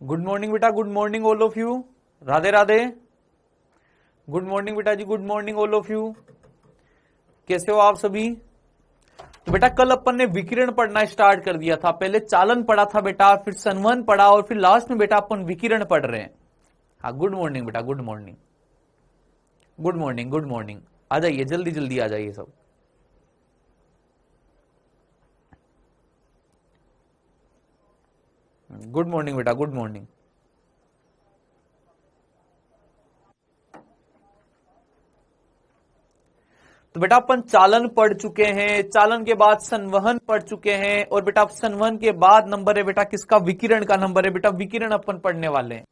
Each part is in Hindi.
गुड मॉर्निंग बेटा, good morning all of you. Radhe Radhe. Good morning बेटा ji, good morning all of you. कैसे हो आप सभी? तो बेटा कल अपन ने विकिरण पढ़ना स्टार्ट कर दिया था। पहले चालन पढ़ा था बेटा, फिर संवहन पढ़ा और फिर लास्ट में बेटा अपन विकिरण पढ़ रहे हैं। हाँ, गुड मॉर्निंग बेटा, good morning, good morning, good morning. आ जाइए, जल्दी जल्दी आ जाइए सब। गुड मॉर्निंग बेटा, गुड मॉर्निंग। तो बेटा अपन चालन पढ़ चुके हैं, चालन के बाद संवहन पढ़ चुके हैं और बेटा संवहन के बाद नंबर है बेटा किसका? विकिरण का नंबर है बेटा। विकिरण अपन पढ़ने वाले हैं।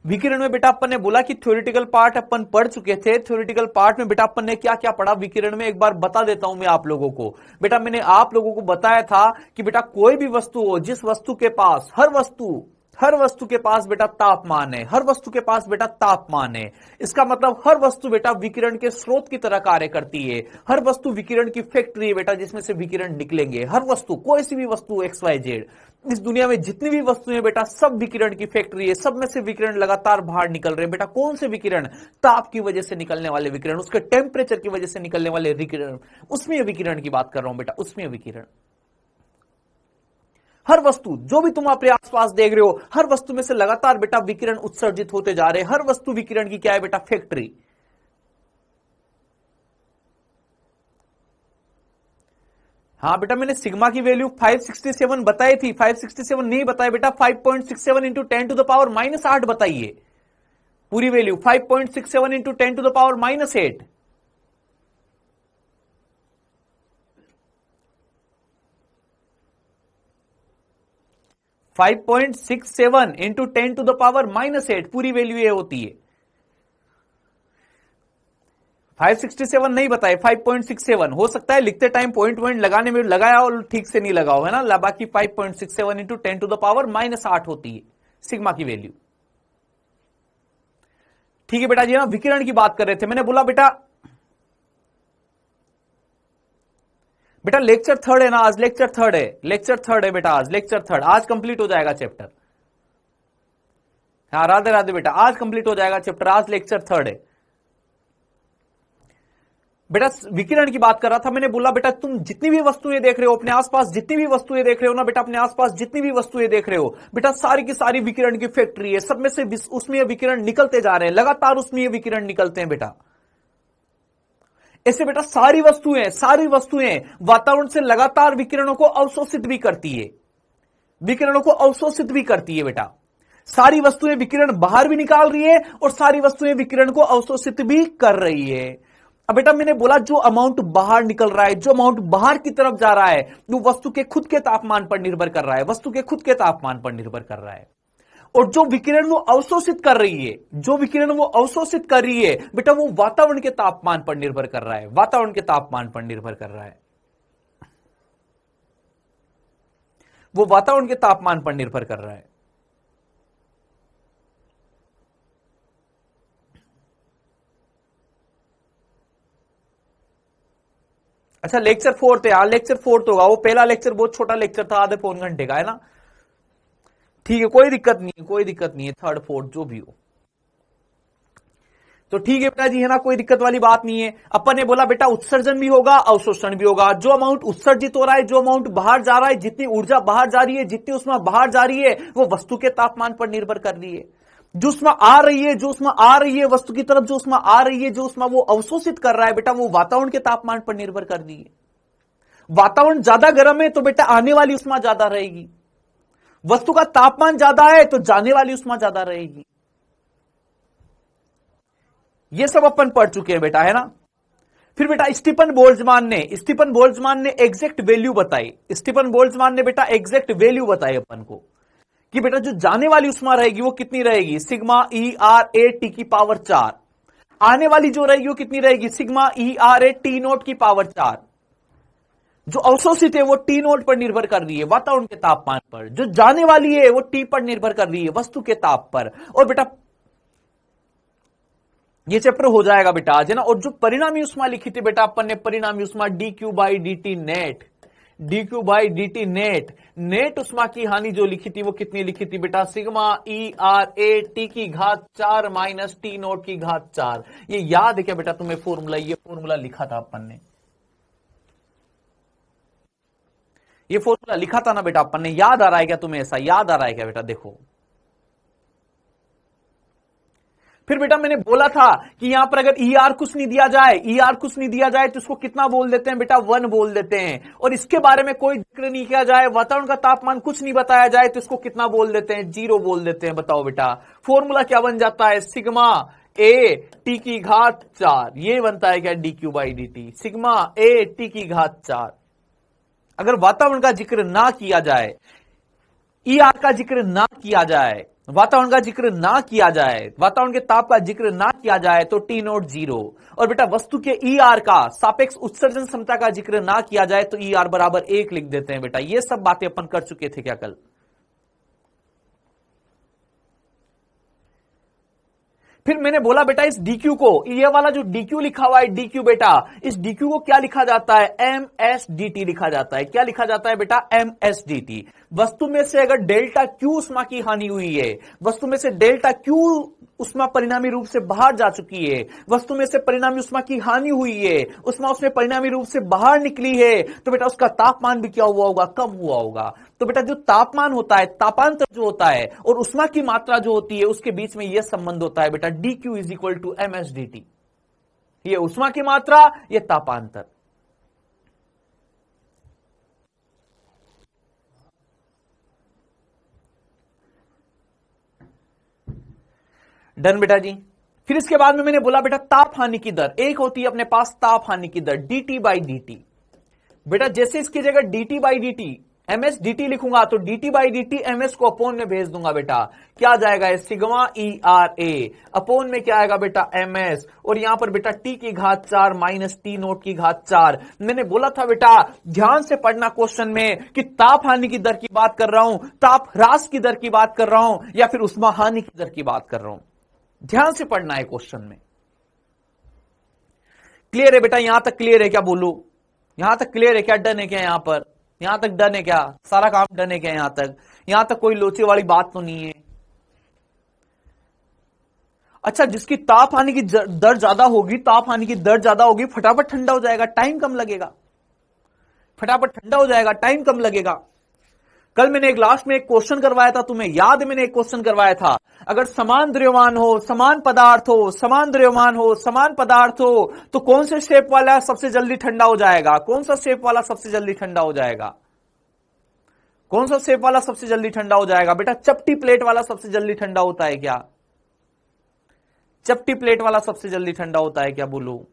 विकिरण में बेटा अपन ने बोला कि थ्योरेटिकल पार्ट अपन पढ़ चुके थे। थ्योरेटिकल पार्ट में बेटा अपन ने क्या क्या पढ़ा विकिरण में, एक बार बता देता हूं मैं आप लोगों को। बेटा मैंने आप लोगों को बताया था कि बेटा कोई भी वस्तु हो, जिस वस्तु के पास, हर वस्तु के पास बेटा तापमान है, हर वस्तु के पास बेटा तापमान है। इसका मतलब हर वस्तु बेटा विकिरण के स्रोत की तरह कार्य करती है। हर वस्तु विकिरण की फैक्ट्री है बेटा, जिसमें से विकिरण निकलेंगे। हर वस्तु, कोई सी भी वस्तु XYZ, इस दुनिया में जितनी भी वस्तुएं बेटा सब विकिरण की फैक्ट्री है। सब में से विकिरण लगातार बाहर निकल रहे हैं बेटा। कौन से विकिरण? ताप की वजह से निकलने वाले विकिरण, उसके टेम्परेचर की वजह से निकलने वाले विकिरण, उसमें विकिरण की बात कर रहा हूं बेटा, उसमें विकिरण। हर वस्तु जो भी तुम अपने आसपास देख रहे हो, हर वस्तु में से लगातार बेटा विकिरण उत्सर्जित होते जा रहे हैं। हर वस्तु विकिरण की क्या है बेटा? फैक्ट्री। हाँ बेटा, मैंने सिग्मा की वैल्यू 567 बताई थी। 567 नहीं बताया बेटा, 5.67 इंटू 10 टू द पावर -8 बताइए। पूरी value 5.67 into 10 to the power -8। 5.67 into 10 to the power -8 पूरी वैल्यू ये होती है। 567 नहीं बताए, 5.67 हो सकता है लिखते टाइम पॉइंट लगाने में लगाया और ठीक से नहीं लगाओ, है ना। बाकी 5.67 इंटू 10 टू द पावर -8 होती है सिग्मा की वैल्यू। ठीक है बेटा जी, ना विकिरण की बात कर रहे थे। मैंने बोला बेटा लेक्चर थर्ड है ना आज, लेक्चर थर्ड है बेटा आज, लेक्चर थर्ड आज कंप्लीट हो जाएगा चैप्टर। हाँ राधे राधे बेटा, आज कंप्लीट हो जाएगा चैप्टर, आज लेक्चर थर्ड है बेटा। विकिरण की बात कर रहा था। मैंने बोला बेटा तुम जितनी भी वस्तुएं देख रहे हो अपने आसपास, जितनी भी वस्तुएं देख रहे हो ना बेटा, अपने आसपास जितनी भी वस्तुएं देख रहे हो बेटा, सारी की सारी विकिरण की फैक्ट्री है। सब में से उसमें विकिरण निकलते जा रहे हैं, लगातार उसमें ये विकिरण निकलते हैं बेटा। ऐसे बेटा सारी वस्तुएं वातावरण से लगातार विकिरणों को अवशोषित भी करती है, विकिरणों को अवशोषित भी करती है बेटा। सारी वस्तुएं विकिरण बाहर भी निकाल रही है और सारी वस्तुएं विकिरण को अवशोषित भी कर रही है। अब बेटा मैंने बोला जो अमाउंट बाहर निकल रहा है, जो अमाउंट बाहर की तरफ जा रहा है, वो वस्तु के खुद के तापमान पर निर्भर कर रहा है, वस्तु के खुद के तापमान पर निर्भर कर रहा है। और जो विकिरण वो अवशोषित कर रही है, जो विकिरण वो अवशोषित कर रही है बेटा, वो वातावरण के तापमान पर निर्भर कर रहा है, वातावरण के तापमान पर निर्भर कर रहा है, वो वातावरण के तापमान पर निर्भर कर रहा है। अच्छा लेक्चर फोर्थ है, हाँ लेक्चर फोर्थ होगा। वो पहला लेक्चर बहुत छोटा लेक्चर था, आधे पौन घंटे का, है ना। ठीक है, कोई दिक्कत नहीं है, कोई दिक्कत नहीं है, थर्ड फोर्थ जो भी हो तो ठीक है बेटा जी, है ना, कोई दिक्कत वाली बात नहीं है। अपन ने बोला बेटा उत्सर्जन भी होगा, अवशोषण भी होगा। जो अमाउंट उत्सर्जित हो रहा है, जो अमाउंट बाहर जा रहा है, जितनी ऊर्जा बाहर जा रही है, जितनी उष्मा बाहर जा रही है, वो वस्तु के तापमान पर निर्भर कर रही है। जो उष्मा आ रही है, जो उष्मा आ रही है वस्तु की तरफ, जो उष्मा आ रही है, जो उष्मा वो अवशोषित कर रहा है बेटा, वो वातावरण के तापमान पर निर्भर कर रही है। वातावरण ज्यादा गर्म है तो बेटा आने वाली उष्मा ज्यादा रहेगी, वस्तु का तापमान ज्यादा है तो जाने वाली उष्मा ज्यादा रहेगी। ये सब अपन पढ़ चुके हैं बेटा, है ना। फिर बेटा स्टीफन बोल्ट्जमान ने एग्जैक्ट वैल्यू बताई। स्टीफन बोल्ट्जमान ने बेटा एग्जैक्ट वैल्यू बताई अपन को कि बेटा जो जाने वाली उष्मा रहेगी वो कितनी रहेगी? सिग्मा ERA T की पावर 4। आने वाली जो रहेगी वो कितनी रहेगी? सिग्मा ERA T0 की पावर 4। जो अवशोषित है वो T0 पर निर्भर कर रही है, वातावरण के तापमान पर। जो जाने वाली है वो T पर निर्भर कर रही है, वस्तु के ताप पर। और बेटा ये चैप्टर हो जाएगा बेटा आज, है ना। और जो परिणामी उष्मा लिखी थी बेटा अपन ने, परिणामी उष्मा dQ/dt net, dq by dt net उष्मा की हानि जो लिखी थी वो कितनी लिखी थी बेटा, sigma E R A T की घात 4 माइनस टी नोट की घात 4। ये याद है क्या बेटा तुम्हें फॉर्मूला? ये फॉर्मूला लिखा था अपन ने, ये फॉर्मूला लिखा था ना बेटा अपन ने, याद आ रहा है क्या तुम्हें? ऐसा याद आ रहा है क्या बेटा? देखो फिर बेटा मैंने बोला था कि यहां पर अगर ई आर कुछ नहीं दिया जाए, ई आर कुछ नहीं दिया जाए तो इसको कितना बोल देते हैं बेटा? 1 बोल देते हैं। और इसके बारे में कोई जिक्र नहीं किया जाए, वातावरण का तापमान कुछ नहीं बताया जाए तो इसको कितना बोल देते हैं? 0 बोल देते हैं। बताओ बेटा फॉर्मूला क्या बन जाता है? सिग्मा ए टी की घात 4, ये बनता है क्या? D Q by D T, sigma A T की घात 4। अगर वातावरण का जिक्र ना किया जाए, ई आर का जिक्र ना किया जाए, वातावरण का जिक्र ना किया जाए, वातावरण के ताप का जिक्र ना किया जाए तो टी नोट 0। और बेटा वस्तु के ई आर का, सापेक्ष उत्सर्जन क्षमता का जिक्र ना किया जाए तो ई आर बराबर 1 लिख देते हैं बेटा। ये सब बातें अपन कर चुके थे क्या कल? फिर मैंने बोला बेटा इस डीक्यू को, ये वाला जो डीक्यू लिखा हुआ है डीक्यू बेटा, इस डीक्यू को क्या लिखा जाता है? एम एस डी टी लिखा जाता है। क्या लिखा जाता है बेटा? M S D T. वस्तु में से अगर डेल्टा क्यू उष्मा की हानि हुई है, वस्तु में से डेल्टा क्यू उष्मा परिणामी रूप से बाहर जा चुकी है, वस्तु में से परिणामी उष्मा की हानि हुई है, उष्मा उसमें परिणामी रूप से बाहर निकली है, तो बेटा उसका तापमान भी क्या हुआ होगा? कम हुआ होगा। तो बेटा जो तापमान होता है, तापांतर जो होता है और उष्मा की मात्रा जो होती है, उसके बीच में यह संबंध होता है बेटा, D Q is equal to M S D T. ये उष्मा की मात्रा, ये तापांतर। डन बेटा जी। फिर इसके बाद में मैंने बोला बेटा ताप हानि की दर, एक होती है अपने पास ताप हानि की दर dt बाई dt। बेटा जैसे इसकी जगह dt by dt ms dt लिखूंगा तो dt बाई dt ms को अपोन में भेज दूंगा बेटा। क्या आ जाएगा? सिग्मा ई आर ए अपोन में क्या आएगा बेटा? ms। और यहां पर बेटा t की घात 4 माइनस टी नोट की घात 4। मैंने बोला था बेटा ध्यान से पढ़ना क्वेश्चन में कि ताप हानि की दर की बात कर रहा हूं, ताप ह्रास की दर की बात कर रहा हूं, या फिर उष्मा हानि की दर की बात कर रहा हूं। ध्यान से पढ़ना है क्वेश्चन में। क्लियर है बेटा? यहां तक क्लियर है क्या? बोलो यहां तक क्लियर है क्या? डन है क्या? यहां पर यहां तक डन है क्या? सारा काम डन है क्या? यहां तक कोई लोचे वाली बात तो नहीं है? अच्छा, जिसकी ताप हानि की दर ज्यादा होगी, ताप हानि की दर ज्यादा होगी, फटाफट ठंडा हो जाएगा, टाइम कम लगेगा, फटाफट ठंडा हो जाएगा, टाइम कम लगेगा। कल मैंने एक लास्ट में एक क्वेश्चन करवाया था, तुम्हें याद है? मैंने एक क्वेश्चन करवाया था, अगर समान द्रव्यमान हो, समान पदार्थ हो, समान द्रव्यमान हो, समान पदार्थ हो, तो कौन से शेप वाला सबसे जल्दी ठंडा हो जाएगा? कौन सा शेप वाला सबसे जल्दी ठंडा हो जाएगा? कौन सा शेप वाला सबसे जल्दी ठंडा हो जाएगा? बेटा चपटी प्लेट वाला सबसे जल्दी ठंडा होता है क्या? चपटी प्लेट वाला सबसे जल्दी ठंडा होता है क्या? बोलो।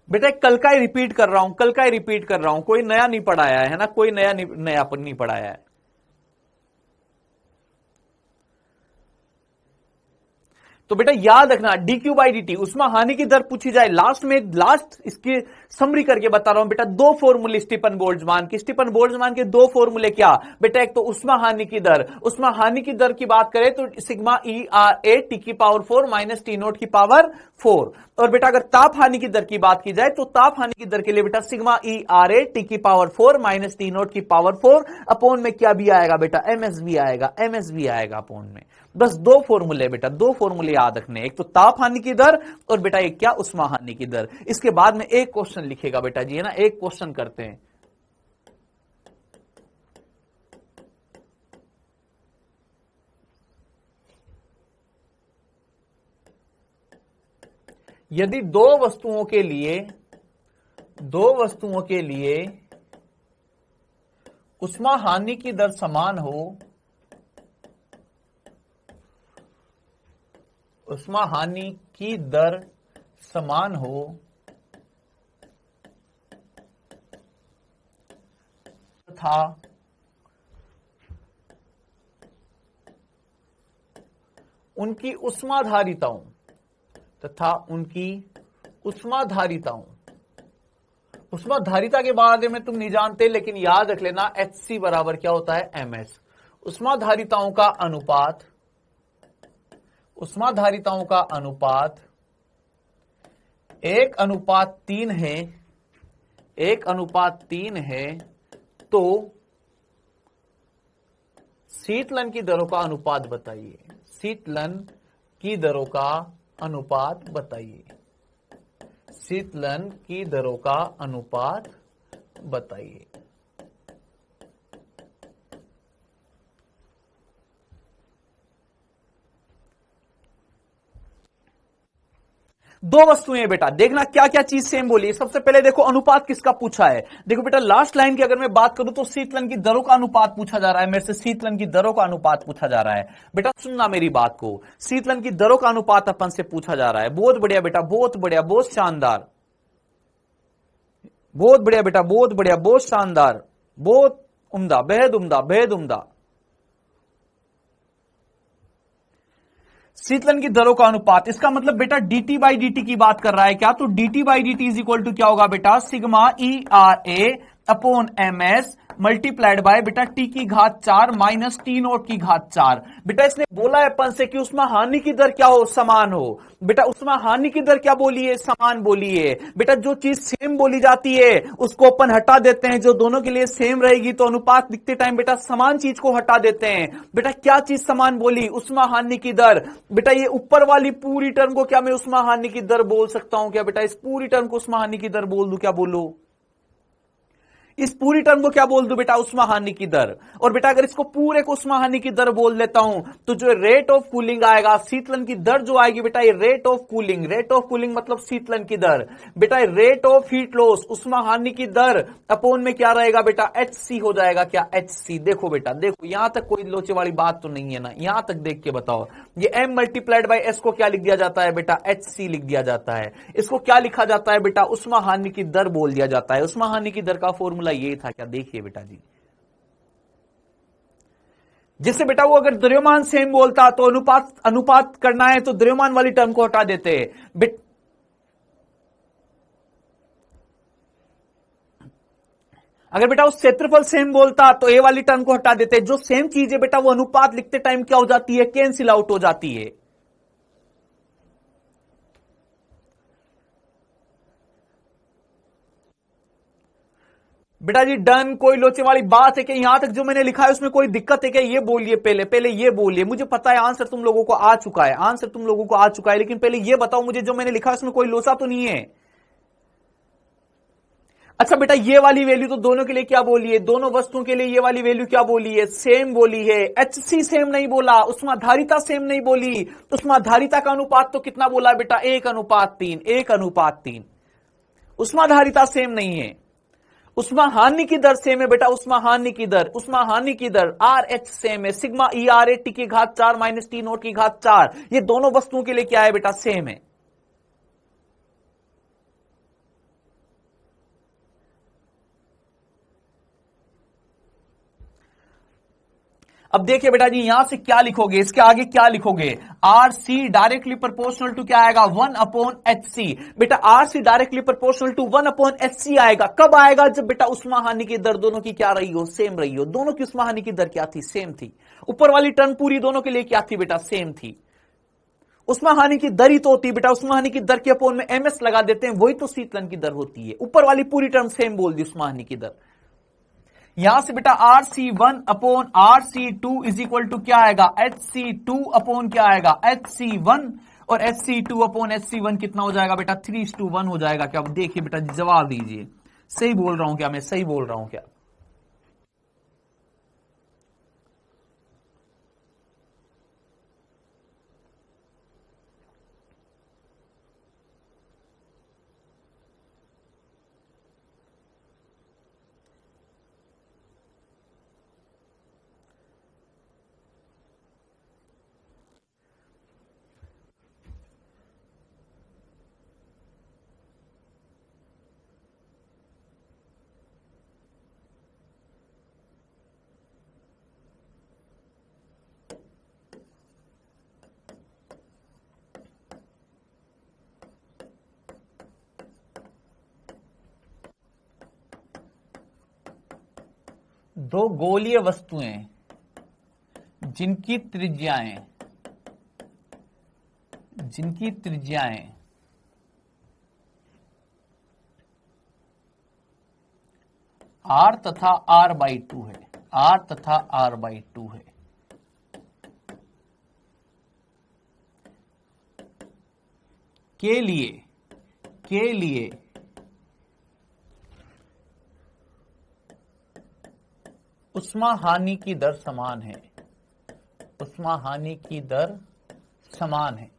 बेटा कल का ही रिपीट कर रहा हूं, कल का ही रिपीट कर रहा हूं, कोई नया नहीं पढ़ाया है ना, कोई नया पर नहीं पढ़ाया है। तो बेटा याद रखना dq बाई dt उष्मा हानि की दर पूछी जाए, लास्ट इसकी समरी करके बता रहा हूं बेटा। दो फॉर्मूले स्टीफन बोल्ट्जमान की, स्टीफन बोल्ट्जमान के दो फॉर्मूले क्या बेटा? एक तो उष्मा हानि की दर, उष्मा हानि की दर की बात करें तो sigma E R A T की पावर 4 माइनस टी नोट की पावर 4। और बेटा अगर ताप हानि की दर की बात की जाए तो ताप हानि की दर के लिए बेटा sigma E R A T की पावर 4 माइनस टी नोट की पावर 4 अपोन में क्या भी आएगा बेटा? ms भी आएगा, ms भी आएगा अपोन में। बस दो फॉर्मूले बेटा, दो फॉर्मूले याद रखने, एक तो ताप हानि की दर और बेटा एक क्या? उष्मा हानि की दर। इसके बाद में एक क्वेश्चन लिखेगा बेटा जी, है ना, एक क्वेश्चन करते हैं। यदि दो वस्तुओं के लिए उष्मा हानि की दर समान हो, उष्मा हानि की दर समान हो तथा उनकी उष्माधारिताओं उष्माधारिता के बारे में तुम नहीं जानते, लेकिन याद रख लेना Hc बराबर क्या होता है, Ms। उष्माधारिताओं का अनुपात, उष्माधारिताओं का अनुपात 1:3 है, 1:3 है, तो शीतलन की दरों का अनुपात बताइए, शीतलन की दरों का अनुपात बताइए, शीतलन की दरों का अनुपात बताइए। दो वस्तुएं हैं बेटा, देखना क्या क्या चीज सेम बोली। सबसे पहले देखो अनुपात किसका पूछा है। देखो बेटा लास्ट लाइन की अगर मैं बात करूं तो शीतलन की दरों का अनुपात पूछा जा रहा है मेरे से, शीतलन की दरों का अनुपात पूछा जा रहा है। बेटा सुनना मेरी बात को, शीतलन की दरों का अनुपात अपन से पूछा जा रहा है। बहुत बढ़िया बेटा, बहुत बढ़िया, बहुत शानदार, बहुत बढ़िया बेटा, बहुत बढ़िया, बहुत शानदार, बहुत उम्दा, बेहद उम्दा, बेहद उम्दा। शीतलन की दरों का अनुपात, इसका मतलब बेटा dt बाई dt की बात कर रहा है क्या? तो dt by dt is equal to क्या होगा बेटा, sigma ERA upon MS multiplied by बेटा t की घात 4 माइनस t नोट की घात 4। बेटा इसने बोला है अपन से कि उसमें हानि की दर क्या हो, समान हो। बेटा उसमें हानि की दर क्या बोली है, समान बोली है। बेटा जो चीज सेम बोली जाती है उसको अपन हटा देते हैं, जो दोनों के लिए सेम रहेगी तो अनुपात लिखते टाइम बेटा समान चीज को हटा देते हैं। बेटा क्या चीज समान बोली, उष्मा हानि की दर। बेटा ये ऊपर वाली पूरी टर्म को क्या मैं उष्मा हानि की दर बोल सकता हूं क्या? बेटा इस पूरी टर्म को उष्मा हानि की दर बोल दूं क्या? बोलो इस पूरी टर्म को क्या बोल दूं बेटा, उष्मा हानि की दर। और बेटा अगर इसको पूरे को उष्मा हानि की दर बोल देता हूं तो जो रेट ऑफ कूलिंग आएगा, शीतलन की दर जो आएगी बेटा, ये rate of cooling, rate of cooling मतलब शीतलन की दर। बेटा रेट ऑफ हीट लॉस, उष्मा हानि की दर अपोन में क्या रहेगा बेटा, HC हो जाएगा क्या, HC। देखो बेटा, देखो यहां तक कोई लोचे वाली बात तो नहीं है ना, यहां तक देख के बताओ। ये M मल्टीप्लाइड बाई S को क्या लिख दिया जाता है बेटा, HC लिख दिया जाता है। इसको क्या लिखा जाता है बेटा, उष्मा हानि की दर बोल दिया जाता है। उष्मा हानि की दर का फॉर्मूला ये था क्या, देखिए बेटा जी। जिससे बेटा वो अगर द्रव्यमान सेम बोलता तो अनुपात अनुपात करना है तो द्रव्यमान वाली टर्म को हटा देते। अगर बेटा उस क्षेत्रफल सेम बोलता तो ए वाली टर्म को हटा देते। जो सेम चीज है बेटा वो अनुपात लिखते टाइम क्या हो जाती है, कैंसिल आउट हो जाती है। बेटा जी डन, कोई लोचे वाली बात है कि यहां तक जो मैंने लिखा है उसमें कोई दिक्कत है क्या? ये बोलिए, पहले पहले ये बोलिए। मुझे पता है आंसर तुम लोगों को आ चुका है, आंसर तुम लोगों को आ चुका है, लेकिन पहले ये बताओ मुझे जो मैंने लिखा है उसमें कोई लोचा तो नहीं है? अच्छा बेटा ये वाली वैल्यू तो दोनों के लिए क्या बोली है, दोनों वस्तुओं के लिए ये वाली वैल्यू क्या बोली है, सेम बोली है। HC सेम नहीं बोला, उष्माधारिता सेम नहीं बोली। उष्माधारिता का अनुपात तो कितना बोला बेटा, 1:3, 1:3। उष्माधारिता सेम नहीं है, उष्मा हानि की दर सेम है बेटा, उष्मा हानि की दर, उष्मा हानि की दर RH सेम है, सिग्मा ERA T की घात 4 माइनस T नोट की घात 4। ये दोनों वस्तुओं के लिए क्या है बेटा, सेम है। अब देखिए बेटा जी यहां से क्या लिखोगे, इसके आगे क्या लिखोगे, RC डायरेक्टली प्रोपोर्शनल टू क्या आएगा, 1/HC। बेटा RC directly proportional to 1/HC आएगा। कब आएगा, जब बेटा उष्मा हानि की दर दोनों की क्या रही हो, सेम रही हो। दोनों की उष्मा हानि की दर क्या थी, सेम थी। ऊपर वाली टर्म पूरी दोनों के लिए क्या थी बेटा, सेम थी। उष्मा हानि की दर ही तो होती है बेटा, उष्मा हानि की दर के अपोन में MS लगा देते हैं, वही तो शीतलन की दर होती है। ऊपर वाली पूरी टर्म सेम बोल दी उष्मा हानि की दर। यहां से बेटा RC1/RC2 इज इक्वल टू क्या आएगा, HC2 अपॉन क्या आएगा, HC1। और HC2/HC1 कितना हो जाएगा बेटा, 3:1 हो जाएगा क्या? अब देखिए बेटा जवाब दीजिए, सही बोल रहा हूं क्या मैं, सही बोल रहा हूं क्या? दो गोलीय वस्तुएं जिनकी त्रिज्याएं r तथा r/2 है, r तथा r/2 है, के लिए उष्मा हानि की दर समान है, उष्मा हानि की दर समान है,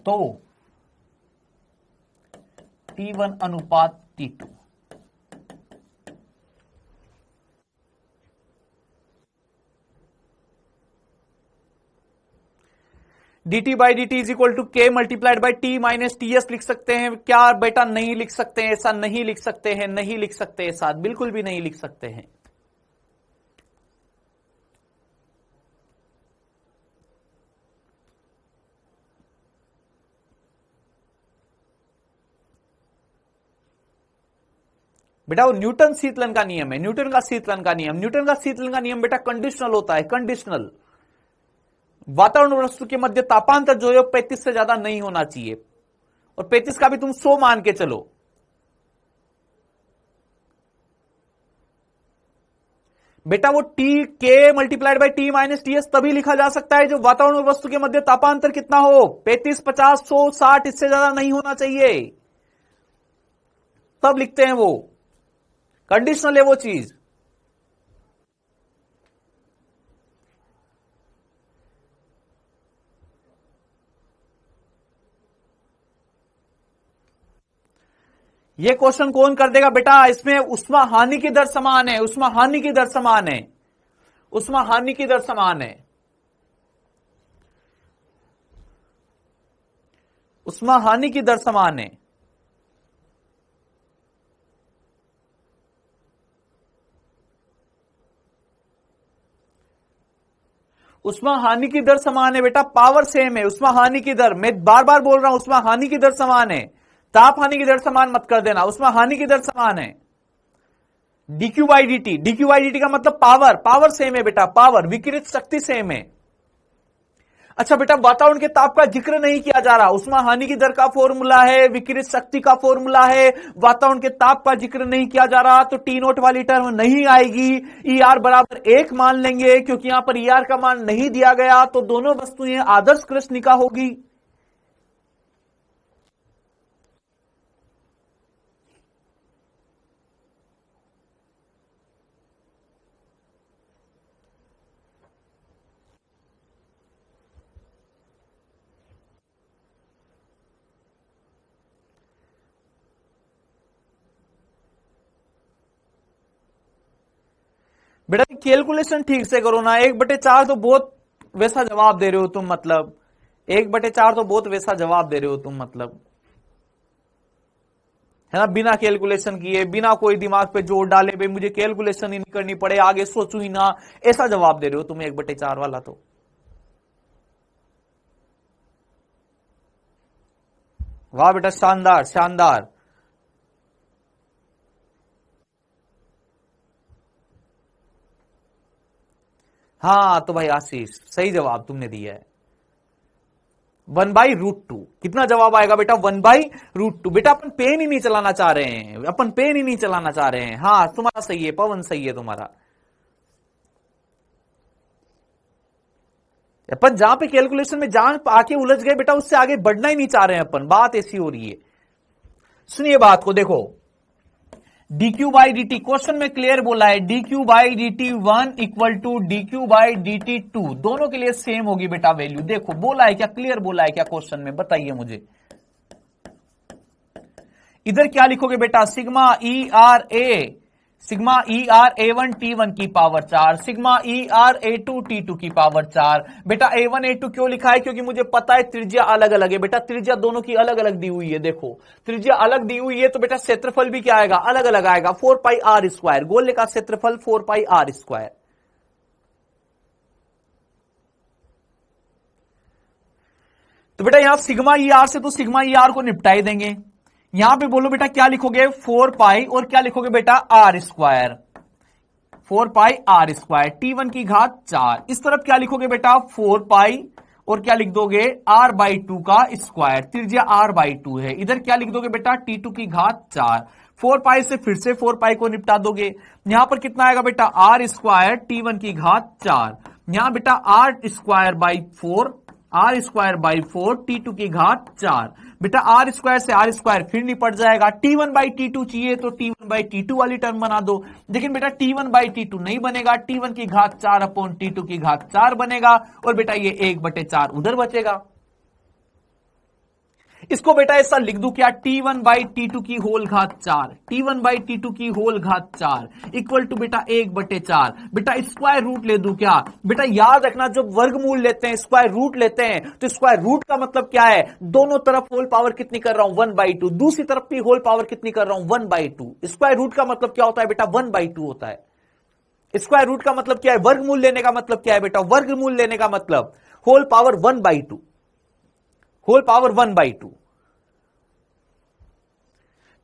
तो T1 अनुपात T2 dt by dt is equal to k multiplied by t minus ts लिख सकते हैं क्या बेटा? नहीं लिख सकते हैं, ऐसा नहीं लिख सकते हैं, नहीं लिख सकते हैं साथ, बिल्कुल भी नहीं लिख सकते हैं। बेटा वो न्यूटन शीतलन का नियम है, न्यूटन का शीतलन का नियम, न्यूटन का शीतलन का नियम बेटा कंडीशनल होता है, कंडीशनल। वातावरण और वस्तु के मध्य तापांतर जो है 35 से ज्यादा नहीं होना चाहिए, और 35 का भी तुम 100 मान के चलो। बेटा वो टी के multiplied by T minus T S तभी लिखा जा सकता है जो वातावरण और वस्तु के मध्य तापांतर कितना हो, 35, 50, 100, 60, इससे ज्यादा नहीं होना चाहिए, तब लिखते हैं वो, कंडीशनल है वो चीज। ये क्वेश्चन कौन कर देगा बेटा? इसमें उष्मा हानि की दर समान है, उष्मा हानि की दर समान है, उष्मा हानि की दर समान है, उष्मा हानि की दर समान है। उष्मा हानि की दर समान है बेटा, पावर सेम है, उष्मा हानि की दर, मैं बार बार बोल रहा हूं उष्मा हानि की दर समान है, ताप हानि की दर समान मत कर देना, उष्मा हानि की दर समान है। dq बाई dt का मतलब पावर, पावर सेम है बेटा, पावर, विकिरित शक्ति सेम है। अच्छा बेटा वातावरण के ताप का जिक्र नहीं किया जा रहा, उष्मा हानि की दर का फॉर्मूला है, विकिरित शक्ति का फॉर्मूला है, वातावरण के ताप का जिक्र नहीं किया जा रहा, तो टी नोट वाली टर्म नहीं आएगी। ER बराबर 1 मान लेंगे, क्योंकि यहां पर ER का मान नहीं दिया गया, तो दोनों वस्तुएं आदर्श कृष्णिका होगी। बेटा कैलकुलेशन ठीक से करो ना, 1/4 तो बहुत वैसा जवाब दे रहे हो तुम, मतलब 1/4 तो बहुत वैसा जवाब दे रहे हो तुम, मतलब है ना, बिना कैलकुलेशन किए, बिना कोई दिमाग पे जोर डाले, भाई मुझे कैलकुलेशन ही नहीं करनी पड़े, आगे सोचू ही ना, ऐसा जवाब दे रहे हो तुम 1/4 वाला। तो वाह बेटा, शानदार शानदार। हाँ तो भाई आशीष सही जवाब तुमने दिया है, 1/√2। कितना जवाब आएगा बेटा? 1/√2। बेटा अपन पेन ही नहीं चलाना चाह रहे हैं, अपन पेन ही नहीं चलाना चाह रहे हैं। हाँ तुम्हारा सही है पवन, सही है तुम्हारा। अपन जहां पे कैलकुलेशन में जहां आके उलझ गए बेटा, उससे आगे बढ़ना ही नहीं चाह रहे हैं अपन, बात ऐसी हो रही है। सुनिए बात को, देखो dq बाई dt क्वेश्चन में क्लियर बोला है, dq by dt1 equal to dq by dt2, दोनों के लिए सेम होगी बेटा वैल्यू। देखो बोला है क्या, क्लियर बोला है क्या क्वेश्चन में, बताइए मुझे। इधर क्या लिखोगे बेटा? Sigma E are A1 T1 की power 4, sigma ER A2 T2 की पावर 4। बेटा A1 A2 क्यों लिखा है? क्योंकि मुझे पता है त्रिज्या अलग अलग है बेटा, त्रिज्या दोनों की अलग अलग दी हुई है। देखो त्रिज्या अलग दी हुई है तो बेटा क्षेत्रफल भी क्या आएगा? अलग अलग आएगा, 4πr², गोले का क्षेत्रफल 4πr²। तो बेटा यहां सिग्मा ER से तो सिग्मा ER को निपटाई देंगे, यहां पे बोलो बेटा क्या लिखोगे 4 पाई और क्या लिखोगे बेटा R square, 4 pi R square T1 की घात 4। इस तरफ क्या लिखोगे बेटा 4 पाई और क्या लिख दोगे r/2 का स्क्वायर, त्रिज्या r/2 है। इधर क्या लिख दोगे बेटा T2 की घात 4। 4 पाई से फिर से 4 पाई को निपटा दोगे, यहां पर कितना आएगा बेटा आर स्क्वायर T1 की घात 4, यहां बेटा R square by 4, R square by 4 T2 की घात 4। बेटा आर स्क्वायर से आर स्क्वायर फिर निपट जाएगा, T1 बाई T2 चाहिए तो T1 बाई T2 वाली टर्म बना दो, लेकिन बेटा T1 बाई T2 नहीं बनेगा, T1 की घात 4 अपॉन T2 की घात 4 बनेगा और बेटा ये 1/4 उधर बचेगा। इसको बेटा ऐसा लिख दूं क्या T1 बाई T2 की होल घात 4, T1 बाई T2 की होल घात 4 इक्वल टू बेटा 1/4। बेटा स्क्वायर रूट ले दूं क्या, बेटा याद रखना जब वर्गमूल लेते हैं स्क्वायर रूट लेते हैं तो स्क्वायर रूट का मतलब क्या है, दोनों तरफ होल पावर कितनी कर रहा हूं 1/2, दूसरी तरफ भी होल पावर कितनी कर रहा हूं 1/2। स्क्वायर रूट का मतलब क्या होता है बेटा 1/2 होता है। स्क्वायर रूट का मतलब क्या है, वर्गमूल लेने का मतलब क्या है बेटा, वर्गमूल लेने का मतलब होल पावर 1/2, होल पावर 1/2।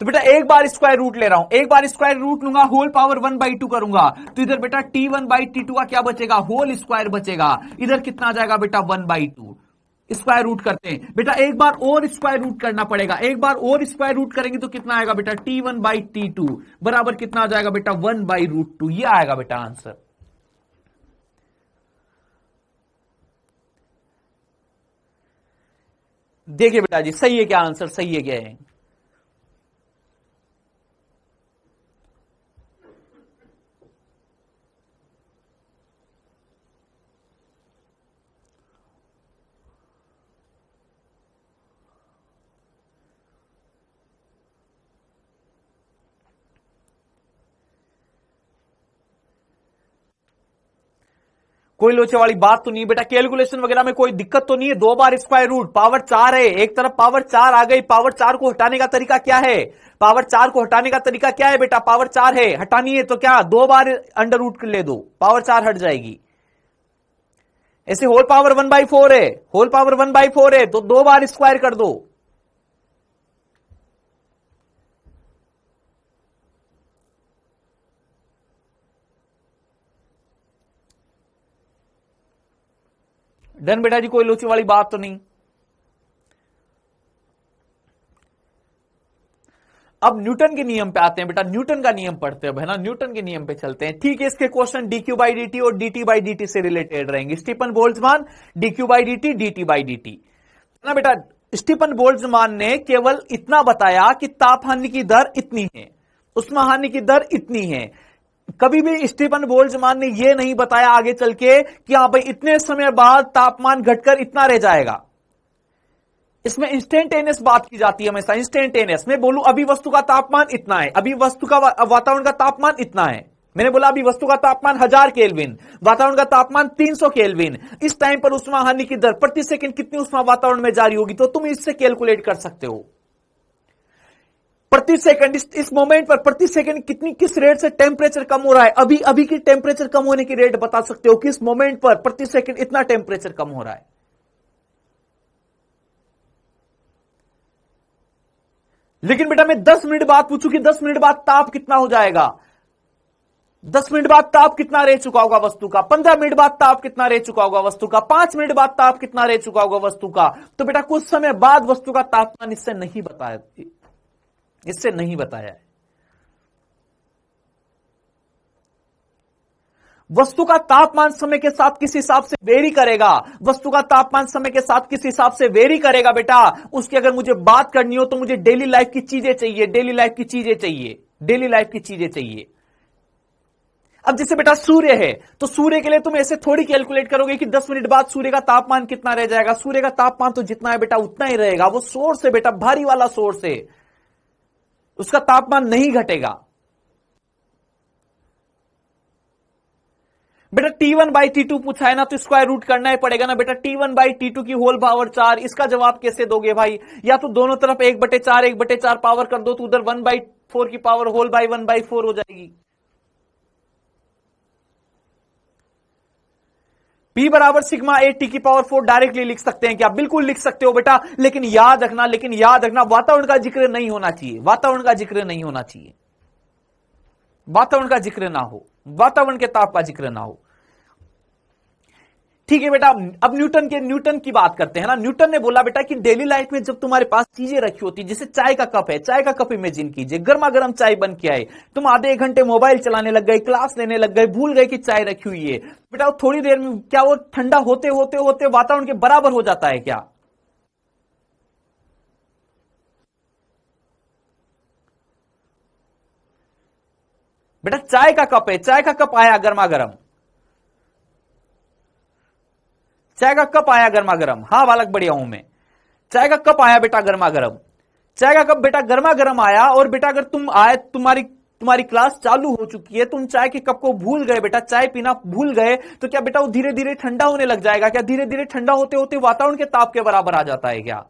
तो बेटा एक बार स्क्वायर रूट ले रहा हूं, एक बार स्क्वायर रूट लूंगा होल पावर 1/2 करूंगा तो इधर बेटा T1 बाई T2 का क्या बचेगा होल स्क्वायर बचेगा, इधर कितना आ जाएगा बेटा 1/2। स्क्वायर रूट करते हैं बेटा, एक बार और स्क्वायर रूट करना पड़ेगा, एक बार और स्क्वायर रूट करेंगे तो कितना आएगा बेटा T1 बाई T2 बराबर कितना आ जाएगा बेटा 1/√2, ये आएगा बेटा आंसर। देखिए बेटा जी सही है क्या आंसर, सही है क्या है। कोई लोचे वाली बात तो नहीं बेटा, कैलकुलेशन वगैरह में कोई दिक्कत तो नहीं है। 2 बार स्क्वायर रूट, पावर 4 है, एक तरफ पावर 4 आ गई, पावर 4 को हटाने का तरीका क्या है, पावर 4 को हटाने का तरीका क्या है बेटा, पावर 4 है हटानी है तो क्या 2 बार अंडर रूट ले दो, पावर 4 हट जाएगी। ऐसे होल पावर 1/4 है, होल पावर 1/4 है तो 2 बार स्क्वायर कर दो। डन बेटा जी, कोई लोची वाली बात तो नहीं। अब न्यूटन के नियम पे आते हैं बेटा, न्यूटन का नियम पढ़ते हैं है ना, न्यूटन के नियम पे चलते हैं। ठीक है, इसके क्वेश्चन dq/dt और dt/dt से रिलेटेड रहेंगे। स्टीफन बोल्ट्जमान dq/dt dt/dt ना बेटा। स्टीफन बोल्ट्जमान ने केवल इतना बताया कि ताप हानि की दर इतनी है, उष्मा हानि की दर इतनी है। कभी भी स्टीफन बोल्ट्जमान ने यह नहीं बताया आगे चल के कि हाँ भाई इतने समय बाद तापमान घटकर इतना रह जाएगा। इसमें इंस्टेंटेनियस बात की जाती है हमेशा, इंस्टेंटेनियस। मैं बोलूं अभी वस्तु का तापमान इतना है, अभी वस्तु का वातावरण का तापमान इतना है, मैंने बोला अभी वस्तु का तापमान 1000 केल्विन, वातावरण का तापमान 300 केल्विन, इस टाइम पर उष्मा हानि की दर प्रति सेकंड कितनी उष्मा वातावरण में जारी होगी, तो तुम इससे कैलकुलेट कर सकते हो। प्रति सेकंड इस मोमेंट पर प्रति सेकंड कितनी किस रेट से टेम्परेचर कम हो रहा है, अभी अभी की टेम्परेचर कम होने की रेट बता सकते हो, किस मोमेंट पर प्रति सेकंड इतना टेम्परेचर कम हो रहा है। लेकिन बेटा मैं 10 मिनट बाद पूछूं कि 10 मिनट बाद ताप कितना हो जाएगा, 10 मिनट बाद ताप कितना रह चुका होगा वस्तु का, 15 मिनट बाद ताप कितना रह चुका होगा वस्तु का, 5 मिनट बाद ताप कितना रह चुका होगा वस्तु का। तो बेटा कुछ समय बाद वस्तु का तापमान इससे नहीं बताया, इससे नहीं बताया है। वस्तु का तापमान समय के साथ किस हिसाब से वेरी करेगा, वस्तु का तापमान समय के साथ किस हिसाब से वेरी करेगा बेटा, उसकी अगर मुझे बात करनी हो तो मुझे डेली लाइफ की चीजें चाहिए, डेली लाइफ की चीजें चाहिए, डेली लाइफ की चीजें चाहिए। अब जैसे बेटा सूर्य है तो सूर्य के लिए तुम ऐसे थोड़ी कैलकुलेट करोगे कि 10 मिनट बाद सूर्य का तापमान कितना रह जाएगा। सूर्य का तापमान तो जितना है बेटा उतना ही रहेगा, वो सोर्स है बेटा, भारी वाला सोर्स है, उसका तापमान नहीं घटेगा। बेटा T1 बाई T2 पूछा है ना तो स्क्वायर रूट करना ही पड़ेगा ना बेटा। T1 बाई T2 की होल पावर 4, इसका जवाब कैसे दोगे भाई, या तो दोनों तरफ 1/4 1/4 पावर कर दो तो उधर 1/4 की पावर होल बाई 1/4 हो जाएगी। P बराबर सिग्मा ए टी की पावर 4 डायरेक्टली लिख सकते हैं क्या? बिल्कुल लिख सकते हो बेटा, लेकिन याद रखना वातावरण का जिक्र नहीं होना चाहिए, वातावरण का जिक्र नहीं होना चाहिए, वातावरण का जिक्र ना हो, वातावरण के ताप का जिक्र ना हो। ठीक है बेटा, अब न्यूटन की बात करते हैं ना। न्यूटन ने बोला बेटा कि डेली लाइफ में जब तुम्हारे पास चीजें रखी होती, जैसे चाय का कप है, चाय का कप इमेजिन कीजिए, गर्मा गर्म चाय बन के आए, तुम आधे एक घंटे मोबाइल चलाने लग गए, क्लास लेने लग गए, भूल गए कि चाय रखी हुई है बेटा, थोड़ी देर में क्या वो ठंडा होते होते होते वातावरण के बराबर हो जाता है क्या? बेटा चाय का कप है, चाय का कप आया गर्मा गर्म, चाय का कप आया गर्मा गर्म, हाँ बालक बढ़िया हूं मैं, चाय का कप आया बेटा गर्मा गर्म, चाय का कप बेटा गर्मा गर्म आया, और बेटा अगर तुम आए, तुम्हारी क्लास चालू हो चुकी है, तुम चाय के कप को भूल गए बेटा, चाय पीना भूल गए, तो क्या बेटा वो धीरे धीरे ठंडा होने लग जाएगा क्या? धीरे धीरे ठंडा होते होते वातावरण के ताप के बराबर आ जाता है क्या?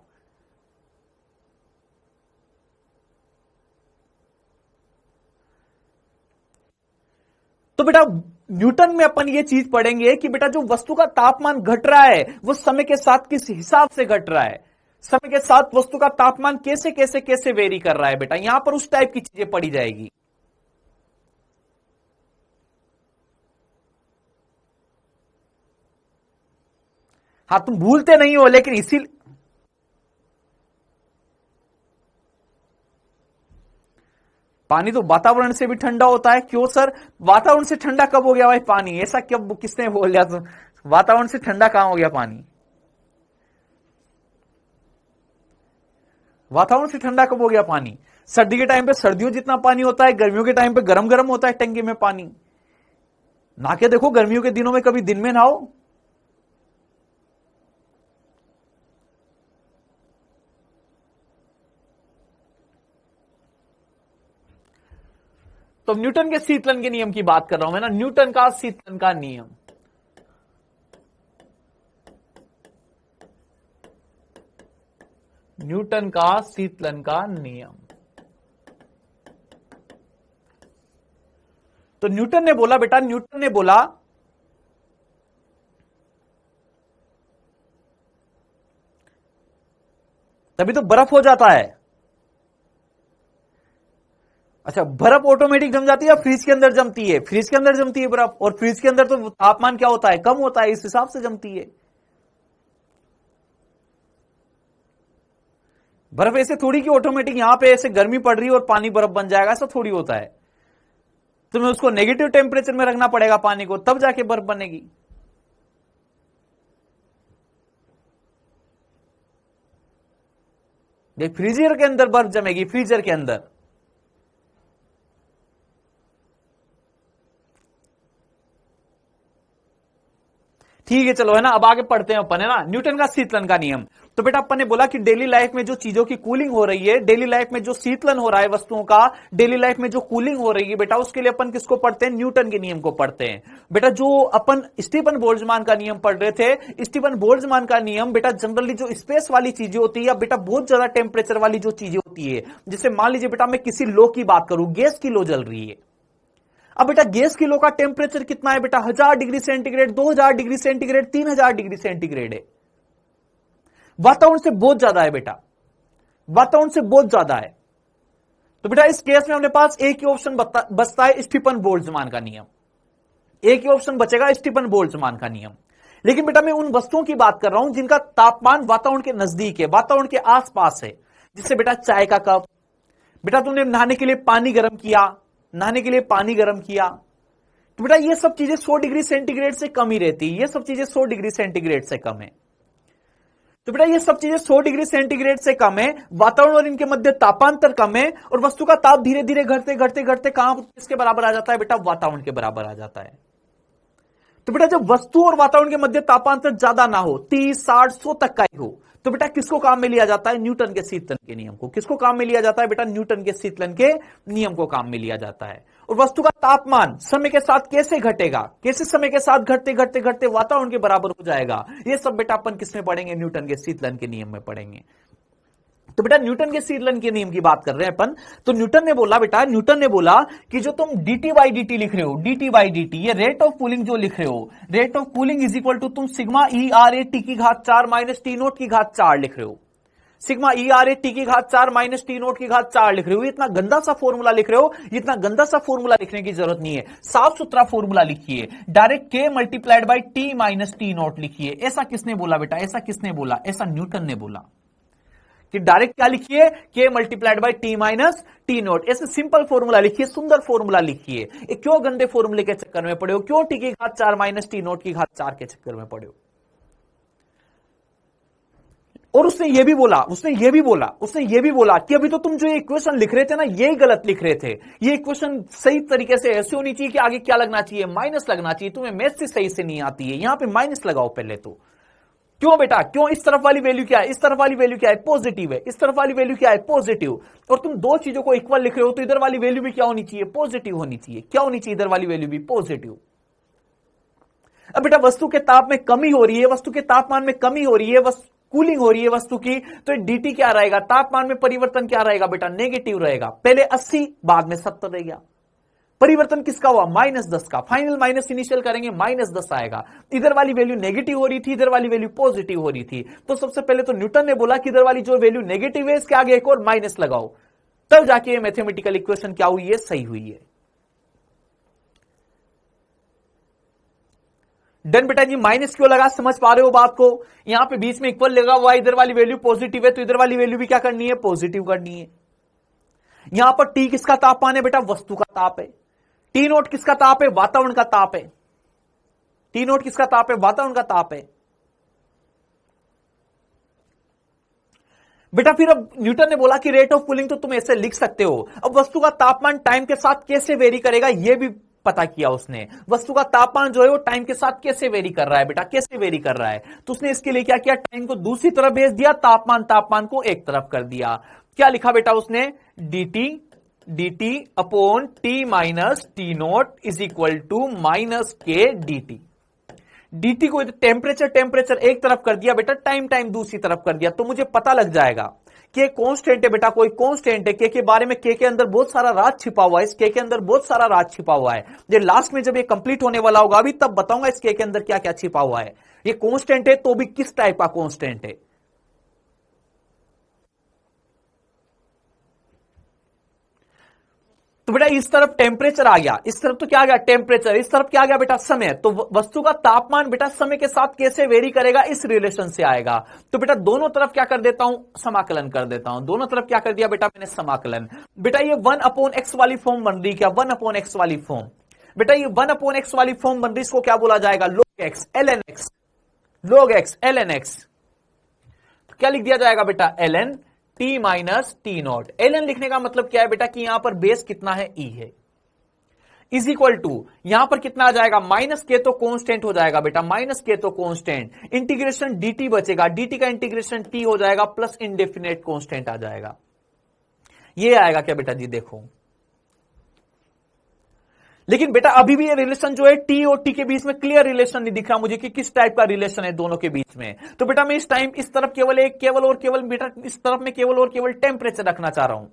तो बेटा न्यूटन में अपन ये चीज पढ़ेंगे कि बेटा जो वस्तु का तापमान घट रहा है वो समय के साथ किस हिसाब से घट रहा है, समय के साथ वस्तु का तापमान कैसे कैसे कैसे वेरी कर रहा है बेटा, यहां पर उस टाइप की चीजें पढ़ी जाएगी। हाँ तुम भूलते नहीं हो, लेकिन इसी पानी तो वातावरण से भी ठंडा होता है। क्यों सर, वातावरण से ठंडा कब हो गया भाई पानी? ऐसा कब, किसने बोल दिया? तो वातावरण से ठंडा कहां हो गया पानी? वातावरण से ठंडा कब हो गया पानी? सर्दी के टाइम पे सर्दियों जितना पानी होता है, गर्मियों के टाइम पे गरम गरम होता है टंकी में पानी। नहा के देखो गर्मियों के दिनों में, कभी दिन में नहाओ। तो न्यूटन के शीतलन के नियम की बात कर रहा हूं मैं ना, न्यूटन का शीतलन का नियम। न्यूटन का शीतलन का नियम। तो न्यूटन ने बोला बेटा, न्यूटन ने बोला तभी तो बर्फ हो जाता है। अच्छा, बर्फ ऑटोमेटिक जम जाती है या फ्रीज के अंदर जमती है? फ्रीज के अंदर जमती है बर्फ, और फ्रीज के अंदर तो तापमान क्या होता है, कम होता है, इस हिसाब से जमती है। बर्फ ऐसे थोड़ी कि ऑटोमेटिक यहां पे ऐसे गर्मी पड़ रही है और पानी बर्फ बन जाएगा, ऐसा थोड़ी होता है। तुम्हें उसको नेगेटिव टेम्परेचर में रखना पड़ेगा पानी को, तब जाके बर्फ बनेगी। देख, फ्रीजर के अंदर बर्फ जमेगी, फ्रीजर के अंदर। ठीक है चलो, है ना, अब आगे पढ़ते हैं अपन, है ना, न्यूटन का शीतलन का नियम। तो बेटा अपन ने बोला कि डेली लाइफ में जो चीजों की कूलिंग हो रही है, डेली लाइफ में जो शीतलन हो रहा है वस्तुओं का, डेली लाइफ में जो कूलिंग हो रही है बेटा, उसके लिए अपन किसको पढ़ते हैं? न्यूटन के नियम को पढ़ते हैं। बेटा जो अपन स्टीफन बोल्ट्जमान का नियम पढ़ रहे थे, स्टीफन बोल्ट्जमान का नियम बेटा जनरली जो स्पेस वाली चीजें होती है, या बेटा बहुत ज्यादा टेम्परेचर वाली जो चीजें होती है, जैसे मान लीजिए बेटा मैं किसी लो की बात करूं, गैस की लो जल रही है। अब बेटा गैस की लो का टेम्परेचर कितना है बेटा? 1000 degree centigrade, 2000 degree centigrade, 3000 degree centigrade है। वातावरण से बहुत ज्यादा है बेटा, वातावरण से बहुत ज्यादा है। तो बेटा इस केस में अपने पास एक ही ऑप्शन बचता है, स्टीफन बोल्ट्जमान का नियम। एक ही ऑप्शन बचेगा, स्टीफन बोल्ट्जमान का नियम। लेकिन बेटा मैं उन वस्तुओं की बात कर रहा हूं जिनका तापमान वातावरण के नजदीक है, वातावरण के आसपास है। जिससे बेटा चाय का कप, बेटा तुमने नहाने के लिए पानी गर्म किया, नहाने के लिए पानी गर्म किया, तो बेटा ये सब चीजें 100 डिग्री सेंटीग्रेड से कम ही रहती है, ये सब चीजें 100 डिग्री सेंटीग्रेड से कम है। तो बेटा ये सब चीजें 100 डिग्री सेंटीग्रेड से कम है, वातावरण और इनके मध्य तापांतर कम है, और वस्तु का ताप धीरे धीरे घटते घटते घटते कहां किसके बराबर आ जाता है बेटा? वातावरण के बराबर आ जाता है। तो बेटा जब वस्तु और वातावरण के मध्य तापांतर ज्यादा ना हो, 30, 60, 100 तक का ही हो, तो बेटा किसको काम में लिया जाता है? न्यूटन के शीतलन के नियम को। किसको काम में लिया जाता है बेटा? न्यूटन के शीतलन के नियम को काम में लिया जाता है। और वस्तु का तापमान समय के साथ कैसे घटेगा, कैसे समय के साथ घटते घटते घटते वातावरण के बराबर हो जाएगा, ये सब बेटा अपन किसमें पढ़ेंगे? न्यूटन के शीतलन के नियम में पढ़ेंगे। तो बेटा न्यूटन के सीरलन के नियम की बात कर रहे हैं अपन। तो न्यूटन ने बोला कि जो तुम dt बाई dt लिख रहे हो, dt बाई dt, ये रेट ऑफ कूलिंग जो लिख रहे हो, rate of cooling is equal to तुम sigma E R A T की घात 4 माइनस टी नोट की घात 4 लिख रहे हो। Sigma E R A T की घात 4 माइनस टी नोट की घात 4 लिख रहे हो। इतना गंदा सा फॉर्मूला लिख रहे हो, इतना गंदा सा फॉर्मूला लिखने की जरूरत नहीं है, साफ सुथरा फॉर्मूला लिखिए, डायरेक्ट के multiplied by T minus T note लिखिए। ऐसा किसने बोला बेटा, ऐसा किसने बोला? ऐसा न्यूटन ने बोला कि डायरेक्ट क्या लिखिए, के multiplied by T minus T note. ऐसे सिंपल फॉर्मूला लिखिए, सुंदर फॉर्मूला लिखिए। क्यों गंदे फॉर्मूले के चक्कर में पड़े हो? क्यों टी की घात 4 माइनस टी नोट की घात 4 के चक्कर में पड़े हो? और उसने ये भी बोला कि अभी तो तुम जो इक्वेशन लिख रहे थे ना, यही गलत लिख रहे थे। ये इक्वेशन सही तरीके से ऐसी होनी चाहिए कि आगे क्या लगना चाहिए, माइनस लगना चाहिए। तुम्हें मैथ से सही से नहीं आती है, यहां पे माइनस लगाओ पहले तो। क्यों बेटा, क्यों? इस तरफ वाली वैल्यू क्या है, इस तरफ वाली वैल्यू क्या है, पॉजिटिव है। इस तरफ वाली वैल्यू क्या है, पॉजिटिव। और तुम दो चीजों को इक्वल लिख रहे हो, तो इधर वाली वैल्यू भी क्या होनी चाहिए, पॉजिटिव होनी चाहिए। क्या होनी चाहिए? इधर वाली वैल्यू भी पॉजिटिव। अब बेटा वस्तु के ताप में कमी हो रही है, वस्तु के तापमान में कमी हो रही है, कूलिंग हो रही है वस्तु की, तो dt क्या रहेगा, तापमान में परिवर्तन क्या रहेगा बेटा, नेगेटिव रहेगा। पहले 80 बाद में 70 रहेगा। परिवर्तन किसका हुआ, -10 का। फाइनल माइनस इनिशियल करेंगे, -10 आएगा। इधर वाली वैल्यू नेगेटिव हो रही थी, इधर वाली वैल्यू पॉजिटिव हो रही थी। तो सबसे पहले तो न्यूटन ने बोला कि इधर वाली जो वैल्यू नेगेटिव है, इसके आगे एक और माइनस लगाओ, तब जाके ये मैथमेटिकल इक्वेशन क्या हुई है, सही हुई है। डन बेटा जी। माइनस क्यों लगा, समझ पा रहे हो बात को? यहां पे बीच में इक्वल लगा हुआ, इधर वाली वैल्यू पॉजिटिव है, तो इधर वाली वैल्यू भी क्या करनी है, पॉजिटिव करनी है। यहां पर टी किसका तापमान है बेटा, वस्तु का ताप है। टी नोट किसका ताप है, वातावरण का ताप है। टी नोट किसका ताप है, वातावरण का ताप है। बेटा फिर अब न्यूटन ने बोला कि रेट ऑफ कूलिंग तो तुम ऐसे लिख सकते हो। अब वस्तु का तापमान टाइम के साथ कैसे वेरी करेगा, यह भी पता किया उसने। वस्तु का तापमान जो है वो टाइम के साथ कैसे वेरी कर रहा है बेटा, कैसे वेरी कर रहा है? तो उसने इसके लिए क्या किया, टाइम को दूसरी तरफ भेज दिया, तापमान को एक तरफ कर दिया। क्या लिखा बेटा उसने, dt upon T minus T nought is equal to minus K dt को टेम्परेचर एक तरफ कर दिया बेटा, टाइम दूसरी तरफ कर दिया। तो मुझे पता लग जाएगा कि कांस्टेंट है बेटा, कोई कांस्टेंट है, के बारे में के अंदर बहुत सारा राज छिपा हुआ है, इस के अंदर बहुत सारा राज छिपा हुआ है। ये लास्ट में जब ये कंप्लीट होने वाला होगा अभी, तब बताऊंगा इस के अंदर क्या क्या छिपा हुआ है। ये कांस्टेंट है तो भी किस टाइप का कांस्टेंट है। तो बेटा इस तरफ टेम्परेचर आ गया, इस तरफ तो क्या आ गया, टेम्परेचर। इस तरफ क्या आ गया बेटा, समय। तो वस्तु का तापमान बेटा समय के साथ कैसे वेरी करेगा, इस रिलेशन से आएगा। तो बेटा दोनों तरफ क्या कर देता हूं, समाकलन कर देता हूं। दोनों तरफ क्या कर दिया बेटा मैंने, समाकलन। बेटा ये 1/x वाली फॉर्म बन रही, क्या 1/x वाली फॉर्म? बेटा ये 1/x वाली फॉर्म बन रही, इसको क्या बोला जाएगा, log x ln x, log x ln x। क्या लिख दिया जाएगा बेटा, ln T minus t not. ln लिखने का मतलब क्या है बेटा, कि यहां पर बेस कितना है, e है, इज इक्वल टू यहां पर कितना आ जाएगा, माइनस के तो कांस्टेंट हो जाएगा बेटा, माइनस के तो कांस्टेंट। इंटीग्रेशन dt बचेगा, dt का इंटीग्रेशन t हो जाएगा, प्लस इंडेफिनेट कांस्टेंट आ जाएगा। ये आएगा क्या बेटा जी, देखो। लेकिन बेटा अभी भी ये रिलेशन जो है टी और टी के बीच में क्लियर रिलेशन नहीं दिख रहा मुझे कि किस टाइप का रिलेशन है दोनों के बीच में। तो बेटा मैं इस टाइम इस तरफ केवल बेटा इस तरफ में केवल टेम्परेचर रखना चाह रहा हूं,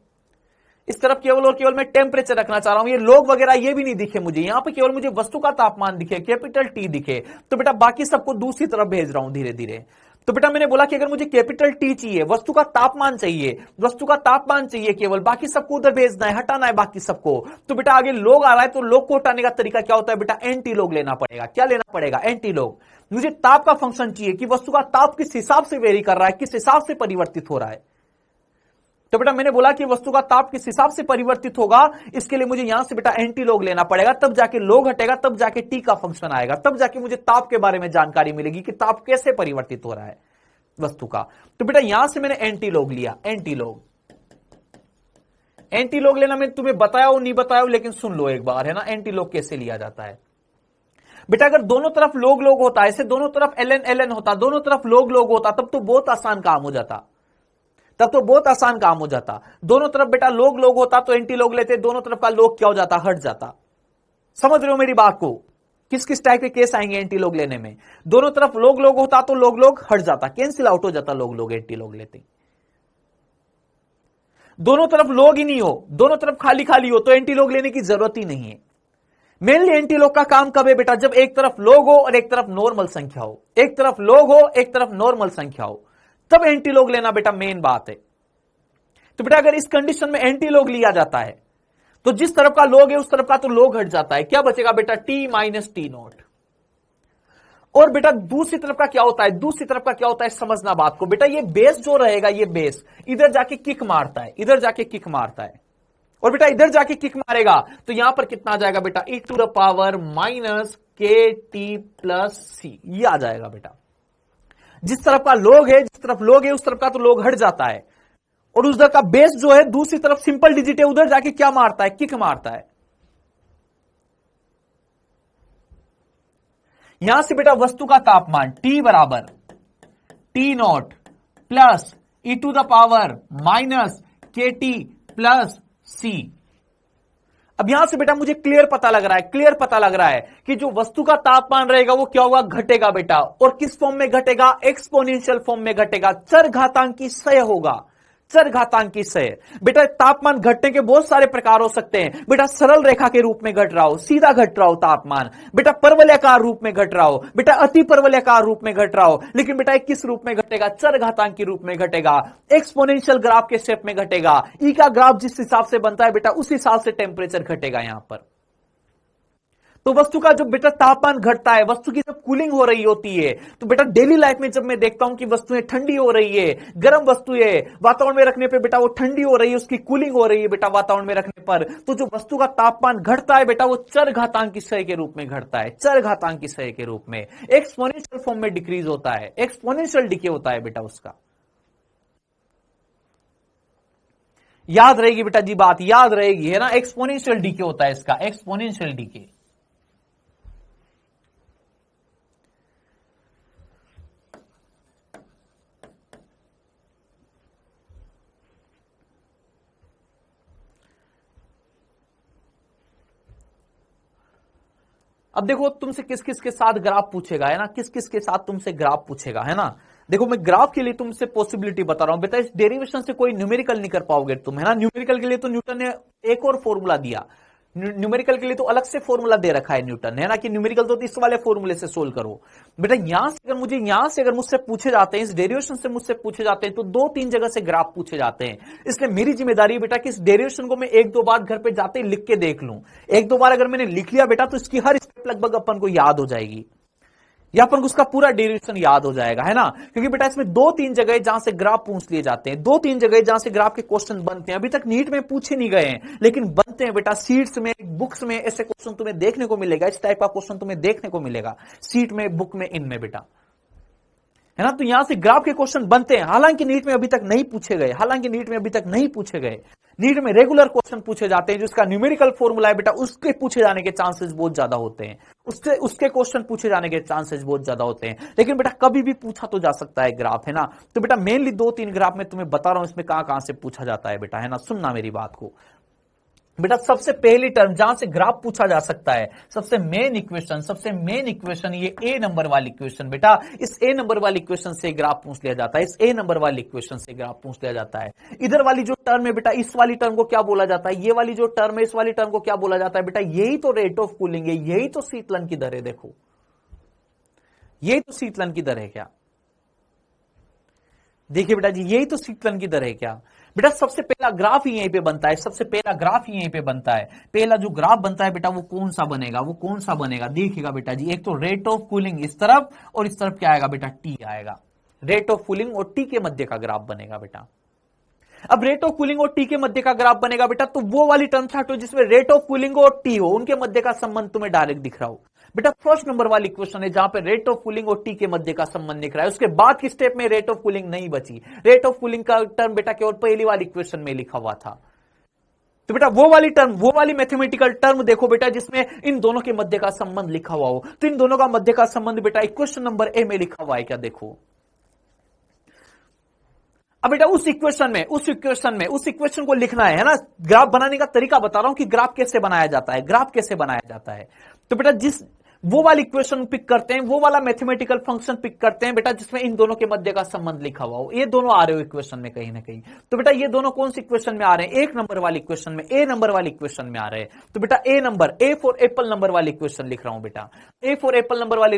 इस तरफ केवल मैं टेम्परेचर रखना चाह रहा हूं। ये लोग वगैरह ये भी नहीं दिखे मुझे, यहां पे केवल मुझे वस्तु का तापमान दिखे, कैपिटल टी दिखे। तो बेटा बाकी सबको दूसरी तरफ भेज रहा हूं धीरे धीरे। तो बेटा मैंने बोला कि अगर मुझे कैपिटल टी चाहिए, वस्तु का तापमान चाहिए केवल, बाकी सबको उधर भेजना है, हटाना है बाकी सबको। तो बेटा आगे लोग आ रहा है, तो लोग को हटाने का तरीका क्या होता है बेटा, एंटी लोग लेना पड़ेगा। क्या लेना पड़ेगा, एंटी लोग। मुझे ताप का फंक्शन चाहिए कि वस्तु का ताप किस हिसाब से वेरी कर रहा है, किस हिसाब से परिवर्तित हो रहा है। तो बेटा मैंने बोला कि वस्तु का ताप किस हिसाब से परिवर्तित होगा, इसके लिए मुझे यहां से बेटा एंटी लोग लेना पड़ेगा, तब जाके लोग हटेगा, तब जाके टी का फंक्शन आएगा, तब जाके मुझे ताप के बारे में जानकारी मिलेगी कि ताप कैसे परिवर्तित हो रहा है वस्तु का। तो बेटा यहां से मैंने एंटी लोग लिया, एंटी लोग लेना मैं तुम्हें बताया हो नहीं बताया हो, लेकिन सुन लो एक बार, है ना, एंटी लोग कैसे लिया जाता है। बेटा अगर दोनों तरफ लोग होता है, ऐसे दोनों तरफ ln होता, दोनों तरफ लोग होता, तब तो बहुत आसान काम हो जाता, दोनों तरफ बेटा लोग होता तो एंटी लोग लेते, दोनों तरफ का लोग क्या हो जाता, हट जाता। समझ रहे हो मेरी बात को, किस किस टाइप के केस आएंगे एंटी लोग लेने में। दोनों तरफ लोग होता तो लोग हट जाता, कैंसिल आउट हो जाता, लोग एंटी लोग लेते। दोनों तरफ लोग ही नहीं हो, दोनों तरफ खाली खाली हो, तो एंटी लोग लेने की जरूरत ही नहीं है। मेनली एंटी लोग का काम कब है बेटा, जब एक तरफ लोग हो और एक तरफ नॉर्मल संख्या हो, एक तरफ लोग हो एक तरफ नॉर्मल संख्या हो, तब एंटी लोग लेना बेटा मेन बात है। तो बेटा अगर इस कंडीशन में एंटी लोग लिया जाता है तो जिस तरफ का लोग है उस तरफ का तो लोग हट जाता है, क्या बचेगा बेटा, टी माइनस टी नॉट। और बेटा दूसरी तरफ का क्या होता है, दूसरी तरफ का क्या होता है समझना बात को। बेटा ये बेस जो रहेगा, ये बेस इधर जाके किक मारता है, इधर जाके किक मारता है, और बेटा इधर जाके किक मारेगा तो यहां पर कितना आ जाएगा बेटा, e to the power minus के टी प्लस सी, ये आ जाएगा बेटा। जिस तरफ का लोग है, जिस तरफ लोग है उस तरफ का तो लोग हट जाता है, और उस तरफ का बेस जो है दूसरी तरफ सिंपल डिजिट है, उधर जाके क्या मारता है, किक मारता है। यहां से बेटा वस्तु का तापमान T बराबर t nought plus E to the power minus के टी प्लस सी। अब यहां से बेटा मुझे क्लियर पता लग रहा है, क्लियर पता लग रहा है कि जो वस्तु का तापमान रहेगा वो क्या होगा, घटेगा बेटा। और किस फॉर्म में घटेगा, एक्सपोनेंशियल फॉर्म में घटेगा, चरघातांकी क्षय होगा, चरघातांकी क्षय। बेटा तापमान घटने के बहुत सारे प्रकार हो सकते हैं, बेटा सरल रेखा के रूप में घट रहा हो, सीधा घट रहा हो तापमान, बेटा परवलयाकार रूप में घट रहा हो, बेटा अति परवलयाकार रूप में घट रहा हो, लेकिन बेटा किस रूप में घटेगा, चरघातांकी रूप में घटेगा, एक्सपोनेंशियल ग्राफ के शेप में घटेगा। ई का ग्राफ जिस हिसाब से बनता है बेटा उस हिसाब से टेम्परेचर घटेगा यहां पर। तो वस्तु का जब बेटा तापमान घटता है, वस्तु की जब कूलिंग हो रही होती है, तो बेटा डेली लाइफ में जब मैं देखता हूं कि वस्तुएं ठंडी हो रही है, गर्म वस्तु है, वातावरण में रखने पे बेटा वो ठंडी हो रही है, उसकी कूलिंग हो रही है बेटा वातावरण में रखने पर, तो जो वस्तु का तापमान घटता है बेटा वो चरघातांकी क्षय के रूप में घटता है, चरघातांकी क्षय के रूप में, एक्सपोनेंशियल फॉर्म में डिक्रीज होता है, एक्सपोनेंशियल डिके होता है बेटा उसका। याद रहेगी बेटा जी बात, याद रहेगी है ना, एक्सपोनेंशियल डीके होता है इसका, एक्सपोनेंशियल डीके। अब देखो तुमसे किस किस के साथ ग्राफ पूछेगा, है ना, किस किस के साथ तुमसे ग्राफ पूछेगा, है ना। देखो मैं ग्राफ के लिए तुमसे पॉसिबिलिटी बता रहा हूं बेटा, इस डेरिवेशन से कोई न्यूमेरिकल नहीं कर पाओगे तुम, है ना। न्यूमेरिकल के लिए तो न्यूटन ने एक और फॉर्मूला दिया, न्यूमेरिकल के लिए तो अलग से फॉर्मूला दे रखा है न्यूटन, है ना, कि न्यूमेरिकल तो इस वाले फॉर्मूले से सोल्व करो। बेटा यहां से अगर मुझसे पूछे जाते हैं, इस डेरिवेशन से मुझसे पूछे जाते हैं, तो 2-3 जगह से ग्राफ पूछे जाते हैं। इसलिए मेरी जिम्मेदारी बेटा कि इस डेरिवेशन को मैं 1-2 बार घर पे जाते ही लिख के देख लूं। 1-2 बार अगर मैंने लिख लिया बेटा तो इसकी हर स्टेप लगभग अपन को याद हो जाएगी, या अपन को उसका पूरा डेरिवेशन याद हो जाएगा, है ना। क्योंकि बेटा इसमें 2-3 जगह जहां से ग्राफ पूछ लिए जाते हैं, 2-3 जगह जहां से ग्राफ के क्वेश्चन बनते हैं। अभी तक नीट में पूछे नहीं गए हैं लेकिन बनते हैं बेटा, सीट्स में, बुक्स में ऐसे क्वेश्चन तुम्हें देखने को मिलेगा, इस टाइप का क्वेश्चन तुम्हें देखने को मिलेगा सीट में, बुक में, इनमें बेटा, है ना। तो यहां से ग्राफ के क्वेश्चन बनते हैं, हालांकि नीट में अभी तक नहीं पूछे गए, हालांकि नीट में अभी तक नहीं पूछे गए। नीट में रेगुलर क्वेश्चन पूछे जाते हैं, जिसका न्यूमेरिकल फॉर्मूला है बेटा उसके पूछे जाने के चांसेस बहुत ज्यादा होते हैं, उसके क्वेश्चन पूछे जाने के चांसेस बहुत ज्यादा होते हैं। लेकिन बेटा कभी भी पूछा तो जा सकता है ग्राफ, है ना। तो बेटा मेनली 2-3 ग्राफ में तुम्हें बता रहा हूं इसमें कहां से पूछा जाता है बेटा, है ना। सुनना मेरी बात को बेटा, सबसे पहली टर्म जहां से ग्राफ पूछा जा सकता है, सबसे मेन इक्वेशन ये ए नंबर वाली इक्वेशन बेटा, इस ए नंबर वाली इक्वेशन से ग्राफ पूछ लिया जाता है, इस ए नंबर वाली इक्वेशन से ग्राफ पूछ लिया जाता है। इधर वाली जो टर्म है बेटा, इस वाली टर्म को क्या बोला जाता है, ये वाली जो टर्म है इस वाली टर्म को क्या बोला जाता है बेटा, यही तो रेट ऑफ कूलिंग है, यही तो शीतलन की दर है। देखो यही तो शीतलन की दर है क्या, देखिए बेटा जी यही तो शीतलन की दर है क्या। बेटा सबसे पहला ग्राफ ही यहीं पे बनता है, सबसे पहला ग्राफ ही यहीं पे बनता है। पहला जो ग्राफ बनता है बेटा वो कौन सा बनेगा, वो कौन सा बनेगा, देखिएगा बेटा जी, एक तो रेट ऑफ कूलिंग इस तरफ और इस तरफ क्या आएगा बेटा, टी आएगा। रेट ऑफ कूलिंग और टी के मध्य का ग्राफ बनेगा बेटा। अब रेट ऑफ कूलिंग और टी के मध्य का ग्राफ बनेगा बेटा, तो वो वाली टर्म हटो जिसमें रेट ऑफ कूलिंग और टी हो, उनके मध्य का संबंध तुम्हें डायरेक्ट दिख रहा हो। बेटा फर्स्ट नंबर वाली इक्वेशन है जहां पे रेट ऑफ कूलिंग और टी के मध्य का संबंध दिख रहा है, उसके बाद की स्टेप में रेट ऑफ कूलिंग नहीं बची। रेट ऑफ कूलिंग का टर्म बेटा केवल पहली वाली इक्वेशन में लिखा हुआ था। तो बेटा वो वाली टर्म, वो वाली मैथमेटिकल टर्म देखो बेटा जिसमें इन दोनों के मध्य का संबंध लिखा हुआ हो। तो इन दोनों का मध्य का संबंध बेटा इक्वेशन नंबर ए में लिखा हुआ है क्या, देखो। अब बेटा उस इक्वेशन को लिखना है ना। ग्राफ बनाने का तरीका बता रहा हूं कि ग्राफ कैसे बनाया जाता है, ग्राफ कैसे बनाया जाता है। तो बेटा जिस वो वाली इक्वेशन पिक करते हैं, वो वाला मैथमेटिकल फंक्शन पिक करते हैं बेटा जिसमें इन दोनों के मध्य का संबंध लिखा हुआ हो। ये दोनों आ रहे हो इक्वेशन में कहीं ना कहीं। तो बेटा ये दोनों कौन सी इक्वेशन में आ रहे हैं? एक नंबर वाली इक्वेशन में, ए नंबर वाली इक्वेशन में आ रहे हैं। तो बेटा A number, A for apple number वाली इक्वेशन लिख रहा हूं बेटा। ए फॉर एप्पल नंबर वाली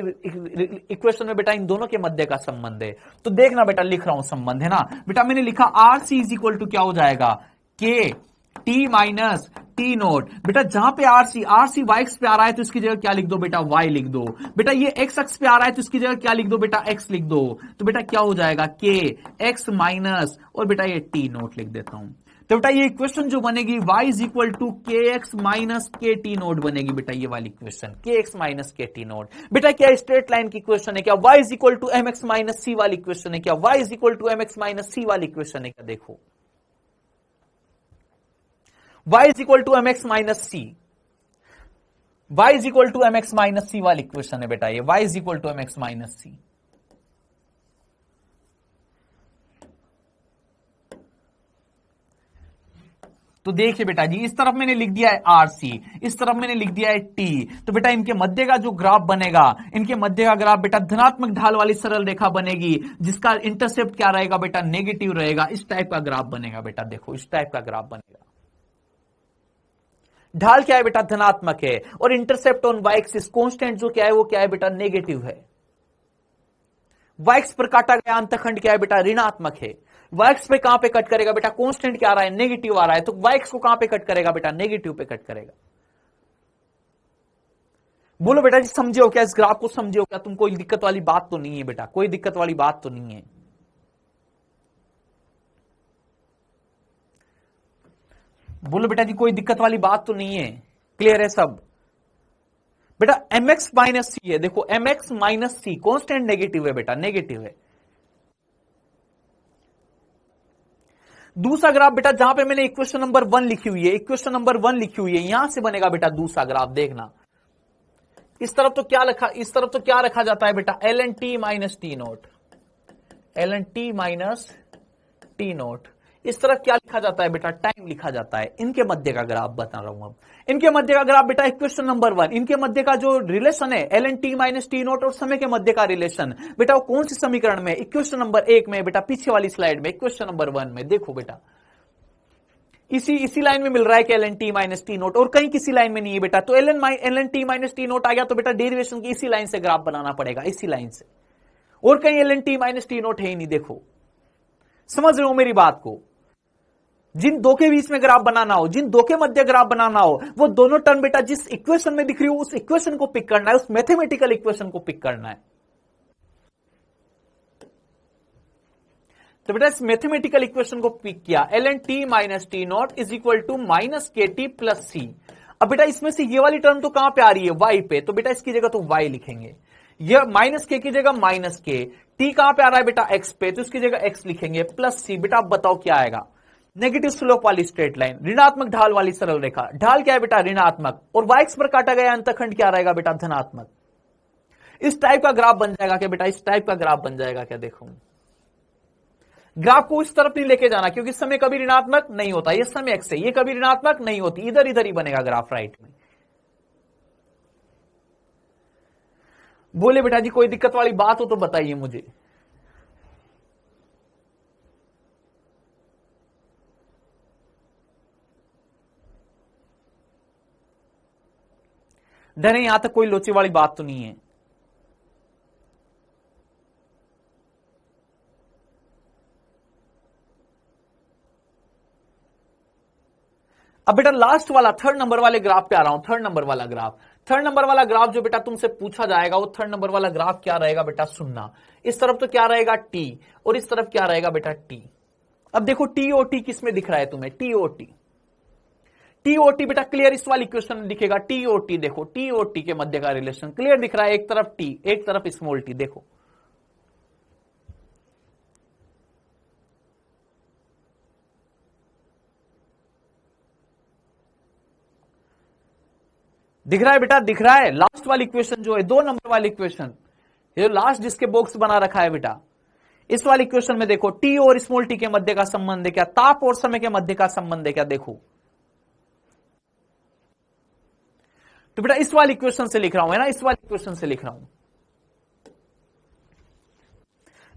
इक्वेशन में बेटा इन दोनों के मध्य का संबंध है। तो देखना बेटा लिख रहा हूं संबंध, है ना बेटा। मैंने लिखा R C is equal to क्या हो जाएगा, के टी माइनस टी नोट। बेटा जहां पे आरसी वाई एक्स पे आ रहा है तो इसकी जगह क्या लिख दो बेटा, वाई लिख दो। बेटा ये एक्स एक्स पे आ रहा है तो इसकी जगह क्या लिख दो बेटा, एक्स लिख दो। तो बेटा क्या हो जाएगा, के एक्स माइनस, और बेटा ये टी नोट लिख देता हूं। तो बेटा ये इक्वेशन जो बनेगी y is equal to K X minus के टी नोट बनेगी बेटा, ये वाली इक्वेशन के एक्स माइनस के टी नोट। बेटा क्या स्ट्रेट लाइन की इक्वेशन है क्या? y is equal to M X minus C वाली इक्वेशन है क्या? y is equal to M X minus C वाली इक्वेशन है क्या? देखो y is equal to M X minus C, y is equal to M X minus C वाली इक्वेशन है बेटा ये, y is equal to M X minus C. तो देखिए बेटा जी, इस तरफ मैंने लिख दिया है आरसी, इस तरफ मैंने लिख दिया है टी। तो बेटा इनके मध्य का जो ग्राफ बनेगा, इनके मध्य का ग्राफ बेटा धनात्मक ढाल वाली सरल रेखा बनेगी जिसका इंटरसेप्ट क्या रहेगा बेटा, नेगेटिव रहेगा। इस टाइप का ग्राफ बनेगा बेटा, देखो इस टाइप का ग्राफ बनेगा। ढाल क्या है बेटा, धनात्मक है, और intercept on y axis constant जो क्या है वो क्या है बेटा, नेगेटिव है। वाई एक्स पर काटा गया अंतखंड क्या है बेटा, ऋणात्मक है। वाई एक्स पे कहां पे कट करेगा बेटा, कांस्टेंट क्या आ रहा है, नेगेटिव आ रहा है, तो वाई एक्स को कहां पे कट करेगा बेटा, नेगेटिव पे कट करेगा। बोलो बेटा जी समझे हो क्या, इस ग्राफ को समझे हो क्या तुम? कोई दिक्कत वाली बात तो नहीं है बेटा, कोई दिक्कत वाली बात तो नहीं है। बोलो बेटा जी कोई दिक्कत वाली बात तो नहीं है, क्लियर है सब? बेटा mx माइनस सी है, देखो mx माइनस सी कॉन्स्टेंट नेगेटिव है बेटा, नेगेटिव है। दूसरा ग्राफ बेटा जहां पे मैंने इक्वेशन नंबर 1 लिखी हुई है, इक्वेशन नंबर 1 लिखी हुई है, यहां से बनेगा बेटा दूसरा ग्राफ। देखना इस तरफ तो क्या रखा, इस तरफ तो क्या रखा जाता है बेटा, l N T minus T nought, l N T minus T nought. इस तरफ क्या लिखा जाता है बेटा, टाइम लिखा जाता है। इनके मध्य का ग्राफ बता रहा हूं अब। इनके मध्य का ग्राफ बेटा इक्वेशन नंबर 1, इनके मध्य का जो रिलेशन है l N T minus T nought और समय के मध्य का रिलेशन बेटा वो कौन सी समीकरण में, इक्वेशन नंबर 1 में बेटा, पीछे वाली स्लाइड में इक्वेशन नंबर 1 में। देखो बेटा इसी लाइन में मिल रहा है कि L N T minus T nought, और कहीं किसी लाइन में नहीं है बेटा। तो L N T minus T nought आ गया तो बेटा डेरिवेशन की इसी लाइन से ग्राफ बनाना पड़ेगा, इसी लाइन से, और कहीं l N T minus T nought है ही नहीं। देखो समझ रहे हो मेरी बात को? जिन दो के बीच में ग्राफ बनाना हो, जिन दो के मध्य ग्राफ बनाना हो, वो दोनों टर्म बेटा जिस इक्वेशन में दिख रही हो उस इक्वेशन को पिक करना है, उस मैथमेटिकल इक्वेशन को पिक करना है। तो बेटा इस मैथमेटिकल इक्वेशन को पिक किया, l N T minus t nought is equal to minus के टी प्लस सी। अब बेटा इसमें से ये वाली टर्म तो कहां पे आ रही है, वाई पे, तो बेटा इसकी जगह तो वाई लिखेंगे। ये माइनस के की जगह माइनस के, टी कहां पे आ रहा है बेटा, एक्स पे, तो इसकी जगह एक्स लिखेंगे, प्लस सी। बेटा आप बताओ क्या आएगा, नेगेटिव स्लोप वाली स्ट्रेट लाइन, ऋणात्मक ढाल वाली सरल रेखा। ढाल क्या है बेटा, ऋणात्मक, और वाई एक्स पर काटा गया अंतखंड क्या रहेगा बेटा, धनात्मक। इस टाइप का ग्राफ बन जाएगा क्या बेटा, इस टाइप का ग्राफ बन जाएगा क्या? देखो ग्राफ को इस तरफ नहीं लेके जाना, क्योंकि इस समय कभी ऋणात्मक नहीं होता, ये समय एक्स है, ये कभी ऋणात्मक नहीं होती, इधर इधर ही बनेगा ग्राफ राइट में। बोले बेटा जी कोई दिक्कत वाली बात हो तो बताइए मुझे। डरे, यहां तक कोई लोचे वाली बात तो नहीं है। अब बेटा लास्ट वाला थर्ड नंबर वाले ग्राफ पे आ रहा हूं, थर्ड नंबर वाला ग्राफ। थर्ड नंबर वाला ग्राफ जो बेटा तुमसे पूछा जाएगा वो थर्ड नंबर वाला ग्राफ क्या रहेगा बेटा, सुनना। इस तरफ तो क्या रहेगा टी, और इस तरफ क्या रहेगा बेटा टी। अब देखो टी ओ टी किस में दिख रहा है तुम्हें, t o t, t o t बेटा क्लियर इस वाली इक्वेशन में दिखेगा, टी ओ टी। देखो टी ओ टी के मध्य का रिलेशन क्लियर दिख रहा है, एक तरफ टी एक तरफ स्मॉल टी। देखो दिख रहा है बेटा, दिख रहा है। लास्ट वाली इक्वेशन जो है 2 नंबर वाली इक्वेशन, ये लास्ट जिसके बॉक्स बना रखा है बेटा, इस वाली इक्वेशन में देखो टी और स्मॉल टी के मध्य का संबंध है क्या, ताप और समय के मध्य का संबंध है क्या। देखो तो बेटा इस वाली इक्वेशन से लिख रहा हूं, है ना, इस वाली इक्वेशन से लिख रहा हूं।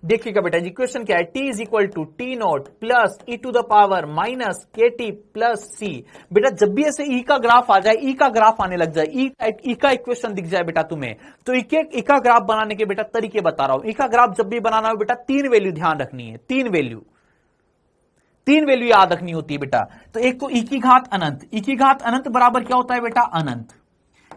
देखिएगा बेटा इक्वेशन क्या है, t is equal to T nought plus E to the power minus के टी प्लस सी। बेटा जब भी ऐसे ई का ग्राफ आ जाए, ई का ग्राफ आने लग जाए, ई का इक्वेशन दिख जाए बेटा तुम्हें, तो ई का ग्राफ बनाने के बेटा तरीके बता रहा हूं। ई का ग्राफ जब भी बनाना हो बेटा तीन वैल्यू ध्यान रखनी है, तीन वैल्यू याद रखनी होती है बेटा। तो एक तो ई की घात अनंत, ई की घात अनंत बराबर क्या होता है बेटा अनंत,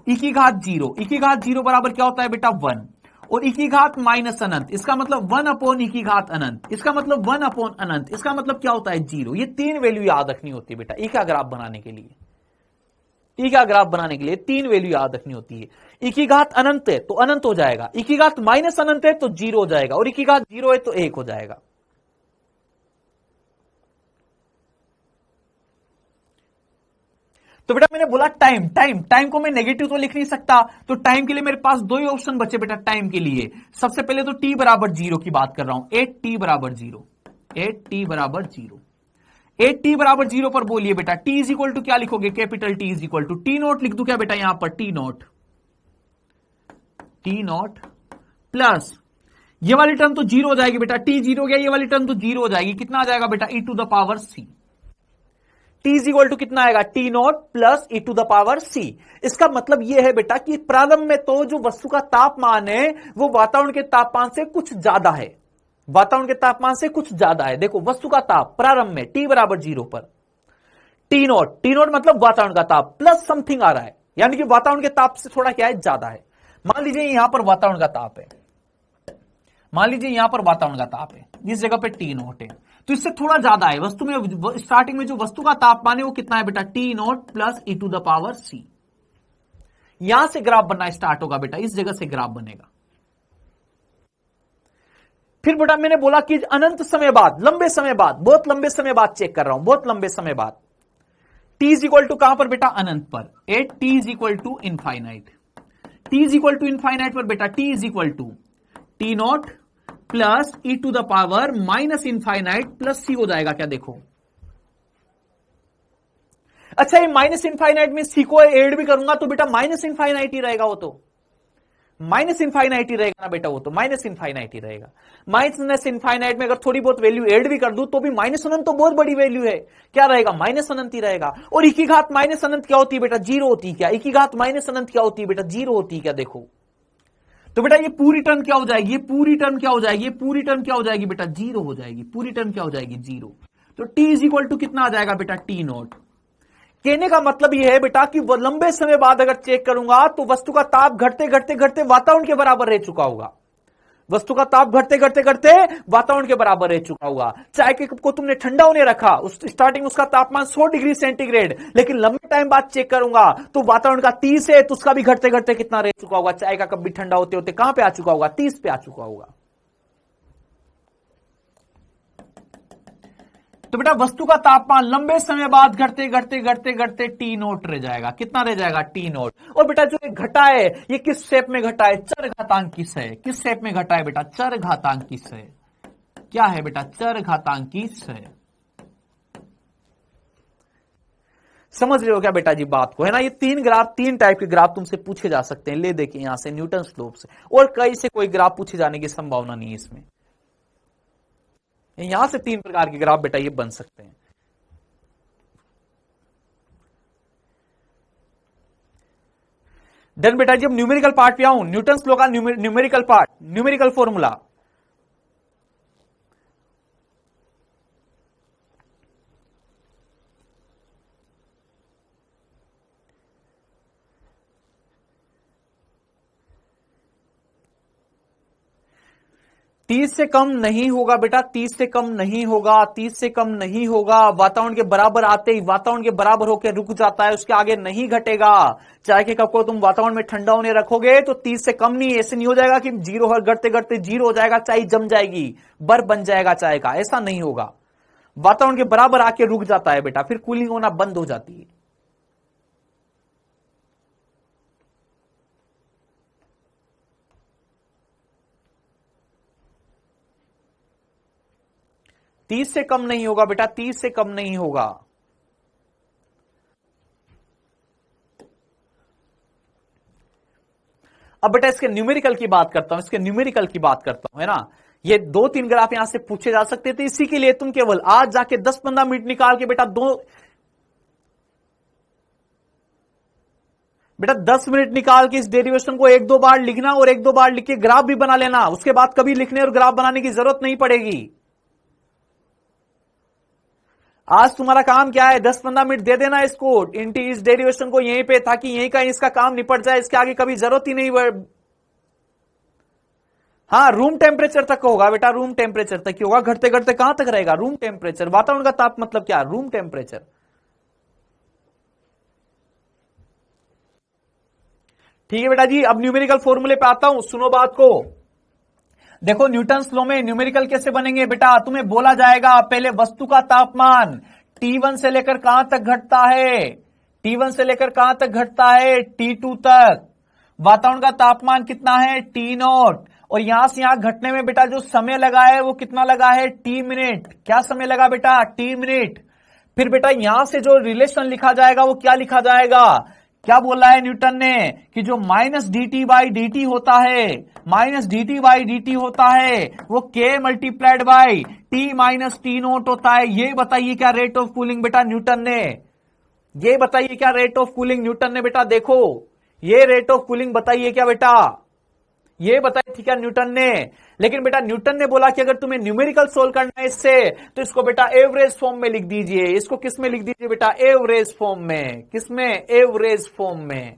ई की घात जीरो, ई की घात जीरो बराबर क्या होता है बेटा वन, और ई की घात माइनस अनंत, इसका मतलब वन अपॉन ई की घात अनंत, इसका मतलब वन अपॉन अनंत, इसका मतलब क्या होता है जीरो। ये तीन वैल्यू याद रखनी होती है बेटा ई का ग्राफ बनाने के लिए, ई का ग्राफ बनाने के लिए तीन वैल्यू याद रखनी होती है। ई की घात अनंत है तो अनंत हो जाएगा, ई की घात माइनस अनंत है तो जीरो हो जाएगा, और ई की घात जीरो है तो एक हो जाएगा। तो बेटा मैंने बोला टाइम को मैं नेगेटिव तो लिख नहीं सकता, तो टाइम के लिए मेरे पास दो ही ऑप्शन बचे बेटा टाइम के लिए। सबसे पहले तो t बराबर जीरो की बात कर रहा हूं, 8t बराबर जीरो, 8t बराबर जीरो, 8t बराबर जीरो पर बोलिए बेटा t इज इक्वल टू क्या लिखोगे, capital T is equal to T nought लिख दू क्या बेटा यहां पर, टी नॉट प्लस ये वाली टर्म तो जीरो हो जाएगी बेटा, t जीरो गया, ये वाली टर्म तो जीरो हो जाएगी, कितना आ जाएगा बेटा e to the power c। t is equal to कितना आएगा, T nought plus E to the power C. इसका मतलब यह है बेटा कि प्रारंभ में तो जो वस्तु का तापमान है वो वातावरण के तापमान से कुछ ज्यादा है, वातावरण के तापमान से कुछ ज्यादा है। देखो वस्तु का ताप प्रारंभ में t बराबर जीरो पर टी नॉट मतलब वातावरण का ताप प्लस समथिंग आ रहा है, यानी कि वातावरण के ताप से थोड़ा क्या है ज्यादा है। मान लीजिए यहां पर वातावरण का ताप है, मान लीजिए यहां पर वातावरण का ताप है, जिस जगह पे टी नॉट है, तो इससे थोड़ा ज्यादा है। वस्तु में स्टार्टिंग में जो वस्तु का तापमान है वो कितना है बेटा, T nought plus E to the power C. यहां से ग्राफ बनना स्टार्ट होगा बेटा, इस जगह से ग्राफ बनेगा। फिर बेटा मैंने बोला कि अनंत समय बाद, लंबे समय बाद, बहुत लंबे समय बाद चेक कर रहा हूं, बहुत लंबे समय बाद, टी इज इक्वल टू कहां पर बेटा, अनंत पर, at T is equal to infinite, T is equal to infinite पर बेटा T is equal to T nought plus E to the power minus infinite plus C हो जाएगा क्या, देखो। अच्छा ये माइनस इनफाइनाइट में सी को ऐड भी करूंगा तो बेटा माइनस इनफाइनाइट ही रहेगा, वो तो माइनस इनफाइनाइट ही रहेगा ना बेटा, वो तो माइनस इनफाइनाइट ही रहेगा। माइनस इनफाइनाइट में अगर थोड़ी बहुत वैल्यू ऐड भी कर दूं तो भी माइनस अनंत तो बहुत बड़ी वैल्यू है, क्या रहेगा, माइनस अनंत ही रहेगा। और ई की घात माइनस अनंत क्या होती है बेटा, जीरो होती है क्या, ई की घात माइनस अनंत क्या होती है बेटा, जीरो होती है क्या, देखो। तो बेटा ये पूरी टर्म क्या हो जाएगी, ये पूरी टर्म क्या हो जाएगी, ये पूरी टर्म क्या हो जाएगी बेटा, जीरो हो जाएगी, पूरी टर्म क्या हो जाएगी, जीरो। तो t इज इक्वल टू कितना आ जाएगा बेटा, टी नॉट। कहने का मतलब यह है बेटा कि वो लंबे समय बाद अगर चेक करूंगा तो वस्तु का ताप घटते घटते घटते वातावरण के बराबर रह चुका होगा, वस्तु का ताप घटते घटते घटते वातावरण के बराबर रह चुका होगा। चाय के कप को तुमने ठंडा होने रखा, उस स्टार्टिंग उसका तापमान 100 डिग्री सेंटीग्रेड, लेकिन लंबे टाइम बाद चेक करूंगा तो वातावरण का 30 है, तो उसका भी घटते घटते कितना रह चुका होगा, चाय का कप भी ठंडा होते होते कहां पे आ चुका होगा, 30 पे आ चुका होगा। तो बेटा वस्तु का तापमान लंबे समय बाद घटते घटते घटते घटते टी नोट रह जाएगा, कितना रह जाएगा, टी नोट। और बेटा जो घटा है ये किस शेप में घटा है, चर घातांकी से, किस शेप में घटा है बेटा, चर घातांकी से। क्या है बेटा, चर घातांकी से। समझ रहे हो क्या बेटा जी बात को, है ना। ये तीन ग्राफ, तीन टाइप के ग्राफ तुमसे पूछे जा सकते हैं। ले देखिए यहां से न्यूटन स्लोप से, और कई से कोई ग्राफ पूछे जाने की संभावना नहीं है इसमें। यहां से तीन प्रकार के ग्राफ बेटा ये बन सकते हैं। देन बेटा जब न्यूमेरिकल पार्ट पे आऊं, न्यूटन लॉ का न्यूमेरिकल पार्ट, न्यूमेरिकल फॉर्मूला। तीस से कम नहीं होगा बेटा, 30 से कम नहीं होगा, 30 से कम नहीं होगा। वातावरण के बराबर आते ही वातावरण के बराबर होकर रुक जाता है, उसके आगे नहीं घटेगा। चाय के कप को तुम वातावरण में ठंडा होने रखोगे तो 30 से कम नहीं, ऐसे नहीं हो जाएगा कि जीरो हर घटते घटते जीरो हो जाएगा, चाय जम जाएगी, बर्फ बन जाएगा चाय का, ऐसा नहीं होगा। वातावरण के बराबर आके रुक जाता है बेटा, फिर कूलिंग होना बंद हो जाती है। तीस से कम नहीं होगा बेटा, 30 से कम नहीं होगा। अब बेटा इसके न्यूमेरिकल की बात करता हूं, इसके न्यूमेरिकल की बात करता हूं, है ना। ये 2-3 ग्राफ यहां से पूछे जा सकते थे, इसी के लिए तुम केवल आज जाके 10-15 मिनट निकाल के बेटा 10 मिनट निकाल के इस डेरिवेशन को 1-2 बार लिखना और 1-2 बार लिख के ग्राफ भी बना लेना। उसके बाद कभी लिखने और ग्राफ बनाने की जरूरत नहीं पड़ेगी। आज तुम्हारा काम क्या है, 10-15 मिनट दे देना इसको, इस डेरिवेशन को यहीं पे, ताकि यहीं का इसका काम निपट जाए, इसके आगे कभी जरूरत ही नहीं। हाँ, रूम टेम्परेचर तक होगा बेटा, रूम टेम्परेचर तक ही होगा, घटते घटते कहां तक रहेगा, रूम टेम्परेचर। वातावरण का ताप मतलब क्या, रूम टेम्परेचर। ठीक है बेटा जी, अब न्यूमेरिकल फॉर्मूले पे आता हूं, सुनो बात को। देखो न्यूटन लॉ में न्यूमेरिकल कैसे बनेंगे बेटा, तुम्हें बोला जाएगा पहले वस्तु का तापमान T1 से लेकर कहां तक घटता है, T1 से लेकर कहां तक घटता है, T2 तक। वातावरण का तापमान कितना है, T0, और यहां से यहां घटने में बेटा जो समय लगा है वो कितना लगा है, T मिनट। क्या समय लगा बेटा, T मिनट। फिर बेटा यहां से जो रिलेशन लिखा जाएगा वो क्या लिखा जाएगा, क्या बोला है न्यूटन ने कि जो माइनस dt/dt होता है, माइनस dt/dt होता है वो k multiplied by t minus T0 होता है। ये बताइए क्या रेट ऑफ कूलिंग बेटा न्यूटन ने, ये बताइए क्या रेट ऑफ कूलिंग न्यूटन ने बेटा, देखो ये रेट ऑफ कूलिंग बताइए क्या बेटा, ये बताई थी क्या न्यूटन ने। लेकिन बेटा न्यूटन ने बोला कि अगर तुम्हें न्यूमेरिकल सोल्व करना है इससे, तो इसको बेटा एवरेज फॉर्म में लिख दीजिए। इसको किस में लिख दीजिए बेटा, एवरेज फॉर्म में। किसमें, एवरेज फॉर्म में।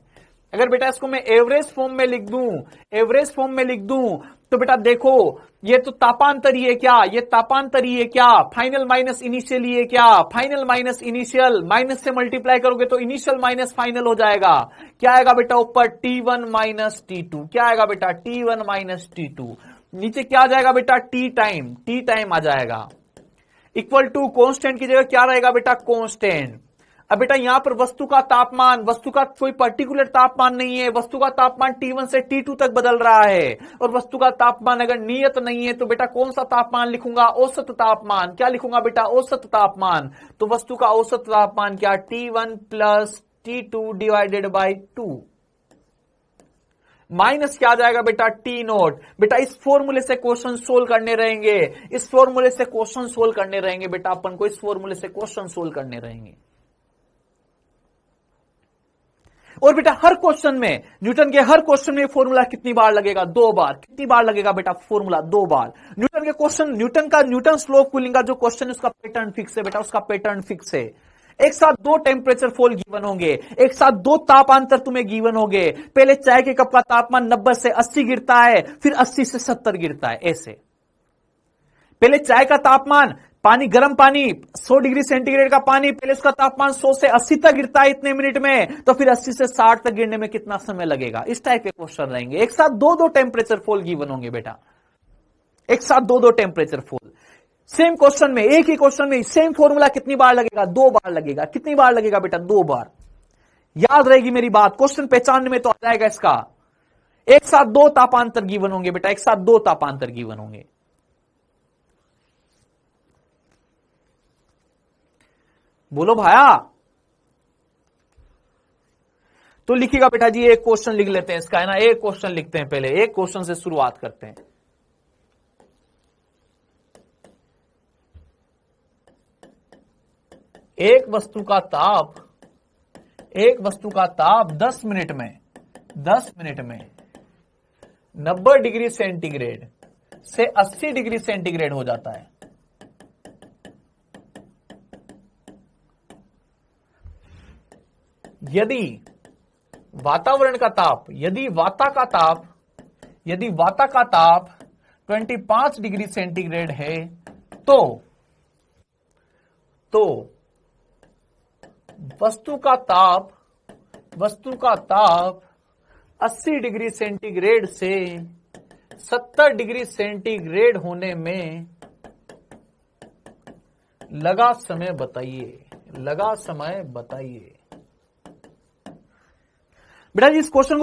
अगर बेटा इसको मैं एवरेज फॉर्म में लिख दूं, एवरेज फॉर्म में लिख दूं, तो बेटा देखो ये तो तापांतरी है क्या, ये तापांतरी है क्या, फाइनल माइनस इनिशियल है क्या, फाइनल माइनस इनिशियल, माइनस से मल्टीप्लाई करोगे तो इनिशियल माइनस फाइनल हो जाएगा। क्या आएगा बेटा ऊपर, T1 माइनस T2। क्या आएगा बेटा, T1 माइनस T2। नीचे क्या आ जाएगा बेटा, टी टाइम आ जाएगा। इक्वल टू कांस्टेंट की जगह क्या रहेगा बेटा, कांस्टेंट। अब बेटा यहां पर वस्तु का तापमान, वस्तु का कोई पर्टिकुलर तापमान नहीं है, वस्तु का तापमान T1 से T2 तक बदल रहा है। और वस्तु का तापमान अगर नियत नहीं है तो बेटा कौन सा तापमान लिखूंगा, औसत तापमान। क्या लिखूंगा बेटा, औसत तापमान। तो वस्तु का औसत तापमान क्या, T1 plus T2 divided by 2, minus क्या आ जाएगा बेटा, T0। बेटा इस फॉर्मूले से क्वेश्चन सोल्व करने रहेंगे, इस फॉर्मूले से क्वेश्चन सोल्व करने रहेंगे बेटा, अपन को इस फॉर्मूले से क्वेश्चन सोल्व करने रहेंगे। और बेटा हर क्वेश्चन में, न्यूटन के हर क्वेश्चन में फॉर्मूला कितनी बार लगेगा, 2 बार। कितनी बार लगेगा बेटा फॉर्मूला, 2 बार। न्यूटन के question, Newton law of cooling का जो क्वेश्चन है उसका पैटर्न फिक्स है बेटा, उसका पैटर्न फिक्स है। एक साथ 2 टेम्परेचर फॉल गिवन होंगे, एक साथ 2 तापांतर तुम्हें गिवन होंगे। पहले चाय के कप का तापमान 90 से 80 गिरता है, फिर 80 से 70 गिरता है, ऐसे। पहले चाय का तापमान, पानी, गर्म पानी, 100 डिग्री सेंटीग्रेड का पानी, पहले उसका तापमान 100 से 80 तक गिरता है इतने मिनट में, तो फिर 80 से 60 तक गिरने में कितना समय लगेगा। इस टाइप के क्वेश्चन रहेंगे। एक साथ 2 टेम्परेचर फॉल गिवन होंगे बेटा, एक साथ 2 टेम्परेचर फॉल। सेम क्वेश्चन में, एक ही क्वेश्चन में सेम फॉर्मूला कितनी बार लगेगा, 2 बार लगेगा। कितनी बार लगेगा बेटा, 2 बार। याद रहेगी मेरी बात, क्वेश्चन पहचानने में तो आ जाएगा इसका। एक साथ 2 तापांतर गिवन होंगे बेटा, एक साथ 2 तापांतर गिवन होंगे। बोलो भाया। तो लिखिएगा बेटा जी, एक क्वेश्चन लिख लेते हैं इसका, है ना। एक क्वेश्चन लिखते हैं, पहले एक क्वेश्चन से शुरुआत करते हैं। एक वस्तु का ताप 10 मिनट में 90 डिग्री सेंटीग्रेड से 80 डिग्री सेंटीग्रेड हो जाता है। यदि वातावरण का ताप, यदि वाता का ताप 25 डिग्री सेंटीग्रेड है, तो वस्तु का ताप 80 डिग्री सेंटीग्रेड से 70 डिग्री सेंटीग्रेड होने में लगा समय बताइए। बेटा जी इस क्वेश्चन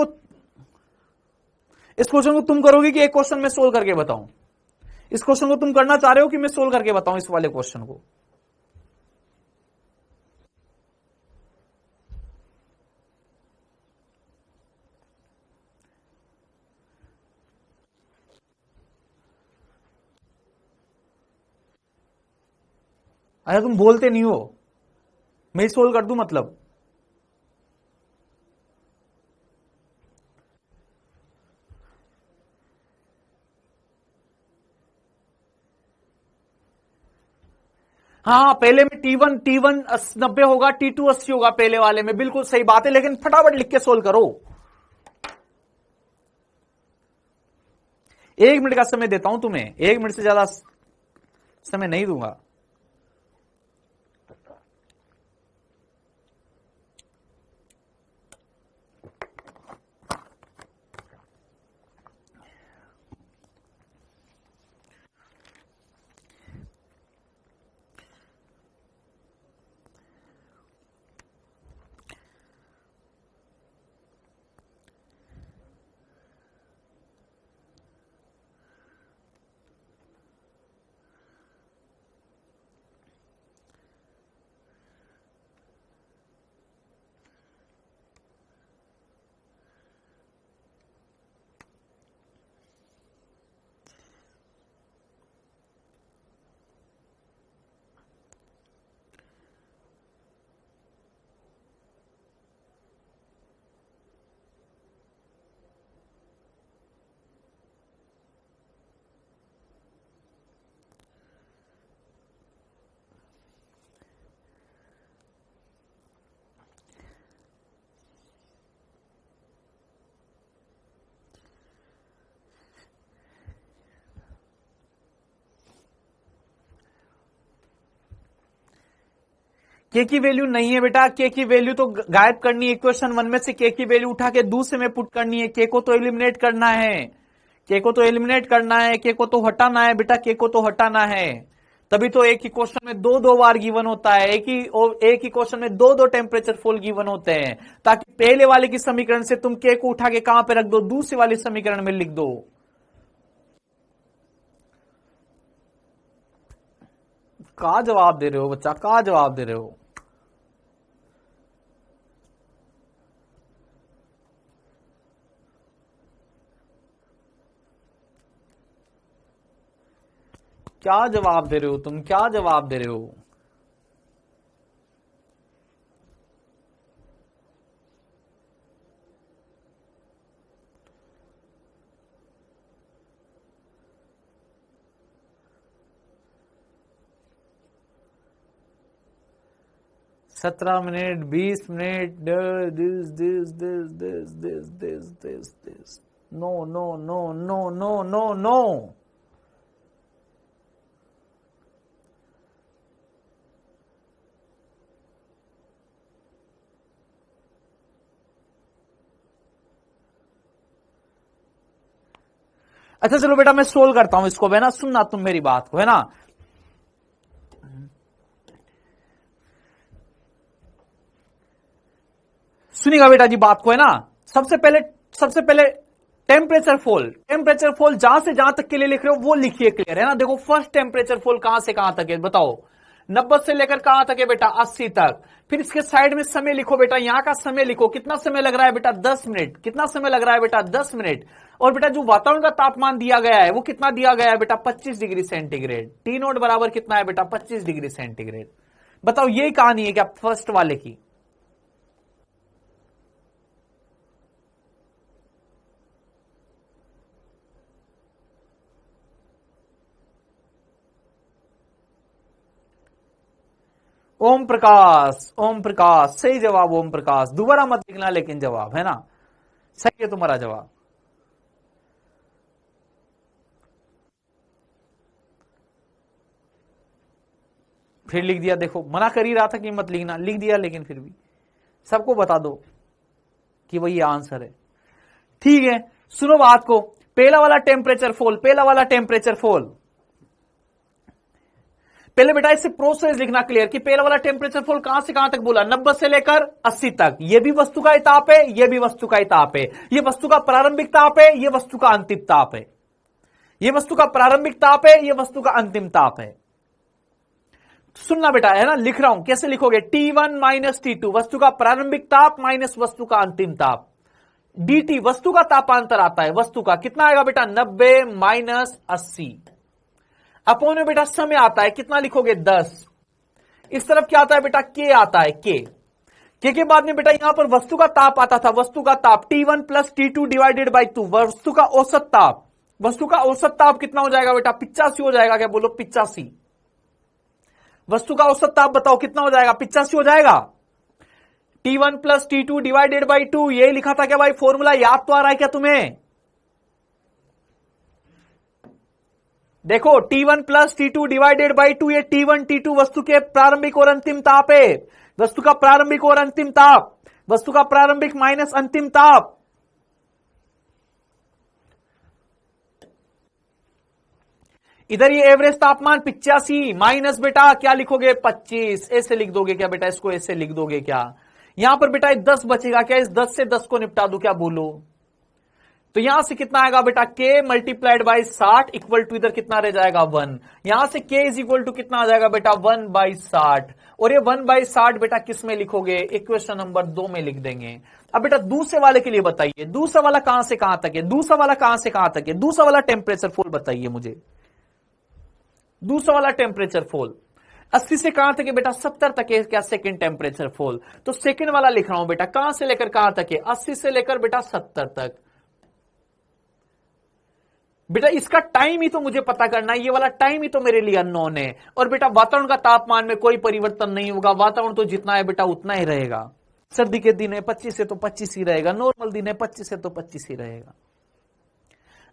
को तुम करोगे कि एक क्वेश्चन में सोल्व करके बताऊं? इस क्वेश्चन को तुम करना चाह रहे हो कि मैं सोल्व करके बताऊं इस वाले क्वेश्चन को? अरे तुम बोलते नहीं हो, मैं सोल्व कर दूं मतलब। हाँ पहले में T1 90 होगा, T2 80 होगा पहले वाले में, बिल्कुल सही बात है, लेकिन फटाफट लिख के सोल्व करो। 1 मिनट का समय देता हूं तुम्हें, 1 मिनट से ज्यादा समय नहीं दूंगा। के की वैल्यू नहीं है बेटा, के की वैल्यू तो गायब करनी है इक्वेशन 1 में से, के की वैल्यू उठा के दूसरे में पुट करनी है, के को तो एलिमिनेट करना है, के को तो एलिमिनेट करना है, के को तो हटाना है बेटा, के को तो हटाना है। तभी तो एक ही क्वेश्चन में दो दो बार गिवन होता है, एक ही क्वेश्चन में दो दो टेम्परेचर फॉल गिवन होते हैं, ताकि पहले वाले की समीकरण से तुम के को उठा के कहां पे रख दो, दूसरे वाले समीकरण में लिख दो। का जवाब दे रहे हो बच्चा, का जवाब दे रहे हो? क्या जवाब दे रहे हो तुम, क्या जवाब दे रहे हो? सत्रह मिनट 20 मिनट, this no no no no no no no. अच्छा चलो बेटा मैं सोल्व करता हूं इसको, है ना, सुनना तुम मेरी बात को, है ना। सुनिएगा बेटा जी बात को, है ना। सबसे पहले टेम्परेचर फॉल जहां से जहां तक के लिए लिख रहे हो वो लिखिए, क्लियर है ना। देखो फर्स्ट टेम्परेचर फॉल कहां से कहां तक है बताओ, 90 से लेकर कहां तक है बेटा, 80 तक। फिर इसके साइड में समय लिखो बेटा, यहां का समय लिखो, कितना समय लग रहा है बेटा, 10 मिनट। कितना समय लग रहा है बेटा, 10 मिनट। और बेटा जो वातावरण का तापमान दिया गया है वो कितना दिया गया है बेटा, 25 डिग्री सेंटीग्रेड। टी नोट बराबर कितना है बेटा, 25 डिग्री सेंटीग्रेड। बताओ यही कहानी है क्या फर्स्ट वाले की? ओम प्रकाश, ओम प्रकाश सही जवाब, ओम प्रकाश दोबारा मत लिखना लेकिन जवाब, है ना, सही है तुम्हारा जवाब। फिर लिख दिया, देखो मना कर ही रहा था कि मत लिखना, लिख दिया, लेकिन फिर भी सबको बता दो कि वही आंसर है। ठीक है सुनो बात को, पहला वाला टेम्परेचर फॉल, पहला वाला टेम्परेचर फॉल, पहले बेटा इससे प्रोसेस लिखना क्लियर कि पहला वाला टेम्परेचर फॉल कहां से कहां तक बोला, 90 से लेकर 80 तक। ये भी वस्तु का ताप है, ये भी वस्तु का ताप है, ये वस्तु का प्रारंभिक ताप है, ये वस्तु का अंतिम ताप है, ये वस्तु का प्रारंभिक ताप है, ये वस्तु का अंतिम ताप है। सुनना बेटा, है ना, लिख रहा हूं, कैसे लिखोगे, T1 माइनस T2 वस्तु का प्रारंभिक ताप माइनस वस्तु का अंतिम ताप, dt वस्तु का तापांतर आता है, वस्तु का कितना आएगा बेटा, 90 माइनस 80 अपोन में बेटा समय आता है, कितना लिखोगे, 10। इस तरफ क्या आता है बेटा, के आता है, के बाद में बेटा यहां पर वस्तु का ताप आता था, वस्तु का ताप T1 plus T2 divided by 2, वस्तु का औसत ताप, वस्तु का औसत ताप कितना हो जाएगा बेटा, 85 हो जाएगा, क्या बोलो 85, वस्तु का औसत ताप बताओ कितना हो जाएगा, 85 हो जाएगा। T1 plus T2 divided by 2, ये लिखा था क्या भाई फॉर्मूला, याद तो आ रहा है क्या तुम्हें? देखो T1 plus T2 divided by 2, ये T1 T2 वस्तु के प्रारंभिक और अंतिम ताप है, वस्तु का प्रारंभिक और अंतिम ताप, वस्तु का प्रारंभिक माइनस अंतिम ताप। इधर ये एवरेज तापमान 85 माइनस बेटा क्या लिखोगे 25, ऐसे लिख दोगे क्या बेटा, इसको ऐसे लिख दोगे क्या? यहां पर बेटा 10 बचेगा क्या, इस 10 से 10 को निपटा दो, क्या बोलो? तो यहां से कितना आएगा बेटा, k multiplied by 60 equal to इधर कितना रह जाएगा 1, यहां से k इज इक्वल टू कितना आ जाएगा बेटा 1/60, और ये 1/60 बेटा किस में लिखोगे, इक्वेशन नंबर 2 में लिख देंगे। अब बेटा दूसरे वाले के लिए बताइए, दूसरा वाला कहां से कहां तक है, दूसरा वाला कहां से कहां तक है, दूसरा वाला टेम्परेचर फॉल बताइए मुझे, दूसरा वाला टेम्परेचर फॉल 80 से कहां तक है बेटा, 70 तक है क्या सेकंड टेम्परेचर फॉल, तो सेकंड वाला लिख रहा हूं बेटा, कहां से लेकर कहां तक है, 80 से लेकर बेटा 70 तक। बेटा इसका टाइम ही तो मुझे पता करना है, ये वाला टाइम ही तो मेरे लिए अननोन है, और बेटा वातावरण का तापमान में कोई परिवर्तन नहीं होगा, वातावरण तो जितना है बेटा उतना ही रहेगा, सर्दी के दिन है 25 से तो 25 ही रहेगा, नॉर्मल दिन है 25 से तो 25 ही रहेगा।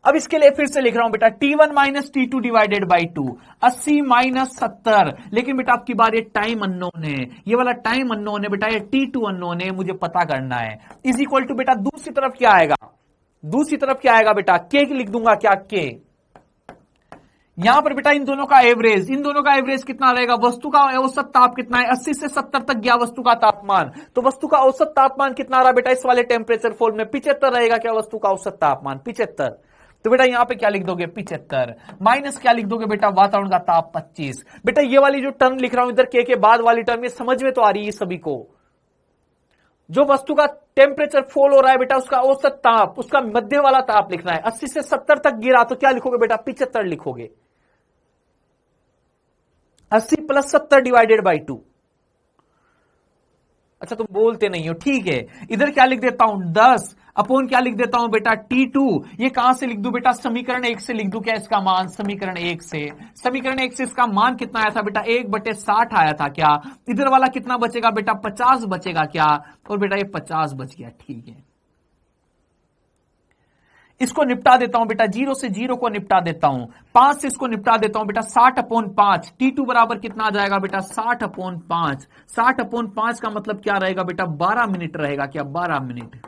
अब इसके लिए फिर से लिख रहा हूं बेटा T1 minus T2 divided by 2, 80 minus 70, लेकिन बेटा आपकी बार ये टाइम अननोन है, ये वाला टाइम अननोन है बेटा, ये T2 अननोन है, मुझे पता करना है, इज इक्वल टू बेटा दूसरी तरफ क्या आएगा, दूसरी तरफ क्या आएगा बेटा, के लिख दूंगा क्या, के यहां पर बेटा इन दोनों का एवरेज, इन दोनों का एवरेज कितना रहेगा, वस्तु का औसत ताप कितना है, 80 से 70 तक गया वस्तु का तापमान, तो वस्तु का औसत तापमान कितना रहा बेटा इस वाले टेम्परेचर फॉल में, 75 रहेगा क्या वस्तु का औसत तापमान, 75, तो बेटा यहां पे क्या लिख दोगे 75, माइनस क्या लिख दोगे बेटा वातावरण का ताप 25। बेटा ये वाली जो टर्म लिख रहा हूं इधर के बाद वाली टर्म, ये समझ में तो आ रही है सभी को, जो वस्तु का टेम्परेचर फॉल हो रहा है बेटा उसका औसत ताप, उसका मध्य वाला ताप लिखना है, 80 से 70 तक गिरा तो क्या लिखोगे बेटा 75 लिखोगे, 80 प्लस 70 डिवाइडेड बाई 2। अच्छा तुम बोलते नहीं हो, ठीक है, इधर क्या लिख देता हूं 10 अपोन क्या लिख देता हूं बेटा T2, ये कहां से लिख दूं बेटा, समीकरण 1 से लिख दूं क्या इसका मान, समीकरण 1 से, समीकरण 1 से इसका मान कितना आया था बेटा 1/60 आया था क्या, इधर वाला कितना बचेगा बेटा 50 बचेगा क्या, और बेटा ये 50 बच गया, ठीक है। इसको निपटा देता हूं बेटा, 0 से 0 को निपटा देता हूं, 5 से इसको निपटा देता हूं बेटा, 60/5, T2 बराबर कितना आ जाएगा बेटा 60/5, 60/5 का मतलब क्या रहेगा बेटा 12 मिनट रहेगा क्या, 12 मिनट।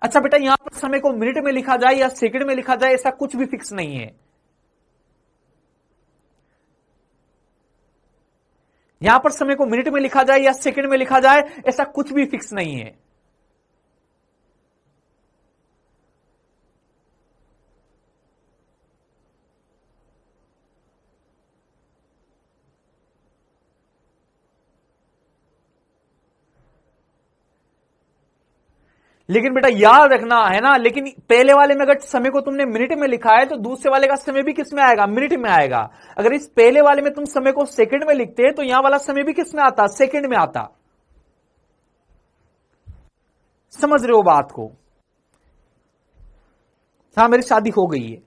अच्छा बेटा यहां पर समय को मिनट में लिखा जाए या सेकंड में लिखा जाए ऐसा कुछ भी फिक्स नहीं है, यहां पर समय को मिनट में लिखा जाए या सेकंड में लिखा जाए ऐसा कुछ भी फिक्स नहीं है। लेकिन बेटा याद रखना है ना, लेकिन पहले वाले में अगर समय को तुमने मिनट में लिखा है तो दूसरे वाले का समय भी किस में आएगा, मिनट में आएगा। अगर इस पहले वाले में तुम समय को सेकंड में लिखते तो यहां वाला समय भी किस में आता, सेकंड में आता। समझ रहे हो बात को? हाँ मेरी शादी हो गई है।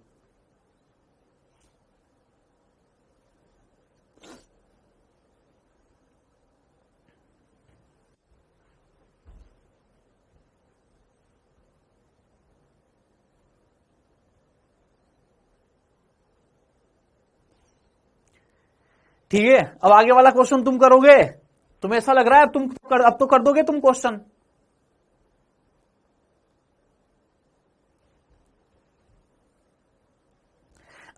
ठीक है, अब आगे वाला क्वेश्चन तुम करोगे, तुम्हें ऐसा लग रहा है अब तो कर दोगे तुम क्वेश्चन।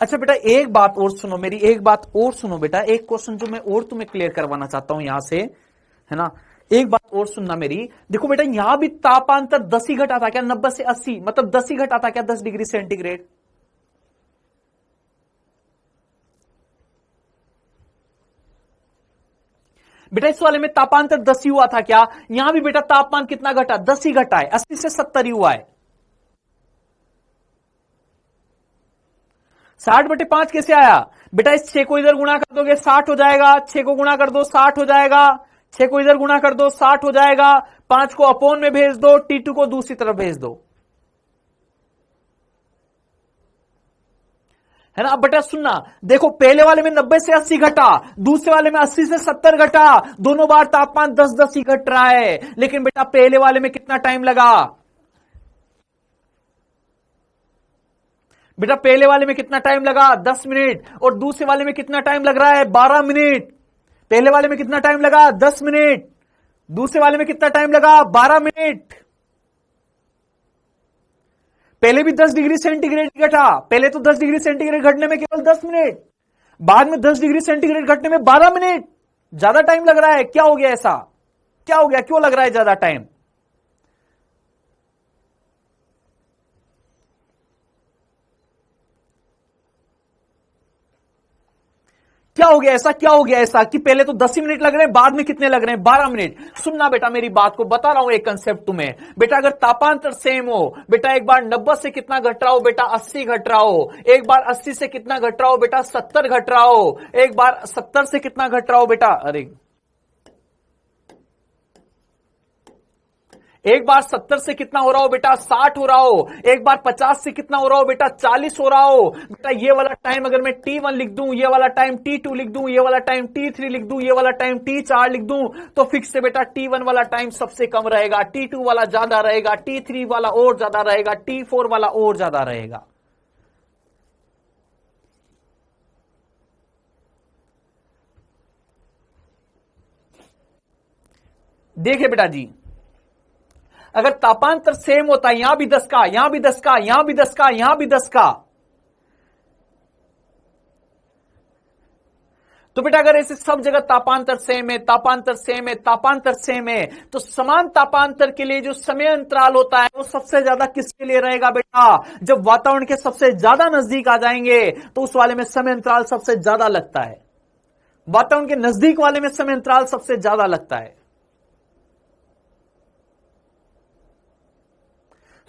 अच्छा बेटा एक बात और सुनो, मेरी एक बात और सुनो बेटा, एक क्वेश्चन जो मैं और तुम्हें क्लियर करवाना चाहता हूं यहां से, है ना, एक बात और सुनना मेरी। देखो बेटा यहां भी तापांतर 10 ही घटा था क्या, 90 से 80, मतलब 10 ही घटा था क्या, 10 डिग्री सेंटीग्रेड। बेटा इस वाले में तापांतर 10 ही हुआ था क्या, यहां भी बेटा तापमान कितना घटा, 10 ही घटा है, 80 से 70 ही हुआ है। 60/5 कैसे आया बेटा? इस 6 को इधर गुणा कर दोगे 60 हो जाएगा, 6 को गुणा कर दो 60 हो जाएगा, 6 को इधर गुणा कर दो 60 हो जाएगा, 5 को अपोन में भेज दो, T2 को दूसरी तरफ भेज दो, है ना। अब बेटा सुनना, देखो पहले वाले में 90 से 80 घटा, दूसरे वाले में 80 से 70 घटा, दोनों बार तापमान 10-10 ही घट रहा है, लेकिन बेटा पहले वाले में कितना टाइम लगा? बेटा पहले वाले में कितना टाइम लगा? 10 मिनट। और दूसरे वाले में कितना टाइम लग रहा है? 12 मिनट। पहले वाले में कितना टाइम लगा? 10 मिनट। दूसरे वाले में कितना टाइम लगा? 12 मिनट। पहले भी 10 डिग्री सेंटीग्रेड घटा, पहले तो 10 डिग्री सेंटीग्रेड घटने में केवल 10 मिनट, बाद में 10 डिग्री सेंटीग्रेड घटने में 12 मिनट। ज्यादा टाइम लग रहा है, क्या हो गया? ऐसा क्या हो गया? क्यों लग रहा है ज्यादा टाइम? क्या हो गया ऐसा? क्या हो गया ऐसा कि पहले तो 10 ही मिनट लग रहे हैं, बाद में कितने लग रहे हैं? 12 मिनट। सुनना बेटा मेरी बात को, बता रहा हूं एक कंसेप्ट तुम्हें। बेटा अगर तापांतर सेम हो, बेटा एक बार 90 से कितना घट रहा हो? बेटा 80 घट रहा हो। एक बार 80 से कितना घट रहा हो? बेटा 70 घट रहा हो। एक बार 70 से कितना घट रहा हो? बेटा अरे एक बार 70 से कितना हो रहा हो? बेटा 60 हो रहा हो। एक बार 50 से कितना हो रहा हो? बेटा 40 हो रहा हो। बेटा ये वाला टाइम अगर मैं T1 लिख दूं, ये वाला टाइम T2 लिख दूं, ये वाला टाइम T3 लिख दूं, ये वाला टाइम T4 लिख दूं, तो फिक्स से बेटा T1 वाला टाइम सबसे कम रहेगा, T2 वाला ज्यादा रहेगा, T3 वाला और ज्यादा रहेगा, T4 वाला और ज्यादा रहेगा। देखिए बेटा जी, अगर तापांतर सेम होता है, यहां भी 10 का, यहां भी 10 का, यहां भी 10 का, यहां भी 10 का, तो बेटा अगर ऐसे सब जगह तापांतर सेम है, तापांतर सेम है, तापांतर सेम है, तो समान तापांतर के लिए जो समय अंतराल होता है वो सबसे ज्यादा किसके लिए रहेगा? बेटा जब वातावरण के सबसे ज्यादा नजदीक आ जाएंगे तो उस वाले में समय अंतराल सबसे ज्यादा लगता है। वातावरण के नजदीक वाले में समय अंतराल सबसे ज्यादा लगता है।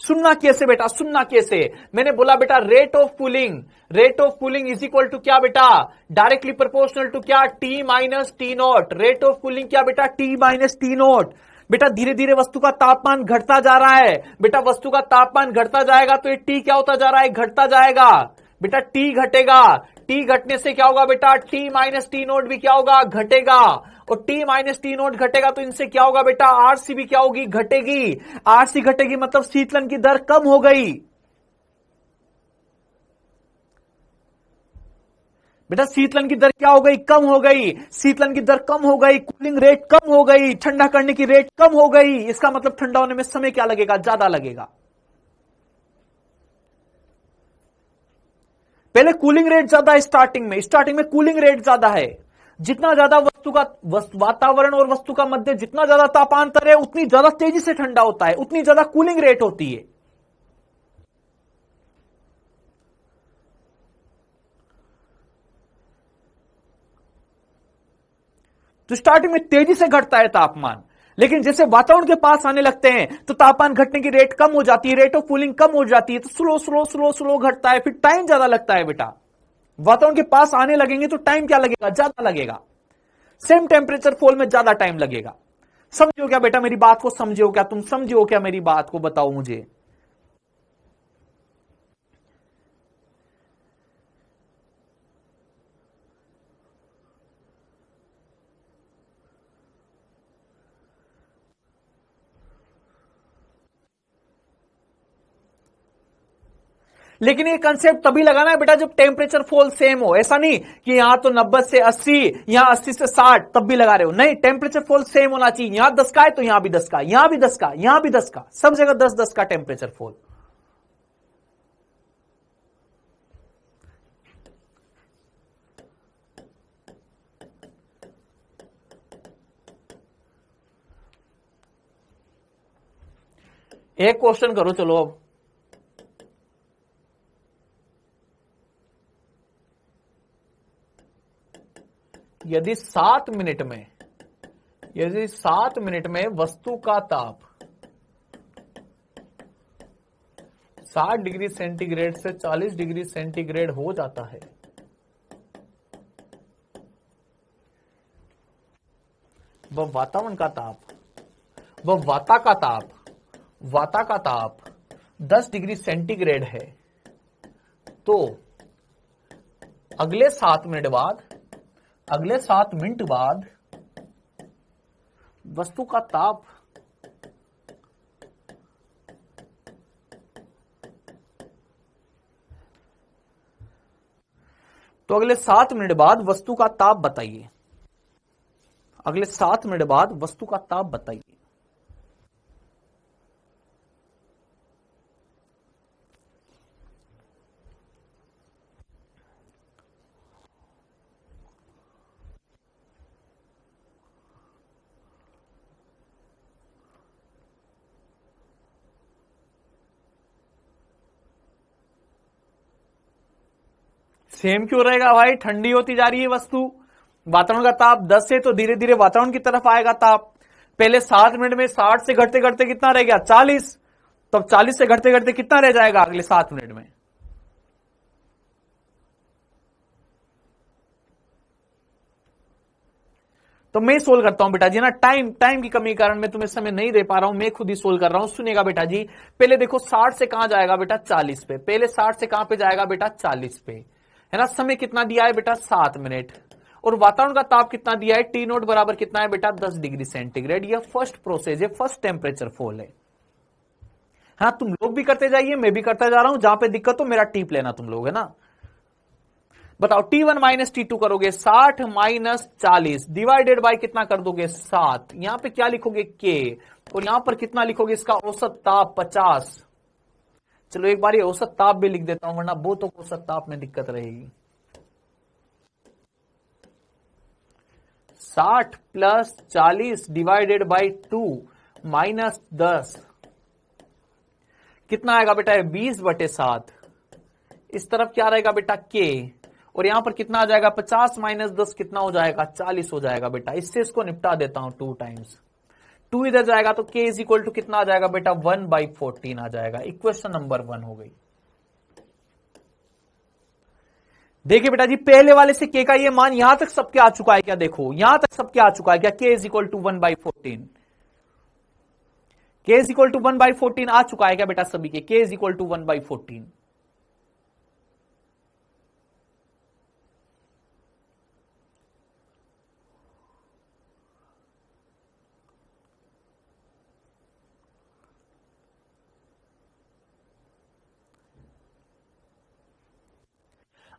सुनना कैसे बेटा, सुनना कैसे? मैंने बोला बेटा rate of cooling is equal to क्या बेटा? डायरेक्टली प्रोपोर्शनल टू क्या? T minus t nought. Rate of cooling क्या बेटा? T minus t nought. बेटा धीरे धीरे वस्तु का तापमान घटता जा रहा है, बेटा वस्तु का तापमान घटता जाएगा तो ये T क्या होता जा रहा है? घटता जाएगा। बेटा T घटेगा, T घटने से क्या होगा बेटा? T माइनस टी नोट भी क्या होगा? घटेगा। और T माइनस टी नोट घटेगा तो इनसे क्या होगा बेटा? आरसी भी क्या होगी? घटेगी। आरसी घटेगी मतलब शीतलन की दर कम हो गई। बेटा शीतलन की दर क्या हो गई? कम हो गई। शीतलन की दर कम हो गई, कूलिंग रेट कम हो गई, ठंडा करने की रेट कम हो गई। इसका मतलब ठंडा होने में समय क्या लगेगा? ज्यादा लगेगा। पहले कूलिंग रेट ज्यादा है, स्टार्टिंग में कूलिंग रेट ज्यादा है। जितना ज्यादा वातावरण और वस्तु का मध्य जितना ज्यादा तापांतर है, उतनी ज्यादा तेजी से ठंडा होता है, उतनी ज्यादा कूलिंग रेट होती है। तो स्टार्टिंग में तेजी से घटता है तापमान, लेकिन जैसे वातावरण के पास आने लगते हैं तो तापमान घटने की रेट कम हो जाती है, रेट ऑफ कूलिंग कम हो जाती है, तो स्लो स्लो स्लो स्लो घटता है, फिर टाइम ज्यादा लगता है। बेटा वातावरण के पास आने लगेंगे तो टाइम क्या लगेगा? ज्यादा लगेगा। सेम टेम्परेचर फॉल में ज्यादा टाइम लगेगा। समझो क्या बेटा मेरी बात को? समझो क्या? तुम समझो क्या मेरी बात को? बताओ मुझे। लेकिन ये कंसेप्ट तभी लगाना है बेटा जब टेम्परेचर फॉल सेम हो। ऐसा नहीं कि यहां तो 90 से 80, यहां 80 से 60 तब भी लगा रहे हो। नहीं, टेम्परेचर फॉल सेम होना चाहिए। यहां 10 का है तो यहां भी 10 का, यहां भी 10 का, यहां भी 10 का, सब जगह 10-10 का टेम्परेचर फॉल। एक क्वेश्चन करो चलो अब। यदि 7 मिनट में वस्तु का ताप 60 डिग्री सेंटीग्रेड से 40 डिग्री सेंटीग्रेड हो जाता है। वह वातावरण का ताप, वह वाता का ताप 10 डिग्री सेंटीग्रेड है, तो अगले 7 मिनट बाद वस्तु का ताप तो अगले 7 मिनट बाद वस्तु का ताप बताइए। अगले 7 मिनट बाद वस्तु का ताप बताइए। सेम क्यों रहेगा भाई? ठंडी होती जा रही है वस्तु, वातावरण का ताप 10 से तो धीरे धीरे वातावरण की तरफ आएगा ताप। पहले 7 मिनट में 60 से घटते घटते कितना रह गया? 40। तो अब 40 से घटते घटते कितना रह जाएगा अगले 7 मिनट में? तो मैं सोल्व करता हूं बेटा जी ना, टाइम की कमी के कारण मैं तुम्हें समय नहीं दे पा रहा हूं, मैं खुद ही सोल्व कर रहा हूं। सुनिएगा बेटा जी, पहले देखो 60 से कहां जाएगा बेटा? 40 पे। पहले 60 से कहां पे जाएगा बेटा? 40 पे, है ना। समय कितना दिया है बेटा? 7 मिनट। और वातावरण का ताप कितना दिया है? टी नोट बराबर कितना है बेटा? 10 डिग्री सेंटीग्रेड। यह फर्स्ट प्रोसेस है, फर्स्ट टेम्परेचर फॉल है। हाँ, तुम लोग भी करते जाइए, मैं भी करता जा रहा हूं। जहां पे दिक्कत हो मेरा टीप लेना तुम लोग, है ना। बताओ T1 माइनस T2 करोगे 60 माइनस 40 डिवाइडेड बाय कितना कर दोगे? 7। यहां पे क्या लिखोगे? K। और यहां पर कितना लिखोगे? इसका औसत ताप 50। चलो एक बार ये औसत ताप भी लिख देता हूं, वरना बहुतों को औसत ताप में दिक्कत रहेगी। 60 प्लस 40 डिवाइडेड बाई 2 माइनस 10 कितना आएगा बेटा? 20/7। इस तरफ क्या रहेगा बेटा? K। और यहां पर कितना आ जाएगा? 50 माइनस 10 कितना हो जाएगा? 40 हो जाएगा बेटा। इससे इसको निपटा देता हूं 2 टाइम्स। 2 इधर जाएगा तो K इज इक्वल टू कितना आ जाएगा बेटा? 1/14 आ जाएगा। इक्वेशन नंबर 1 हो गई। देखिए बेटा जी, पहले वाले से K का ये मान यहां तक सबके आ चुका है क्या? देखो यहां तक सबके आ चुका है क्या? K is equal to 1/14। K is equal to 1/14 आ चुका है क्या बेटा सभी के? K is equal to 1/14।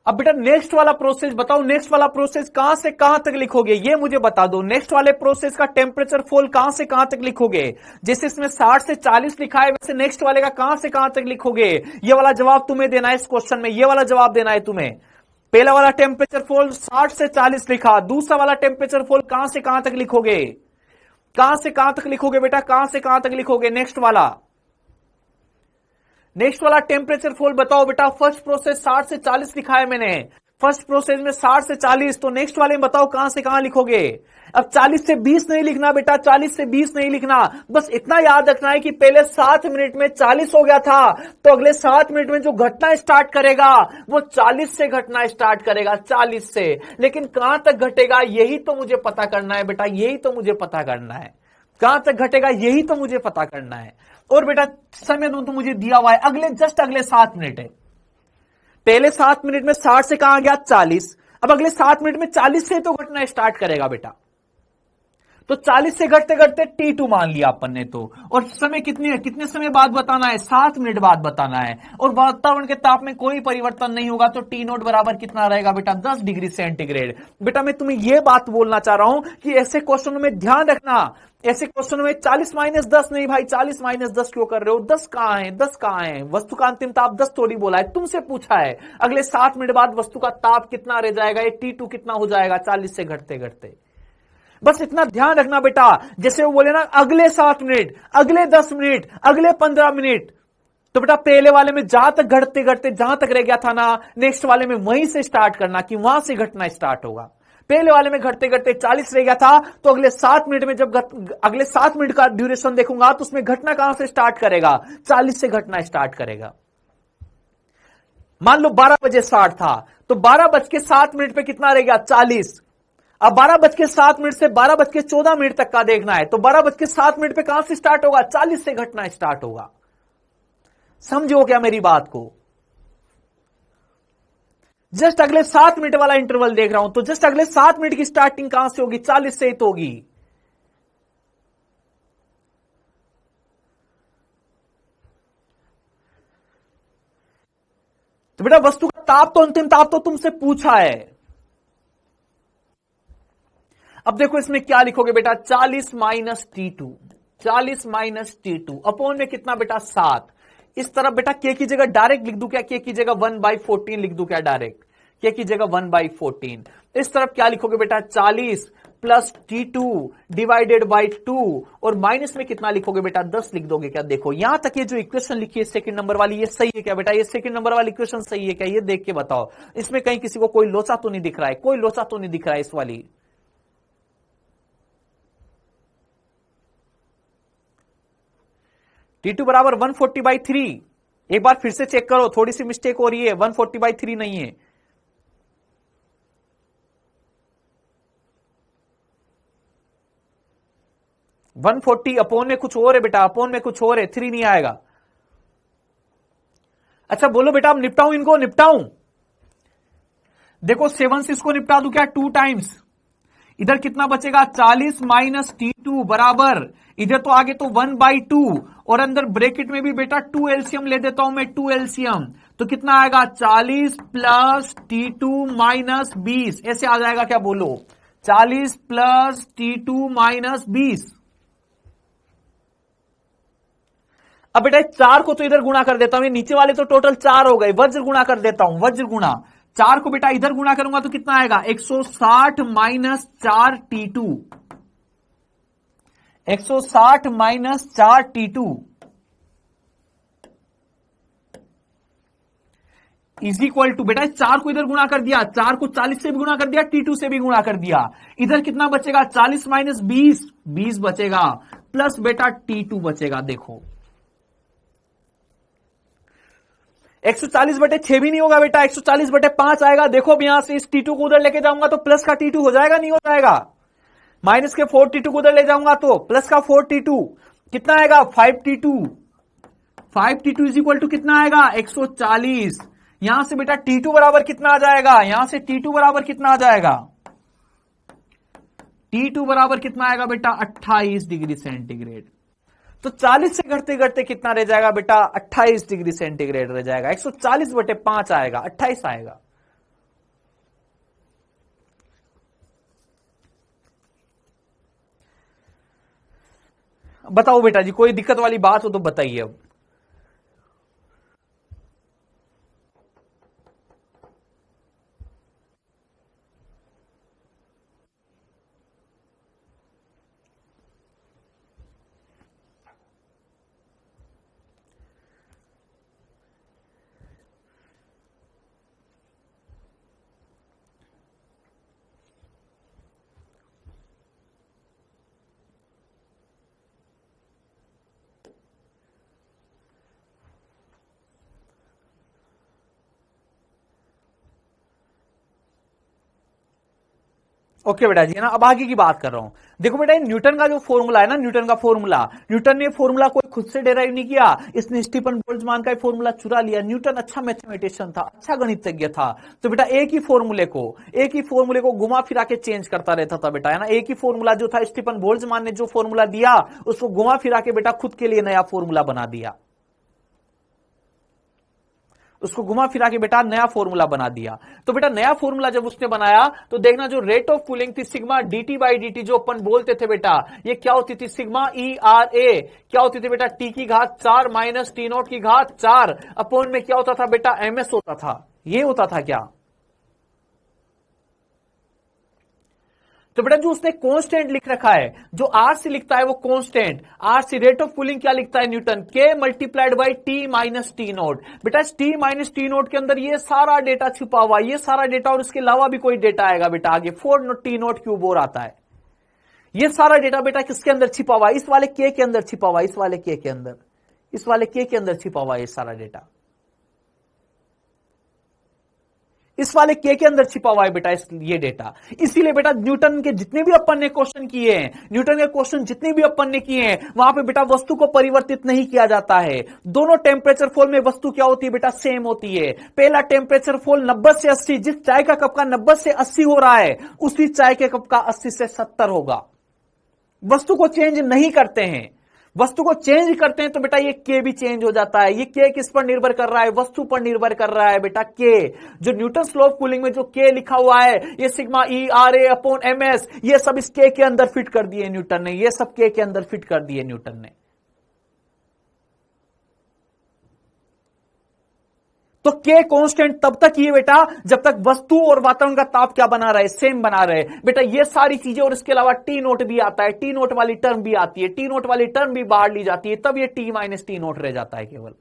अब बेटा नेक्स्ट वाला प्रोसेस बताओ, नेक्स्ट वाला प्रोसेस कहां से कहां तक लिखोगे ये मुझे बता दो। नेक्स्ट वाले प्रोसेस का टेम्परेचर फॉल कहां से कहां तक लिखोगे? जैसे इसमें 60 से 40 लिखा है, वैसे नेक्स्ट वाले का कहां से कहां तक लिखोगे? ये वाला जवाब तुम्हें देना है इस क्वेश्चन में, ये वाला जवाब देना है तुम्हें। पहला वाला टेम्परेचर फॉल 60 से 40 लिखा, दूसरा वाला टेम्परेचर फॉल कहां से कहां तक लिखोगे? कहां से कहां तक लिखोगे बेटा? कहां से कहां तक लिखोगे नेक्स्ट वाला? नेक्स्ट वाला टेम्परेचर फॉल बताओ बेटा। फर्स्ट प्रोसेस 60 से 40 लिखा है मैंने, फर्स्ट प्रोसेस में 60 से 40, तो नेक्स्ट वाले में बताओ कहां से कहां लिखोगे? अब 40 से 20 नहीं लिखना बेटा, 40 से 20 नहीं लिखना। बस इतना याद रखना है कि पहले 7 मिनट में 40 हो गया था, तो अगले 7 मिनट में जो घटना स्टार्ट करेगा वो 40 से घटना स्टार्ट करेगा, 40 से। लेकिन कहां तक घटेगा यही तो मुझे पता करना है बेटा, यही तो मुझे पता करना है। कहां तक घटेगा यही तो मुझे पता करना है। और बेटा समय तो मुझे दिया हुआ है, अगले 7 मिनट है। पहले 7 मिनट में 60 से कहां गया? 40। अब अगले 7 मिनट में 40 से तो घटना स्टार्ट करेगा बेटा। तो 40 से घटते घटते T2 मान लिया अपन ने तो। और समय कितने समय बाद बताना है? 7 मिनट बाद बताना है। और वातावरण के ताप में कोई परिवर्तन नहीं होगा, तो T नोट बराबर कितना रहेगा बेटा? 10 डिग्री सेंटीग्रेड। बेटा मैं तुम्हें यह बात बोलना चाह रहा हूं कि ऐसे क्वेश्चनों में ध्यान रखना, ऐसे क्वेश्चन में 40 माइनस 10 नहीं भाई, 40 माइनस 10 क्यों कर रहे हो? 10 कहां है? 10 कहां है? वस्तु का अंतिम ताप 10 थोड़ी बोला है, तुमसे पूछा है। अगले 7 मिनट बाद वस्तु का ताप कितना रह जाएगा? ये T2 कितना हो जाएगा? 40 से घटते घटते। बस इतना ध्यान रखना बेटा। जैसे वो बोले ना अगले 7 मिनट, अगले 10 मिनट, अगले 15 मिनट, तो बेटा पहले वाले में जहां तक घटते घटते जहां तक रह गया था ना, नेक्स्ट वाले में वहीं से स्टार्ट करना कि वहां से घटना स्टार्ट होगा। पहले वाले में घटते घटते 40 रह गया था, तो अगले 7 मिनट में जब अगले 7 मिनट का ड्यूरेशन देखूंगा तो उसमें घटना कहां से स्टार्ट करेगा? 40 से घटना स्टार्ट करेगा। मान लो 12 बजे 60 था, तो 12 बज के 7 मिनट पे कितना रह गया 40। अब 12 बज के 7 मिनट से 12 बज के 14 मिनट तक का देखना है, तो 12 बज के 7 मिनट पे कहां से स्टार्ट होगा, 40 से घटना स्टार्ट होगा। समझो क्या मेरी बात को? जस्ट अगले 7 मिनट वाला इंटरवल देख रहा हूं, तो जस्ट अगले 7 मिनट की स्टार्टिंग कहां से होगी, 40 से ही तो होगी। तो बेटा वस्तु का ताप तो अंतिम ताप तो तुमसे पूछा है। अब देखो इसमें क्या लिखोगे बेटा, 40 minus T2, 40 minus T2 upon में कितना बेटा 7। इस तरफ बेटा के की जगह डायरेक्ट लिख दूं क्या, के की जगह 1/14 लिख दूं क्या डायरेक्ट, के की जगह 1/14। इस तरफ क्या लिखोगे बेटा, 40 प्लस T2 डिवाइडेड बाई 2, और माइनस में कितना लिखोगे बेटा 10 लिख दोगे क्या। देखो यहां तक ये जो इक्वेशन लिखी है सेकंड नंबर वाली, ये सही है क्या बेटा, ये सेकंड नंबर वाली इक्वेशन सही है क्या, ये देख के बताओ। इसमें कहीं किसी को कोई लोचा तो नहीं दिख रहा है, कोई लोचा तो नहीं दिख रहा है इस वाली। T2 बराबर 140/3, एक बार फिर से चेक करो, थोड़ी सी मिस्टेक हो रही है, 140/3 नहीं है। वन 140 अपोन में कुछ और है बेटा, अपोन में कुछ और है, 3 नहीं आएगा। अच्छा बोलो बेटा, अब निपटाऊं इनको, निपटाऊं। देखो 7 से इसको निपटा दूं क्या 2 टाइम्स, इधर कितना बचेगा 40 माइनस T2 बराबर, इधर तो आगे तो 1/2, और अंदर ब्रैकेट में भी बेटा 2 एलसीएम ले देता हूं मैं, 2 एलसीएम, तो कितना आएगा 40 प्लस T2 माइनस 20, ऐसे आ जाएगा क्या बोलो, 40 प्लस T2 माइनस 20। अब बेटा 4 को तो इधर गुणा कर देता हूं, ये नीचे वाले तो टोटल 4 हो गए, वज्र गुणा कर देता हूं, वज्र गुणा 4 को बेटा इधर गुणा करूंगा तो कितना आएगा 160 minus 4 T2, 160 minus 4 T2 is equal to, बेटा 4 को इधर गुणा कर दिया, 4 को 40 से भी गुणा कर दिया, T2 से भी गुणा कर दिया, इधर कितना बचेगा 40 माइनस 20, 20 बचेगा, प्लस बेटा T2 बचेगा। देखो 140/6 भी नहीं होगा बेटा, 140/5 आएगा। देखो अब यहां से इस T2 को उधर लेके जाऊंगा तो प्लस का T2 हो जाएगा, नहीं हो जाएगा, माइनस के 4 T2 को उधर ले जाऊंगा तो प्लस का 4 T2 कितना आएगा 5 T2, 5 T2 is equal to कितना आएगा 140। यहां से बेटा T2 बराबर कितना आ जाएगा, यहां से T2 बराबर कितना आ जाएगा, T2 बराबर कितना आएगा बेटा 28 डिग्री सेंटीग्रेड। तो 40 से घटते घटते कितना रह जाएगा बेटा 28 डिग्री सेंटीग्रेड रह जाएगा, 140/5 आएगा, 28 आएगा। बताओ बेटा जी, कोई दिक्कत वाली बात हो तो बताइए अब। ओके बेटा जी, है ना, अब आगे की बात कर रहा हूं। देखो बेटा, न्यूटन का जो फॉर्मूला है ना, न्यूटन का फॉर्मूला, न्यूटन ने फॉर्मूला कोई खुद से डिराइव नहीं किया, इसने स्टीफन बोल्ट्जमान का फॉर्मूला चुरा लिया। न्यूटन अच्छा मैथमेटिशियन था, अच्छा गणितज्ञ था, तो बेटा एक ही फॉर्मूले को घुमा फिरा के चेंज करता रहता था बेटा, है ना। एक ही फॉर्मूला जो था, स्टीफन बोल्ट्जमान ने जो फॉर्मूला दिया उसको घुमा फिरा के बेटा खुद के लिए नया फॉर्मूला बना दिया, उसको घुमा फिरा के बेटा नया फॉर्मूला बना दिया। तो बेटा नया फॉर्मूला जब उसने बनाया तो देखना, जो रेट ऑफ कूलिंग थी सिग्मा dt/dt जो अपन बोलते थे बेटा, ये क्या होती थी सिग्मा ERA, क्या होती थी बेटा T की घात 4 माइनस T0 की घात 4 अपॉन में क्या होता था बेटा MS होता था। ये होता था क्या, तो बेटा जो उसने कांस्टेंट लिख रखा है, जो RC लिखता है वो constant, RC rate of cooling क्या लिखता है Newton, K multiplied by T minus T0। बेटा T माइनस T0 के अंदर ये सारा डेटा छुपा हुआ, ये सारा डेटा, और इसके अलावा भी कोई डेटा आएगा बेटा आगे, 4T0 क्यूब और आता है। ये सारा डेटा बेटा किसके अंदर छिपा हुआ है, इस वाले K के अंदर छिपा हुआ है, इस वाले K के अंदर, इस वाले K के अंदर छिपा हुआ है ये सारा डेटा। इस वाले के अंदर छिपा हुआ है बेटा ये डेटा। इसीलिए बेटा न्यूटन के जितने भी अपन ने क्वेश्चन किए हैं, न्यूटन के क्वेश्चन जितने भी अपन ने किए हैं, वहां पे बेटा वस्तु को परिवर्तित नहीं किया जाता है। दोनों टेम्परेचर फॉल में वस्तु क्या होती है बेटा, सेम होती है। पहला टेम्परेचर फॉल 90 से 80, जिस चाय का कप का 90 से 80 हो रहा है, उसी चाय के कप का 80 से 70 होगा। वस्तु को चेंज नहीं करते हैं। वस्तु को चेंज करते हैं तो बेटा ये के भी चेंज हो जाता है। ये के किस पर निर्भर कर रहा है, वस्तु पर निर्भर कर रहा है बेटा के। जो न्यूटन लॉ ऑफ कूलिंग में जो के लिखा हुआ है, ये सिग्मा ई आर ए अपॉन एम एस, ये सब इस के अंदर फिट कर दिए न्यूटन ने। ये सब के अंदर फिट कर दिए न्यूटन ने। तो के कांस्टेंट तब तक ही है बेटा जब तक वस्तु और वातावरण का ताप क्या बना रहे, सेम बना रहे बेटा। ये सारी चीजें और इसके अलावा टी नोट भी आता है, टी नोट वाली टर्म भी आती है, टी नोट वाली टर्म भी बाहर ली जाती है, तब ये टी माइनस टी नोट रह जाता है केवल।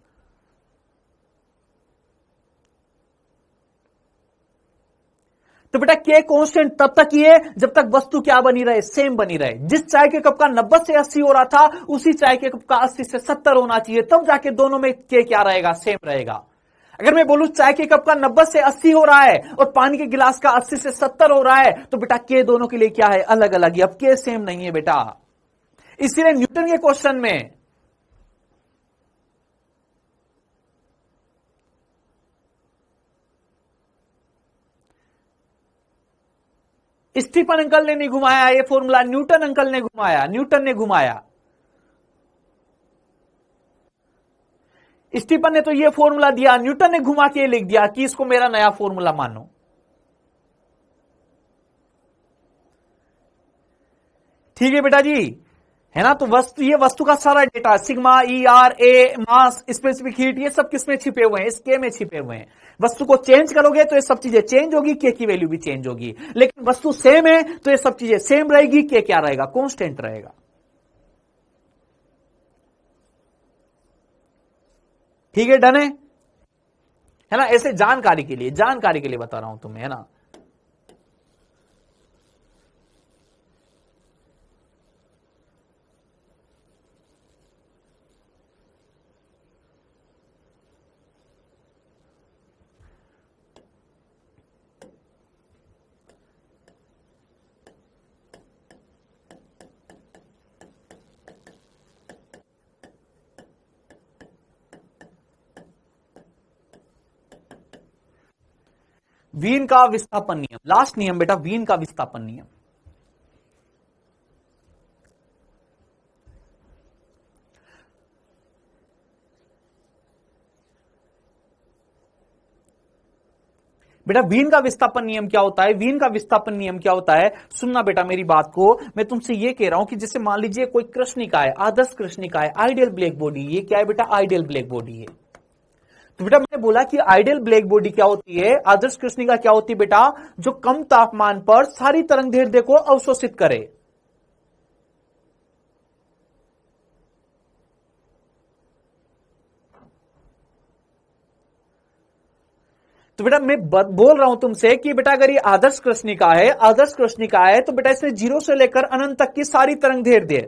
तो बेटा के कांस्टेंट तब तक ही है जब तक वस्तु क्या बनी रहे, सेम बनी रहे। जिस चाय के कप का 90 से 80 हो रहा था, उसी चाय के कप का 80 से 70 होना चाहिए, तब जाके दोनों में के क्या रहेगा, सेम रहेगा। अगर मैं बोलूं चाय के कप का 90 से 80 हो रहा है और पानी के गिलास का 80 से 70 हो रहा है, तो बेटा के दोनों के लिए क्या है, अलग अलग है। अब के सेम नहीं है बेटा। इसीलिए न्यूटन के क्वेश्चन में स्टीफन अंकल ने नहीं घुमाया ये फॉर्मूला, न्यूटन अंकल ने घुमाया, न्यूटन ने घुमाया। स्टीफन ने तो ये फॉर्मूला दिया, न्यूटन ने घुमा के लिख दिया कि इसको मेरा नया फॉर्मूला मानो। ठीक है बेटा जी, है ना। तो वस्तु, ये वस्तु का सारा डेटा सिग्मा ई आर ए मास स्पेसिफिक हीट, ये सब किसमें छिपे हुए हैं, इस के में छिपे हुए हैं। वस्तु को चेंज करोगे तो ये सब चीजें चेंज होगी, के की वैल्यू भी चेंज होगी। लेकिन वस्तु सेम है तो ये सब चीजें सेम रहेगी, के क्या रहेगा, कांस्टेंट रहेगा। ठीक है, डन है ना। ऐसे जानकारी के लिए बता रहा हूं तुम्हें, है ना। वीन का विस्थापन नियम, लास्ट नियम बेटा, वीन का विस्थापन नियम। बेटा वीन का विस्थापन नियम क्या होता है, वीन का विस्थापन नियम क्या होता है, सुनना बेटा मेरी बात को। मैं तुमसे ये कह रहा हूं कि जैसे मान लीजिए कोई कृष्णिका है, आदर्श कृष्णिका है, आइडियल ब्लैक बॉडी। ये क्या है बेटा, आइडियल ब्लैक बॉडी है। तो बेटा मैंने बोला कि आइडियल ब्लैक बॉडी क्या होती है, आदर्श कृष्णिका क्या होती है बेटा, जो कम तापमान पर सारी तरंग दैर्ध्य को अवशोषित करे। तो बेटा मैं बोल रहा हूं तुमसे कि बेटा अगर ये आदर्श कृष्णिका है, आदर्श कृष्णिका है, तो बेटा इसमें 0 से लेकर अनंत तक की सारी तरंग दैर्ध्य,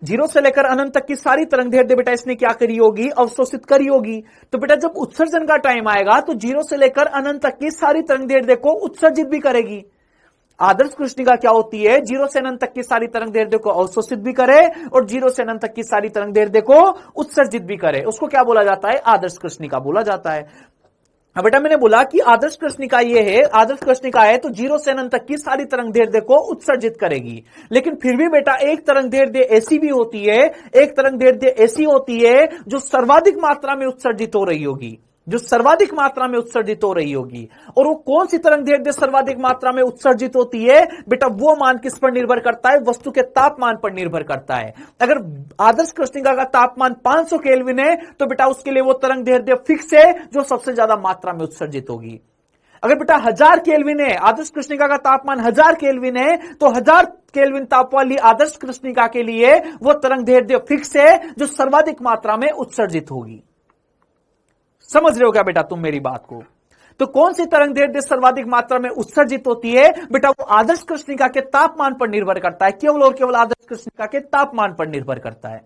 0 से लेकर अनंत तक की सारी तरंग दैर्ध्य बेटा इसने क्या करी होगी, अवशोषित करी होगी। तो बेटा जब उत्सर्जन का टाइम आएगा तो 0 से लेकर अनंत तक की सारी तरंग दैर्ध्य को उत्सर्जित भी करेगी। आदर्श कृष्णिका क्या होती है, 0 से अनंत तक की सारी तरंग दैर्ध्य को अवशोषित भी करे और 0 से अनंत तक की सारी तरंग दैर्ध्य को उत्सर्जित भी करे। उसको क्या बोला जाता है, आदर्श कृष्णिका बोला जाता है। अब बेटा मैंने बोला कि आदर्श कृष्णिका ये है, आदर्श कृष्णिका है तो 0 से अनंत तक की सारी तरंग दैर्ध्य को उत्सर्जित करेगी। लेकिन फिर भी बेटा एक तरंग दैर्ध्य ऐसी भी होती है, एक तरंग दैर्ध्य ऐसी होती है जो सर्वाधिक मात्रा में उत्सर्जित हो रही होगी, जो सर्वाधिक मात्रा में उत्सर्जित हो रही होगी। और वो कौन सी तरंग दैर्ध्य सर्वाधिक मात्रा में उत्सर्जित होती है बेटा, वो मान किस पर निर्भर करता है, वस्तु के तापमान पर निर्भर करता है। अगर आदर्श कृष्णिका का तापमान 500 केल्विन है तो बेटा उसके लिए वो तरंग दैर्ध्य फिक्स है जो सबसे ज्यादा मात्रा में उत्सर्जित होगी। अगर बेटा 1000 केल्विन है, आदर्श कृष्णिका का तापमान 1000 केल्विन है, तो 1000 केल्विन ताप वाली आदर्श कृष्णिका के लिए वो तरंग दैर्ध्य फिक्स है जो सर्वाधिक मात्रा में उत्सर्जित होगी। समझ रहे हो क्या बेटा तुम मेरी बात को। तो कौन सी तरंग दैर्ध्य सर्वाधिक मात्रा में उत्सर्जित होती है बेटा, वो आदर्श कृष्णिका के तापमान पर निर्भर करता है, केवल और केवल आदर्श कृष्णिका के तापमान पर निर्भर करता है।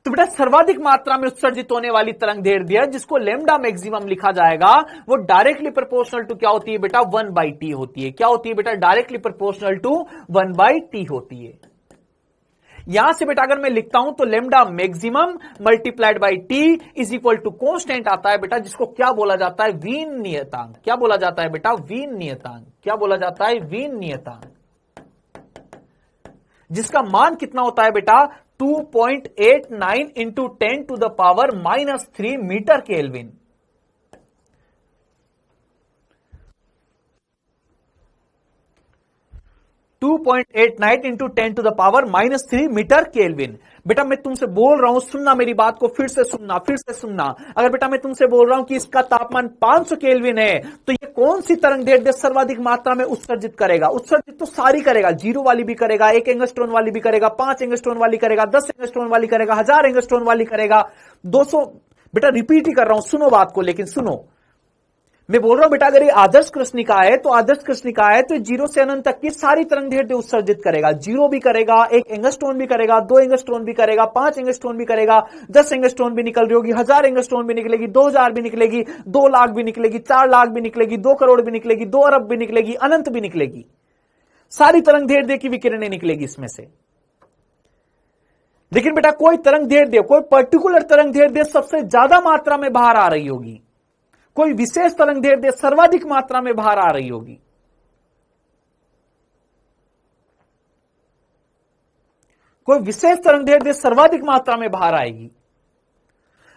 तो बेटा सर्वाधिक मात्रा में उत्सर्जित होने वाली तरंग दैर्ध्य जिसको लैम्डा मैक्सिमम लिखा जाएगा वो डायरेक्टली प्रोपोर्शनल टू क्या होती है बेटा 1/t होती है। क्या होती है बेटा? डायरेक्टली प्रोपोर्शनल टू 1/t होती है। यहां से बेटा अगर मैं लिखता हूं तो lambda maximum multiplied by t is equal to constant आता है बेटा, जिसको क्या बोला जाता है? वीन नियतांक। क्या बोला जाता है बेटा? वीन नियतांक। क्या बोला जाता है? वीन नियतांक, जिसका मान कितना होता है बेटा? 2.89 into 10⁻³ metre kelvin. 2.89 into 10⁻³ metre kelvin. बेटा मैं तुमसे बोल रहा हूं, सुनना मेरी बात को, फिर से सुनना, फिर से सुनना। अगर बेटा मैं तुमसे बोल रहा हूं कि इसका तापमान 500 केल्विन है तो ये कौन सी तरंग दैर्ध्य सर्वाधिक मात्रा में उत्सर्जित करेगा? उत्सर्जित तो सारी करेगा, 0 वाली भी करेगा, 1 एंगस्ट्रॉन वाली भी करेगा, 5 एंगस्ट्रॉन वाली करेगा, 10 एंगस्ट्रॉन वाली करेगा, 1000 एंगस्ट्रॉन वाली करेगा, 200। बेटा रिपीट ही कर रहा हूं, सुनो बात को, लेकिन सुनो। मैं बोल रहा हूं बेटा अगर ये आदर्श कृष्णिका है तो आदर्श कृष्णिका है तो 0 से अनंत तक की सारी तरंग दैर्ध्य उत्सर्जित करेगा। 0 भी करेगा, 1 एंगस्ट्रॉन भी करेगा, 2 एंगस्ट्रॉन भी करेगा, 5 एंगस्ट्रॉन भी करेगा, 10 एंगस्ट्रॉन भी निकल रही होगी, 1000 एंगस्ट्रॉन भी निकलेगी, 2000 भी निकलेगी, 2 लाख भी निकलेगी, 4 लाख भी निकलेगी, 2 करोड़ भी निकलेगी, 2 अरब भी निकलेगी, अनंत भी निकलेगी। सारी तरंग दैर्ध्य की विकिरणें निकलेगी इसमें से। लेकिन बेटा कोई तरंग दैर्ध्य, कोई पर्टिकुलर तरंग दैर्ध्य सबसे ज्यादा मात्रा में बाहर आ रही होगी, कोई विशेष तरंग दैर्ध्य सर्वाधिक मात्रा में बाहर आ रही होगी। कोई विशेष तरंग दैर्ध्य सर्वाधिक मात्रा में बाहर आएगी।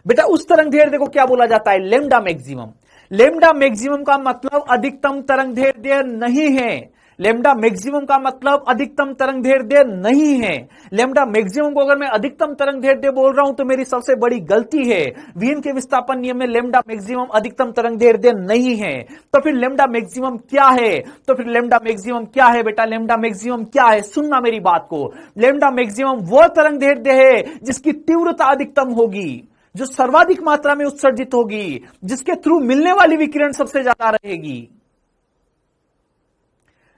बेटा उस तरंग दैर्ध्य को क्या बोला जाता है? Lambda maximum. लैम्डा मैक्सिमम का मतलब अधिकतम तरंग दैर्ध्य नहीं है। लैम्डा मैक्सिमम का मतलब अधिकतम तरंग दैर्ध्य नहीं है। लैम्डा मैक्सिमम को अगर मैं अधिकतम तरंग दैर्ध्य बोल रहा हूं तो मेरी सबसे बड़ी गलती है। वीन के विस्थापन नियम में लैम्डा मैक्सिमम अधिकतम तरंग दैर्ध्य नहीं है। तो फिर लैम्डा मैक्सिमम क्या है? तो फिर लैम्डा मैक्सिमम क्या है बेटा? लैम्डा मैक्सिमम क्या है? सुनना मेरी बात को। लैम्डा मैक्सिमम वह तरंग दैर्ध्य है जिसकी तीव्रता अधिकतम होगी, जो सर्वाधिक मात्रा में उत्सर्जित होगी, जिसके थ्रू मिलने वाली विकिरण सबसे ज्यादा रहेगी,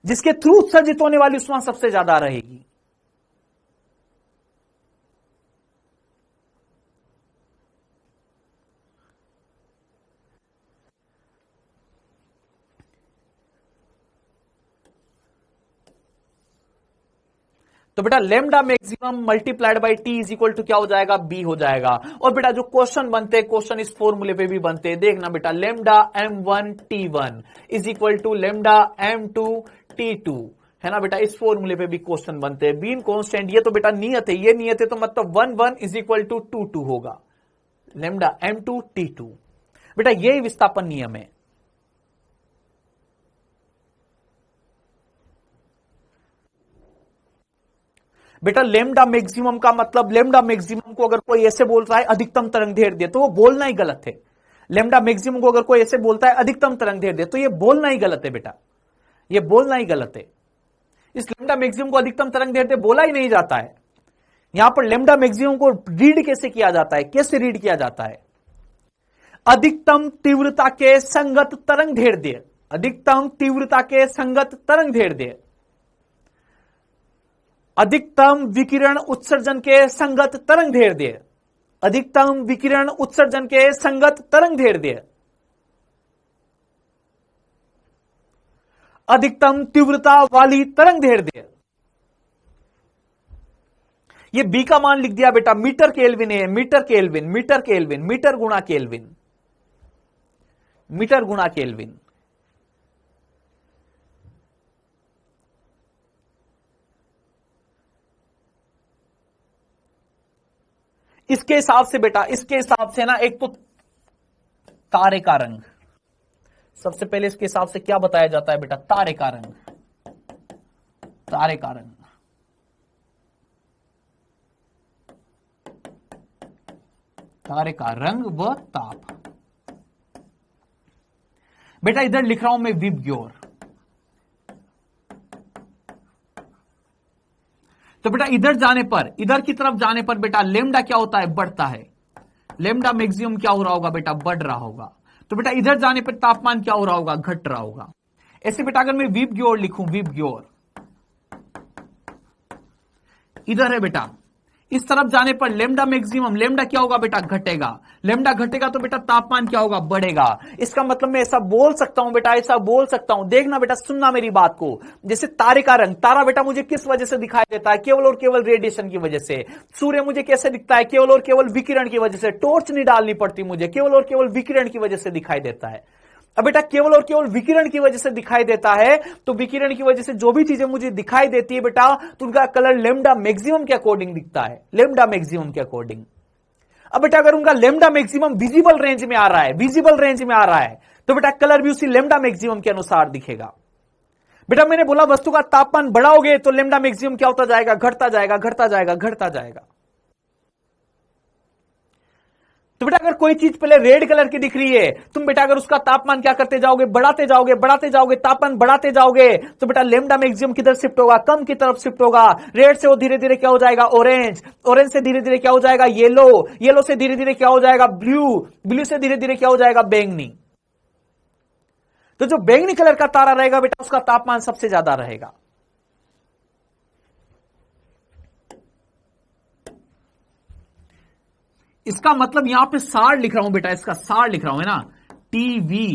जिसके थ्रू उत्सर्जित होने वाली उष्मा सबसे ज्यादा रहेगी। तो बेटा lambda maximum multiplied by t is equal to क्या हो जाएगा? बी हो जाएगा। और बेटा जो क्वेश्चन बनते हैं, क्वेश्चन इस फॉर्मूले पे भी बनते हैं, देखना बेटा। Lambda m1 t1 is equal to lambda m2 t2, है ना बेटा। इस फॉर्मूले पे भी क्वेश्चन बनते हैं। बीन कांस्टेंट, ये तो बेटा नियत है, ये नियत है तो मतलब 1 1 इज इक्वल टू 2 2 होगा। लैम्डा m2 t2 बेटा यही विस्थापन नियम है। बेटा लैम्डा मैक्सिमम का मतलब, लैम्डा मैक्सिमम को अगर कोई ऐसे बोल रहा है अधिकतम तरंग दैर्ध्य तो वो बोलना ही गलत है। लैम्डा मैक्सिमम को अगर कोई ऐसे बोलता है अधिकतम तरंग दैर्ध्य तो ये बोलना ही गलत है बेटा, ये बोलना ही गलत है। इस लैम्डा मैक्सिमम को अधिकतम तरंग दैर्ध्य बोला ही नहीं जाता है। यहां पर लैम्डा मैक्सिमम को रीड कैसे किया जाता है? कैसे रीड किया जाता है? अधिकतम तीव्रता के संगत तरंग दैर्ध्य, अधिकतम तीव्रता के संगत तरंग दैर्ध्य, अधिकतम विकिरण उत्सर्जन के संगत तरंग दैर्ध्य, अधिकतम विकिरण उत्सर्जन के संगत तरंग दैर्ध्य, अधिकतम तीव्रता वाली तरंग दैर्ध्य। ये बी का मान लिख दिया बेटा, मीटर केल्विन है, metre kelvin, metre kelvin, metre गुणा केल्विन, मीटर गुणा केल्विन। इसके हिसाब से बेटा, इसके हिसाब से ना, एक तो तारे का रंग, सबसे पहले इसके हिसाब से क्या बताया जाता है बेटा? तारे का रंग, तारे का रंग, तारे का रंग व ताप। बेटा इधर लिख रहा हूं मैं विबग्योर। तो बेटा इधर जाने पर, इधर की तरफ जाने पर बेटा लैम्डा क्या होता है? बढ़ता है। लैम्डा मैक्सिमम क्या हो रहा होगा बेटा? बढ़ रहा होगा। तो बेटा इधर जाने पर तापमान क्या हो रहा होगा? घट रहा होगा। ऐसे बेटा अगर मैं विबग्योर लिखूं, विबग्योर इधर है बेटा, इस तरफ जाने पर लेमडा मैक्सिमम, लेमडा क्या होगा बेटा, घटेगा। लेमडा घटेगा तो बेटा तापमान क्या होगा, बढ़ेगा। इसका मतलब मैं ऐसा बोल सकता हूं बेटा, ऐसा बोल सकता हूं, देखना बेटा, सुनना मेरी बात को। जैसे तारे का रंग, तारा बेटा मुझे किस वजह से दिखाई देता है, केवल और केवल रेडिएशन की वजह से। सूर्य मुझे कैसे दिखता है, केवल और केवल विकिरण की वजह से, टॉर्च नहीं डालनी पड़ती मुझे, केवल और केवल विकिरण की वजह से दिखाई देता है। अब बेटा केवल और केवल विकिरण की वजह से दिखाई देता है, तो विकिरण की वजह से जो भी चीजें मुझे दिखाई देती है बेटा, तो उनका कलर लेमडा मैक्सिमम के अकॉर्डिंग दिखता है, लेमडा मैक्सिमम के अकॉर्डिंग। अब बेटा अगर उनका लेमडा मैक्सिमम विजिबल रेंज में आ रहा है, विजिबल रेंज में आ रहा है, तो बेटा कलर भी उसी लेमडा मैक्सिमम के अनुसार दिखेगा। बेटा मैंने बोला वस्तु का तापमान बढ़ाओगे तो लेमडा मैक्सिमम क्या होता जाएगा, घटता जाएगा, घटता जाएगा, घटता जाएगा। तो बेटा अगर कोई चीज पहले रेड कलर की दिख रही है, तुम बेटा अगर उसका तापमान क्या करते जाओगे, बढ़ाते जाओगे, बढ़ाते जाओगे, तापमान बढ़ाते जाओगे, तो बेटा लेमडा मैक्सिमम किधर शिफ्ट होगा, कम की तरफ शिफ्ट होगा। रेड से वो धीरे धीरे क्या हो जाएगा, ऑरेंज, ऑरेंज से धीरे धीरे क्या हो जाएगा, येलो, येलो से धीरे धीरे क्या हो जाएगा, ब्लू, ब्लू से धीरे धीरे क्या हो जाएगा, बैंगनी। तो जो बैंगनी कलर का तारा रहेगा बेटा, उसका तापमान सबसे ज्यादा रहेगा। इसका मतलब यहां पे सार लिख रहा हूं बेटा, इसका सार लिख रहा हूं, है ना, T V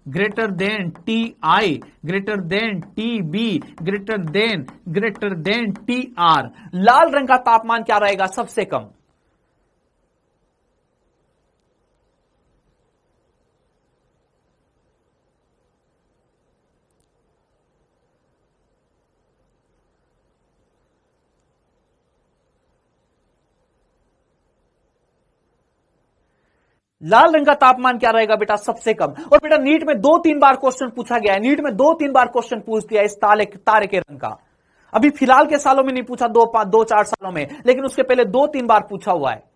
greater than T I greater than T B greater than T R. लाल रंग का तापमान क्या रहेगा, सबसे कम। लाल रंग का तापमान क्या रहेगा बेटा, सबसे कम। और बेटा नीट में 2-3 बार क्वेश्चन पूछा गया है, नीट में 2-3 बार क्वेश्चन पूछ दिया इस तारे के रंग का। अभी फिलहाल के सालों में नहीं पूछा, 2-4 सालों में, लेकिन उसके पहले 2-3 बार पूछा हुआ है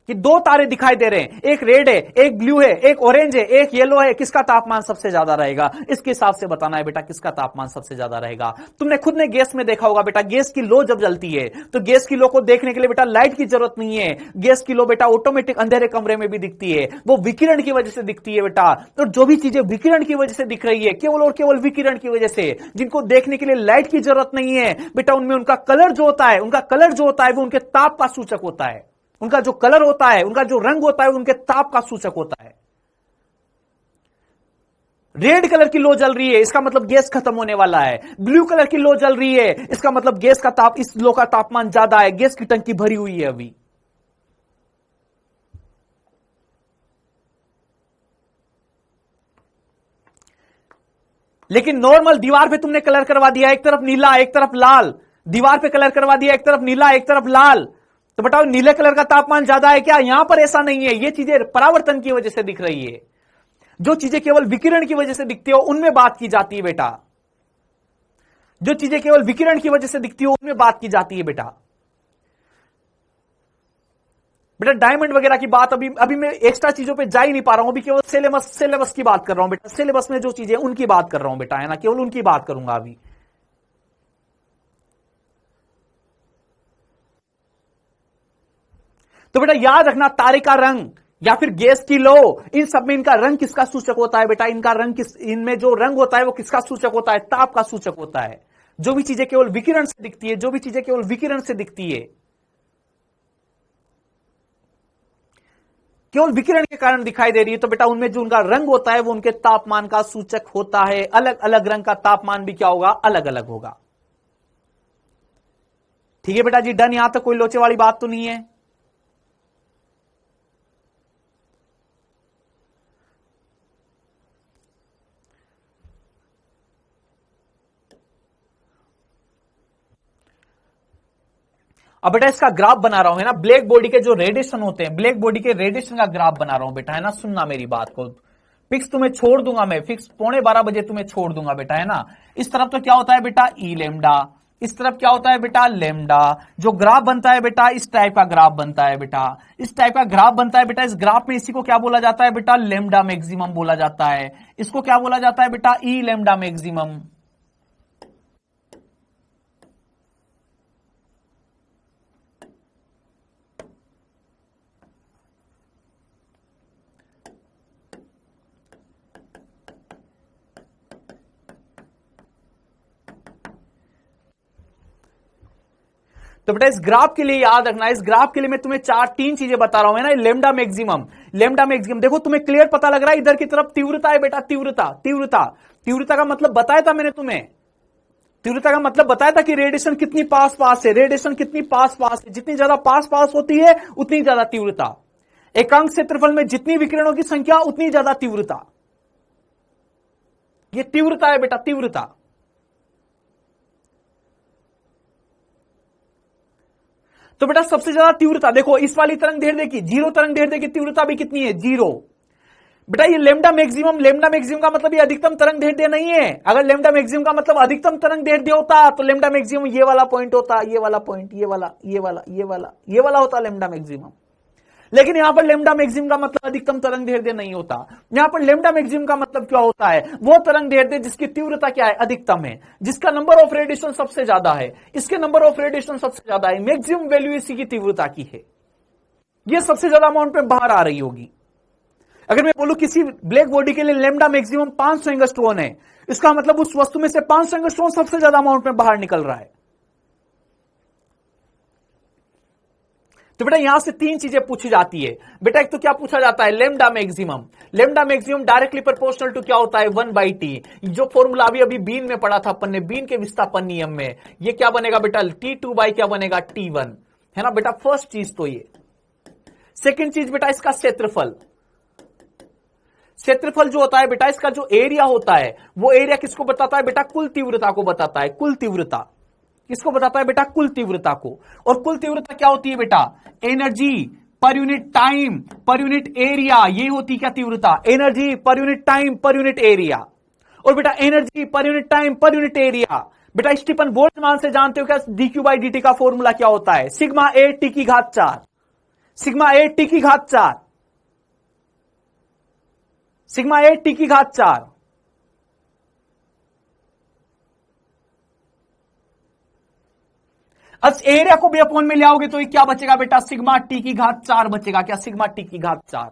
कि 2 तारे दिखाई दे रहे हैं, एक रेड है, एक ब्लू है, एक ऑरेंज है, एक येलो है, किसका तापमान सबसे ज्यादा रहेगा। इसके हिसाब से बताना है बेटा किसका तापमान सबसे ज्यादा रहेगा। तुमने खुद ने गैस में देखा होगा बेटा, गैस की लो जब जलती है तो गैस की लो को देखने के लिए बेटा लाइट की जरूरत नहीं है, गैस की लो बेटा ऑटोमेटिक अंधेरे कमरे में भी दिखती है, वो विकिरण की वजह से दिखती है बेटा। तो जो भी चीजें विकिरण की वजह से दिख रही है, केवल और केवल विकिरण की वजह से, जिनको देखने के लिए लाइट की जरूरत नहीं है बेटा, उनमें उनका कलर जो होता है, उनका कलर जो होता है वो उनके ताप का सूचक होता है। उनका जो कलर होता है, उनका जो रंग होता है, उनके ताप का सूचक होता है। रेड कलर की लो जल रही है, इसका मतलब गैस खत्म होने वाला है। ब्लू कलर की लो जल रही है, इसका मतलब गैस का ताप, इस लो का तापमान ज्यादा है, गैस की टंकी भरी हुई है अभी। लेकिन नॉर्मल दीवार पे तुमने कलर करवा दिया, एक तरफ नीला एक तरफ लाल, दीवार पे कलर करवा दिया, एक तरफ नीला एक तरफ लाल, तो बताओ नीले कलर का तापमान ज्यादा है क्या। यहां पर ऐसा नहीं है, ये चीजें परावर्तन की वजह से दिख रही है। जो चीजें केवल विकिरण की वजह से दिखती हो उनमें बात की जाती है बेटा, जो चीजें केवल विकिरण की वजह से दिखती हो उनमें बात की जाती है बेटा। बेटा डायमंड वगैरह की बात अभी मैं एक्स्ट्रा चीजों पे जा ही नहीं पा रहा हूं, अभी केवल सिलेबस की बात कर रहा हूं बेटा, सिलेबस में जो चीजें उनकी बात कर रहा हूं बेटा, है ना, केवल उनकी बात करूंगा अभी। तो बेटा याद रखना, तारे का रंग या फिर गैस की लो, इन सब में इनका रंग किसका सूचक होता है बेटा, इनका रंग इनमें जो रंग होता है वो किसका सूचक होता है, ताप का सूचक होता है। जो भी चीजें केवल विकिरण से दिखती है, जो भी चीजें केवल विकिरण से दिखती है, केवल विकिरण के कारण दिखाई दे रही है, तो बेटा उनमें जो उनका रंग होता है वो उनके तापमान का सूचक होता है। अलग अलग रंग का तापमान भी क्या होगा, अलग अलग होगा। ठीक है बेटा जी, डन। यहां तक कोई लोचे वाली बात तो नहीं है। अब बेटा इसका ग्राफ बना रहा हूं, है ना, ब्लैक बॉडी के जो रेडिएशन होते हैं, ब्लैक बॉडी के रेडिएशन का ग्राफ बना रहा हूं बेटा, है ना। सुनना मेरी बात को, फिक्स तुम्हें छोड़ दूंगा मैं, फिक्स 11:15 तुम्हें छोड़ दूंगा बेटा, है ना। इस तरफ तो क्या होता है बेटा, ई लेमडा, इस तरफ क्या होता है बेटा, लेमडा। जो ग्राफ बनता है बेटा, इस टाइप का ग्राफ बनता है बेटा, इस टाइप का ग्राफ बनता है बेटा। इस ग्राफ में इसी को क्या बोला जाता है बेटा, लेमडा मैक्सिमम बोला जाता है। इसको क्या बोला जाता है बेटा, ई लेमडा मैक्सिमम। तो बेटा इस ग्राफ के लिए याद रखना, इस ग्राफ के लिए मैं तुम्हें तीन चीजें बता रहा हूं, है ना। लेमडा मैक्सिमम, लेमडा मैक्सिमम देखो तुम्हें क्लियर पता लग रहा है। इधर की तरफ तीव्रता है बेटा, तीव्रता, तीव्रता, तीव्रता का मतलब बताया था मैंने तुम्हें, तीव्रता का मतलब बताया था कि रेडिएशन कितनी पास पास है, रेडिएशन कितनी पास पास है, जितनी ज्यादा पास पास होती है उतनी ज्यादा तीव्रता। एकांक क्षेत्रफल में जितनी विकिरणों की संख्या उतनी ज्यादा तीव्रता। ये तीव्रता है बेटा, तीव्रता। तो बेटा सबसे ज्यादा तीव्रता देखो इस वाली तरंग दैर्ध्य की, जीरो तरंग दैर्ध्य की तीव्रता भी कितनी है, जीरो। बेटा ये लेमडा मैक्सिमम, लेमडा मैक्सिमम का मतलब ये अधिकतम तरंग दैर्ध्य नहीं है। अगर लेमडा मैक्सिमम का मतलब अधिकतम तरंग दैर्ध्य होता तो लेमडा मैक्सिमम ये वाला पॉइंट होता, ये वाला पॉइंट, ये वाला, ये वाला, ये वाला, ये वाला होता लेमडा मैक्सिमम। लेकिन यहां पर लेमडा मैक्सिमम का मतलब अधिकतम तरंग दैर्ध्य नहीं होता। यहां पर लेमडा मैक्सिमम का मतलब क्या होता है, वो तरंग दैर्ध्य जिसकी तीव्रता क्या है, अधिकतम है, जिसका नंबर ऑफ रेडिएशन सबसे ज्यादा है। इसके नंबर ऑफ रेडिएशन सबसे ज्यादा है, मैक्सिमम वैल्यू इसी की तीव्रता की है, ये सबसे ज्यादा अमाउंट में बाहर आ रही होगी। अगर मैं बोलूं किसी ब्लैक बॉडी के लिए लेमडा मैक्सिमम 500 एंगस्ट्रॉन है, इसका मतलब उस वस्तु में से 500 एंगस्ट्रॉन सबसे ज्यादा अमाउंट में बाहर निकल रहा है। तो बेटा यहां से तीन चीजें पूछी जाती है बेटा। एक तो क्या पूछा जाता है, lambda maximum, lambda maximum directly proportional to क्या होता है, 1/t। जो फॉर्मूला अभी बीन में पढ़ा था अपन ने, बीन के विस्थापन नियम में, ये क्या बनेगा बेटा, T2 बाई क्या बनेगा, T1, है ना बेटा। फर्स्ट चीज तो ये। सेकेंड चीज बेटा इसका क्षेत्रफल, क्षेत्रफल जो होता है बेटा, इसका जो एरिया होता है वो एरिया किसको बताता है बेटा, कुल तीव्रता को बताता है। कुल तीव्रता किसको बताता है बेटा, कुल तीव्रता को। और कुल तीव्रता क्या होती है बेटा, energy per unit time per unit area, ये होती क्या तीव्रता, energy per unit time per unit area. और बेटा energy per unit time per unit area, बेटा स्टीफन बोल्ट्जमान से जानते हो क्या, dQ/dt का फॉर्मूला क्या होता है, सिग्मा ए टी की घात 4, सिग्मा ए टी की घात 4, सिग्मा ए टी की घात 4। अब एरिया को भी अपॉन में ले आओगे तो ये क्या बचेगा बेटा, सिग्मा टी की घात 4 बचेगा, क्या, सिग्मा टी की घात 4।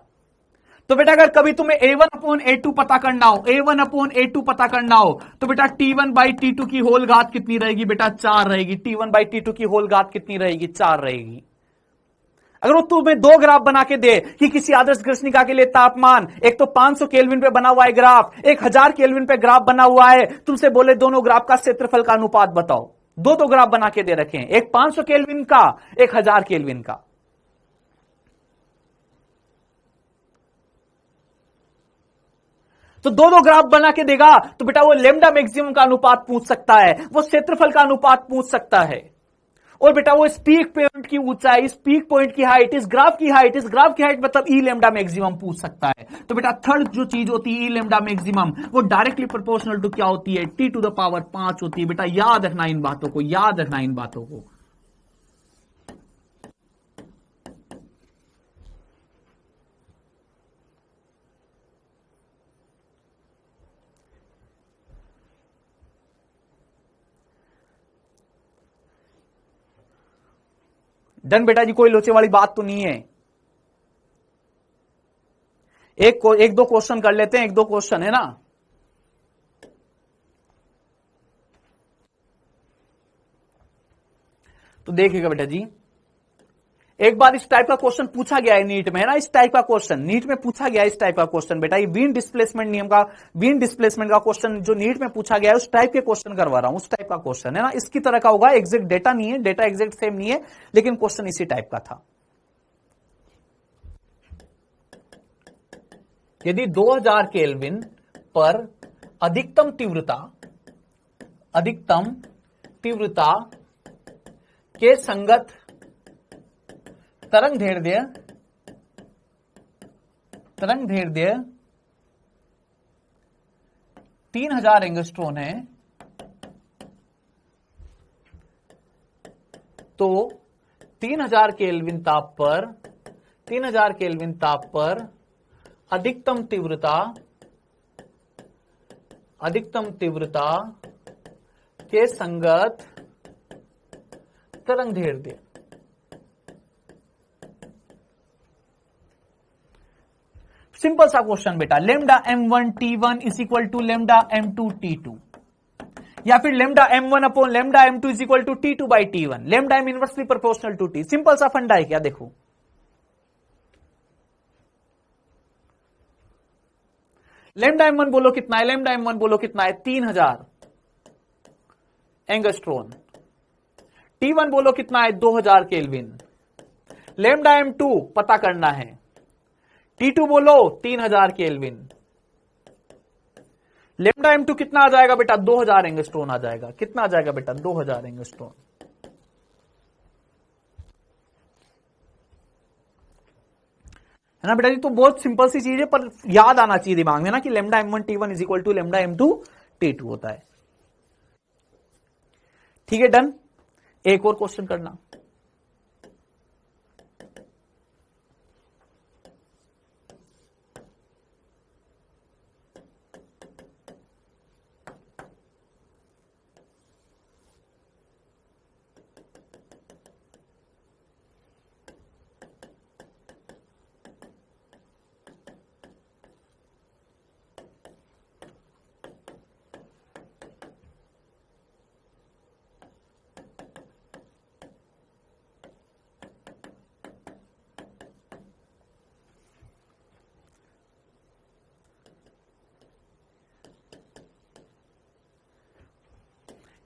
तो बेटा अगर कभी तुम्हें A1/A2 पता करना हो, A1/A2 पता करना हो, तो बेटा T1/T2 की होल घात कितनी रहेगी बेटा, 4 रहेगी। T1/T2 की होल घात कितनी रहेगी, 4 रहेगी। अगर वो तुम्हें दो ग्राफ बना के दे कि किसी आदर्श कृष्णिका के लिए तापमान, एक तो 500 केल्विन पे बना हुआ है ग्राफ, एक 1000 केल्विन पे ग्राफ बना हुआ है, तुमसे बोले दोनों ग्राफ का क्षेत्रफल का अनुपात बताओ, दो ग्राफ बना के दे रखे हैं, एक 500 केल्विन का, एक 1000 केल्विन का। तो दो ग्राफ बना के देगा तो बेटा वो लेमडा मैक्सिमम का अनुपात पूछ सकता है, वो क्षेत्रफल का अनुपात पूछ सकता है, और बेटा वो इस पीक पॉइंट की ऊंचाई, इस पीक पॉइंट की हाइट, इस ग्राफ की हाइट, इस ग्राफ की हाइट मतलब ई लेमडा मैक्सिमम पूछ सकता है। तो बेटा थर्ड जो चीज होती है ई लेमडा मैक्सिमम, वो डायरेक्टली प्रोपोर्शनल टू क्या होती है, T⁵ होती है। बेटा याद रखना इन बातों को, याद रखना इन बातों को। डन बेटा जी, कोई लोचे वाली बात तो नहीं है। एक दो क्वेश्चन कर लेते हैं, एक दो क्वेश्चन है ना। तो देखिएगा बेटा जी, एक बार इस टाइप का क्वेश्चन पूछा गया है नीट में, है ना, इस टाइप का क्वेश्चन नीट में पूछा गया है, इस टाइप का क्वेश्चन बेटा। ये बीन डिस्प्लेसमेंट नियम का, बीन डिस्प्लेसमेंट का क्वेश्चन जो नीट में पूछा गया है, उस टाइप के क्वेश्चन करवा रहा हूं, उस टाइप का क्वेश्चन है ना। इसकी तरह का होगा, एग्जैक्ट डेटा नहीं है, डेटा एग्जैक्ट सेम नहीं है, लेकिन क्वेश्चन इसी टाइप का था। यदि 2000 केल्विन पर अधिकतम तीव्रता के संगत तरंग दैर्ध्य 3000 एंगस्ट्रॉन है, तो 3000 केल्विन ताप पर अधिकतम तीव्रता के संगत तरंग दैर्ध्य। सिंपल सा क्वेश्चन बेटा, lambda m1 t1 is equal to lambda m2 t2। या फिर लेमडा m1 upon lambda m2 is equal to T2 by T1, lambda m inversely proportional to T। Simple सा फंडा है क्या? देखो लेमडा m1 बोलो कितना है, लेमडा m1 बोलो कितना है 3000 एंगस्ट्रॉन, T1 बोलो कितना है 2000 केल्विन, लेमडा m2 पता करना है, T2 बोलो 3000 केल्विन, लेमडा m2 कितना आ जाएगा बेटा 2000 एंगस्ट्रॉन आ जाएगा। कितना आ जाएगा बेटा 2000 एंगस्ट्रॉन। है ना बेटा जी? तो बहुत सिंपल सी चीज है, पर याद आना चाहिए दिमाग में ना कि lambda m1 T1 is equal to lambda m2 T2 होता है। ठीक है, डन। एक और क्वेश्चन करना।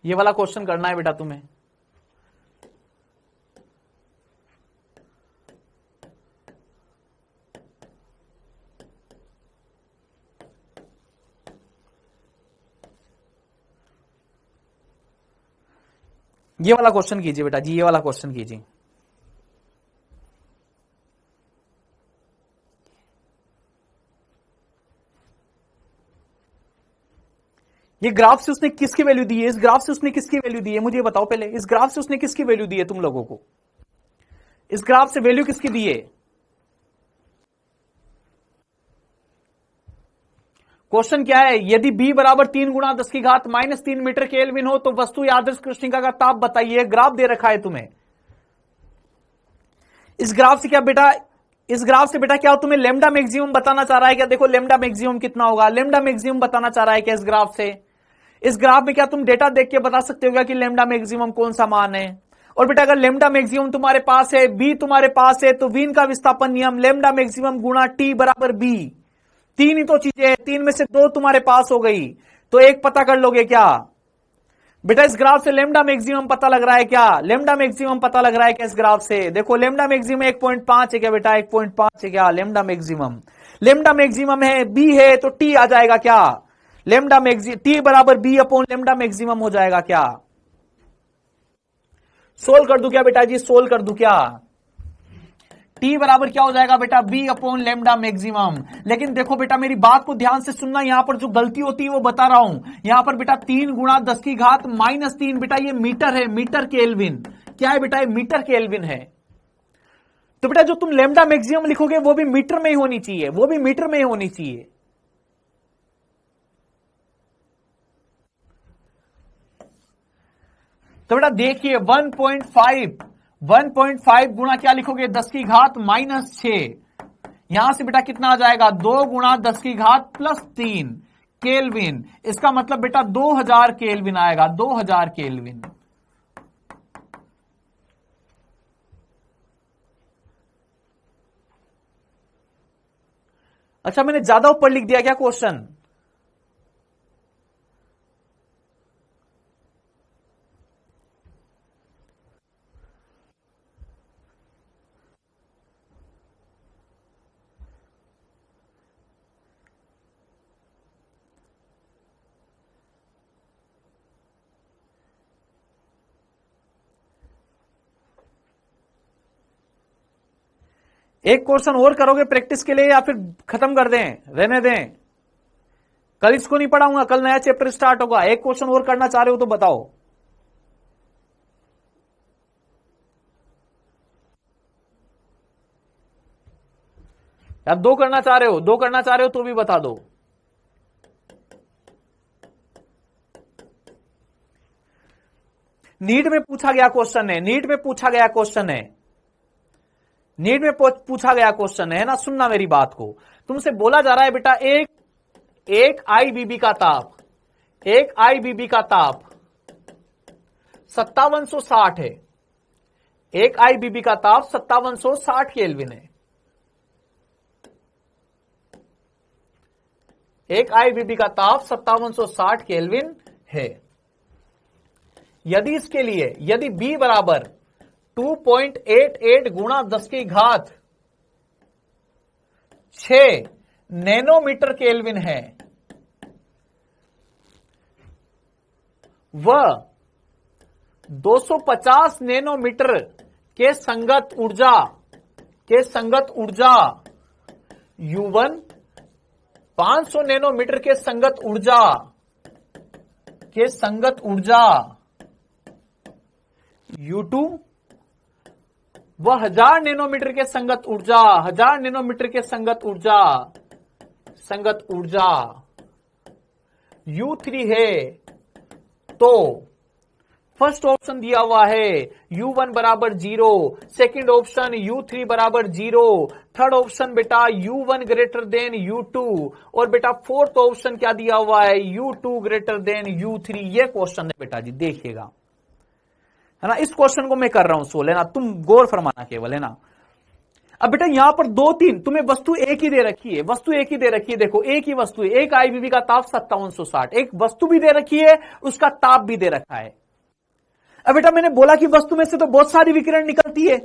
ये वाला क्वेश्चन करना है बेटा तुम्हें। ये वाला क्वेश्चन कीजिए बेटा जी, ये वाला क्वेश्चन कीजिए। ये ग्राफ से उसने किसकी वैल्यू दी है? इस ग्राफ से उसने किसकी वैल्यू दी है मुझे बताओ पहले। इस ग्राफ से उसने किसकी वैल्यू दी है तुम लोगों को? इस ग्राफ से वैल्यू किसकी दी है? क्वेश्चन क्या है? यदि b बराबर 3 गुणा 10 की घात -3 मीटर केल्विन हो तो वस्तु या आदर्श कृष्णिका का ताप बताइए। ग्राफ दे रखा है तुम्हें। इस ग्राफ से क्या बेटा, इस ग्राफ से बेटा क्या तुम्हें लेमडा मैक्सिमम बताना चाह रहा है क्या? देखो लेमडा मैक्सिमम कितना होगा, लेमडा मैक्सिमम बताना चाह रहा है क्या इस ग्राफ से? इस ग्राफ में क्या तुम डेटा देख के बता सकते हो क्या कि लेमडा मैक्सिमम कौन सा मान है? और बेटा अगर लेमडा मैक्सिमम तुम्हारे पास है, बी तुम्हारे पास है, तो वीन का विस्थापन नियम लेमडा मैक्सिमम गुणा टी बराबर बी। तीन ही तो चीजें हैं, तीन में से दो तुम्हारे पास हो गई, तो एक पता कर लोगे क्या? बेटा इस ग्राफ से लेमडा मैक्सिमम पता लग रहा है क्या? लेमडा मैक्सिमम पता लग रहा है क्या इस ग्राफ से? देखो लेमडा मैक्सिमम 1.5 है क्या बेटा? 1.5 है क्या लेमडा मैक्सिमम? लेमडा मैक्सिमम है, बी है, तो टी आ जाएगा क्या? लेमडा मैक्सिमम टी बराबर बी अपॉन लेमडा मैक्सिमम हो जाएगा क्या? सोल्व कर दूं क्या बेटा जी? सोल्व कर दूं क्या? टी बराबर क्या हो जाएगा बेटा? B upon lambda maximum. लेकिन देखो बेटा मेरी बात को ध्यान से सुनना, यहां पर जो गलती होती है वो बता रहा हूं। यहां पर बेटा 3 गुणा 10 की घात -3 बेटा ये मीटर है, मीटर केल्विन। क्या है बेटा? ये मीटर केल्विन है। तो बेटा जो तुम लेमडा मैक्सिमम लिखोगे वो भी मीटर में ही होनी चाहिए, वो भी मीटर में ही होनी चाहिए। तो बेटा देखिए 1.5 गुणा क्या लिखोगे? 10 की घात -6। यहां से बेटा कितना आ जाएगा? 2 गुणा 10 की घात +3 केल्विन। इसका मतलब बेटा 2000 केल्विन आएगा, 2000 केल्विन। अच्छा मैंने ज्यादा ऊपर लिख दिया क्या क्वेश्चन? एक क्वेश्चन और करोगे प्रैक्टिस के लिए या फिर खत्म कर दें, रहने दें? कल इसको नहीं पढ़ाऊंगा, कल नया चैप्टर स्टार्ट होगा। एक क्वेश्चन और करना चाह रहे हो तो बताओ। या दो करना चाह रहे हो? दो करना चाह रहे हो तो भी बता दो। नीट में पूछा गया क्वेश्चन है, नीट में पूछा गया क्वेश्चन है, नीट में पूछा गया क्वेश्चन है ना। सुनना मेरी बात को, तुमसे बोला जा रहा है बेटा एक आईबीबी का ताप, एक आईबीबी का ताप 5760 है, एक आईबीबी का ताप 5760 केल्विन है, एक आईबीबी का ताप 5760 केल्विन है। यदि इसके लिए यदि बी बराबर 2.88 गुणा 10 की घात 6 नैनोमीटर केल्विन है, वह 250 नैनोमीटर के संगत ऊर्जा U1, 500 नैनोमीटर के संगत ऊर्जा U2, वह 1000 नैनोमीटर के संगत ऊर्जा U3 है। तो फर्स्ट ऑप्शन दिया हुआ है U1 बराबर 0, सेकेंड ऑप्शन U3 बराबर 0, थर्ड ऑप्शन बेटा U1 ग्रेटर देन U2 और बेटा फोर्थ ऑप्शन क्या दिया हुआ है U2 ग्रेटर देन U3। ये क्वेश्चन है बेटा जी, देखिएगा है ना। इस क्वेश्चन को मैं कर रहा हूं सोल, है ना, तुम गौर फरमाना केवल, है ना। अब बेटा यहां पर 2-3 तुम्हें वस्तु एक ही दे रखी है, देखो एक ही वस्तु है, एक आईबीबी का ताप 5760, एक वस्तु भी दे रखी है, उसका ताप भी दे रखा है। अब बेटा मैंने बोला कि वस्तु में से तो बहुत सारी विकिरण निकलती है,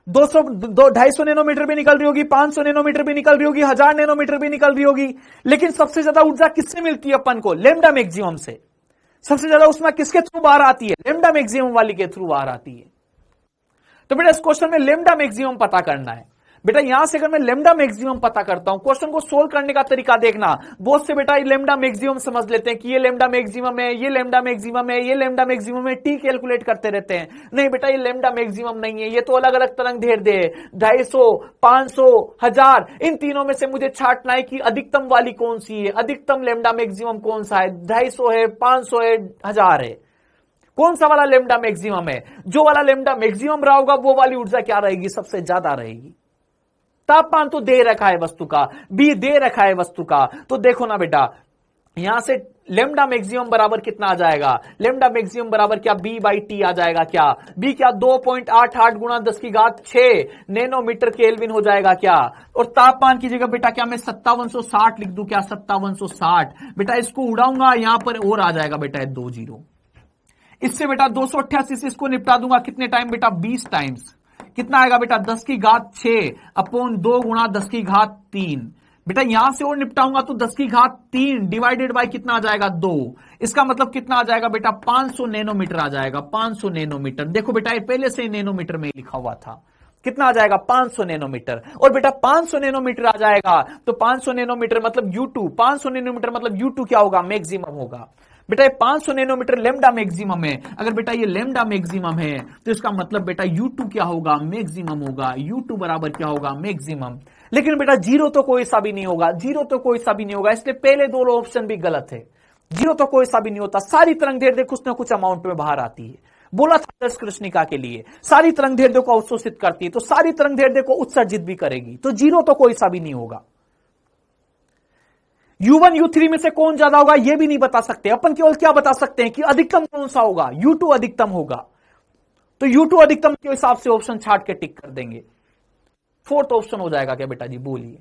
250 नैनोमीटर भी निकल रही होगी, 500 नैनोमीटर भी निकल रही होगी, 1000 नैनोमीटर भी निकल रही होगी, लेकिन सबसे ज्यादा ऊर्जा किससे मिलती है अपन को? लैम्डा मैक्सिमम से। सबसे ज्यादा उसमें किसके थ्रू बाहर आती है? लैम्डा मैक्सिमम वाली के थ्रू बाहर आती है। तो बेटा इस क्वेश्चन में लैम्डा मैक्सिमम पता करना है। बेटा यहां से अगर मैं लैम्डा मैक्सिमम पता करता हूं, क्वेश्चन को सोल्व करने का तरीका देखना, बहुत से बेटा लैम्डा मैक्सिमम समझ लेते हैं कि ये लैम्डा मैक्सिमम है, ये लैम्डा मैक्सिमम है, ये लैम्डा मैक्सिमम है, टी कैलकुलेट करते रहते हैं। नहीं बेटा ये लैम्डा मैक्सिमम नहीं है, ये तो अलग अलग तरंग ढेर दे, 250, 500, 1000, इन तीनों में से मुझे छांटना है कि अधिकतम वाली कौन सी है, अधिकतम लैम्डा मैक्सिमम कौन सा है, 250 है, 500 है, 1000 है, कौन सा वाला लैम्डा मैक्सिमम है? जो वाला लैम्डा मैक्सिमम रहा होगा वो वाली ऊर्जा क्या रहेगी? सबसे ज्यादा रहेगी। तापमान तो दे रखा है वस्तु का, बी दे रखा है वस्तु का, तो देखो ना बेटा यहां से लैम्डा मैक्सिमम बराबर कितना आ जाएगा? लैम्डा मैक्सिमम बराबर क्या? बी बाई टी आ जाएगा क्या? बी क्या 2.88 गुणा 10 की घात 6 नैनोमीटर केल्विन हो जाएगा क्या? और तापमान की जगह बेटा क्या मैं 5760 लिख दूं क्या? 5760 बेटा इसको उड़ाऊंगा यहां पर और आ जाएगा बेटा 2 जीरो। इससे बेटा 288 से इसको निपटा दूंगा कितने टाइम बेटा? 20 टाइम्स। कितना आएगा बेटा? 10 की घात 6 अपॉन 2 गुणा 10 की घात 3। बेटा यहां से और निपटाऊंगा तो 10 की घात 3 डिवाइडेड बाय कितना आ जाएगा? 2। इसका मतलब कितना आ जाएगा बेटा? 500 नैनोमीटर आ जाएगा। 500 नैनोमीटर, देखो बेटा ये पहले से नैनोमीटर में लिखा हुआ था। कितना आ जाएगा? 500 नैनोमीटर। और बेटा 500 नैनोमीटर आ जाएगा तो 500 नैनोमीटर मतलब U2, 500 नैनोमीटर मतलब U2 क्या होगा? मैक्सिमम होगा। बेटा ये 500 नैनोमीटर लैम्डा मैक्सिमम है। अगर बेटा ये लैम्डा मैक्सिमम है तो इसका मतलब बेटा U2 क्या होगा? मैक्सिमम होगा। U2 बराबर क्या होगा? मैक्सिमम। लेकिन बेटा जीरो तो कोई सा भी नहीं होगा, जीरो तो कोई सा भी नहीं होगा, इसलिए पहले दोनों ऑप्शन भी गलत है। जीरो तो कोई सा भी नहीं होता। सारी तरंग दैर्ध्य कुछ ना कुछ अमाउंट में बाहर आती है। बोला था दस कृष्णिका के लिए सारी तरंग दैर्ध्य को अवशोषित करती है, तो सारी तरंग दैर्ध्य को उत्सर्जित भी करेगी, तो जीरो तो कोई सा भी नहीं होगा। U1 U3 में से कौन ज्यादा होगा यह भी नहीं बता सकते अपन, केवल क्या बता सकते हैं कि अधिकतम कौन सा होगा? U2 अधिकतम होगा। तो U2 अधिकतम के हिसाब से ऑप्शन छाट के टिक कर देंगे। फोर्थ ऑप्शन हो जाएगा क्या बेटा जी? बोलिए।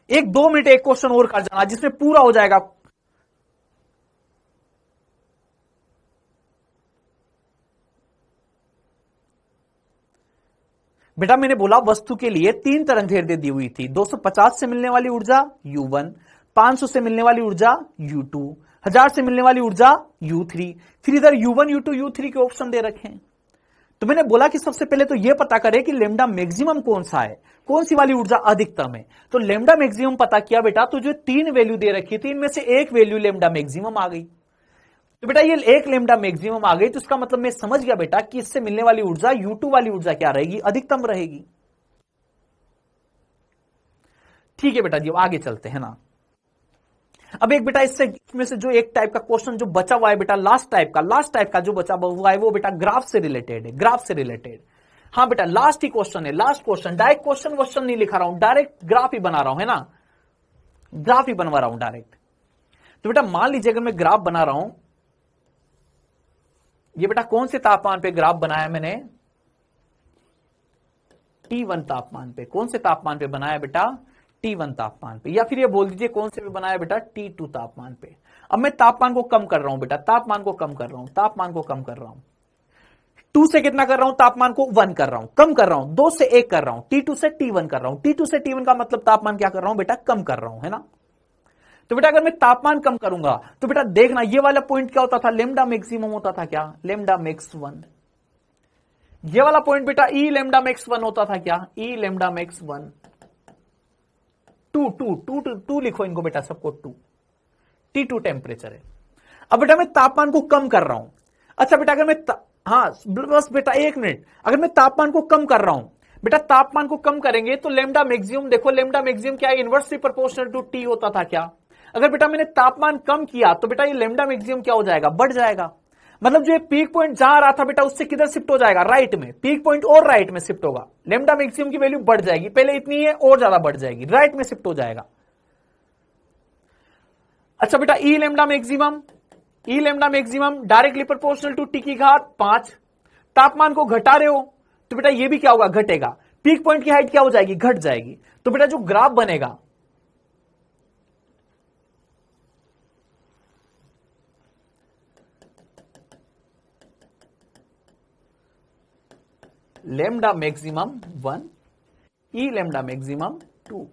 एक 2 मिनट एक क्वेश्चन और कर जाना जिसमें पूरा हो जाएगा। बेटा मैंने बोला वस्तु के लिए 3 तरंग दैर्ध्य दी हुई थी। 250 से मिलने वाली ऊर्जा U1, 500 से मिलने वाली ऊर्जा U2, 1000 से मिलने वाली ऊर्जा U3। फिर इधर U1 U2 U3 के ऑप्शन दे रखे हैं। तो मैंने बोला कि सबसे पहले तो यह पता करें कि लैम्डा मैक्सिमम कौन सा है, कौन सी वाली ऊर्जा अधिकतम है। तो लैम्डा मैक्सिमम पता किया बेटा, तो जो 3 वैल्यू दे रखी थी इनमें से एक वैल्यू लैम्डा मैक्सिमम आ गई। तो बेटा ये एक लैम्डा मैक्सिमम आ गई, तो इसका मतलब मैं समझ गया बेटा कि इससे मिलने वाली ऊर्जा U2 वाली ऊर्जा क्या रहेगी? अधिकतम रहेगी। ठीक है बेटा जी आगे चलते हैं ना। अब एक बेटा इसमें से जो एक टाइप का क्वेश्चन जो बचा हुआ है बेटा, लास्ट टाइप का जो बचा हुआ है वो बेटा ग्राफ से रिलेटेड है, ग्राफ से रिलेटेड। हाँ बेटा लास्ट ही क्वेश्चन है, लास्ट क्वेश्चन। डायरेक्ट क्वेश्चन नहीं लिखा रहा हूं, डायरेक्ट ग्राफ ही बना रहा हूं, है ना, ग्राफ ही बनवा रहा हूं डायरेक्ट। तो बेटा मान लीजिए अगर मैं ग्राफ बना रहा हूं, ये बेटा कौन से तापमान पे ग्राफ बनाया मैंने, T1 तापमान पे। कौन से तापमान पे बनाया बेटा, T1 तापमान पे, या फिर ये बोल दीजिए कौन से पे बनाया बेटा, T2 तापमान पे। अब मैं तापमान को कम कर रहा हूं बेटा, तापमान को कम कर रहा हूं, तापमान को कम कर रहा हूं। 2 से कितना कर रहा हूं, तापमान को 1 कर रहा हूं, कम कर रहा हूं। 2 से 1 कर रहा हूं, T2 से T1 कर रहा हूं। T2 से T1 का मतलब तापमान क्या कर रहा हूं बेटा, कम कर रहा हूं, है ना। तो बेटा अगर मैं तापमान कम करूंगा तो बेटा देखना ये वाला पॉइंट क्या होता था, लेमडा मैक्सिमम होता था क्या, लेमडा मैक्स 1। ये वाला पॉइंट बेटा ई लेमडा मैक्स 1 होता था क्या, ई लेमडा मैक्स 1। 2 लिखो इनको बेटा सबको, 2 T2 टेम्परेचर है। अब बेटा मैं तापमान को कम कर रहा हूं। अच्छा बेटा अगर मैं हाँ बस बेटा 1 मिनट, अगर मैं तापमान को कम कर रहा हूं बेटा, तापमान को कम करेंगे तो लेमडा मैक्सिमम, देखो लेमडा मैक्सिमम क्या है, इनवर्सली प्रोपोर्शनल टू टी होता था क्या। अगर बेटा मैंने तापमान कम किया तो बेटा ये लेमडा मैक्सिमम क्या हो जाएगा, बढ़ जाएगा। मतलब जो ये पीक पॉइंट जहां रहा था बेटा उससे किधर शिफ्ट हो जाएगा, राइट में। पीक पॉइंट और राइट में शिफ्ट होगा, लेमडा मैक्सिमम की वैल्यू बढ़ जाएगी, पहले इतनी है और ज्यादा बढ़ जाएगी, राइट में शिफ्ट हो जाएगा। अच्छा बेटा E lambda maximum directly proportional to T की घात 5। तापमान को घटा रहे हो तो बेटा ये भी क्या होगा, घटेगा। पीक पॉइंट की हाइट क्या हो जाएगी, घट जाएगी। तो बेटा जो ग्राफ बनेगा, लेमडा मैक्सिमम 1, ई लेमडा मैक्सिमम 2।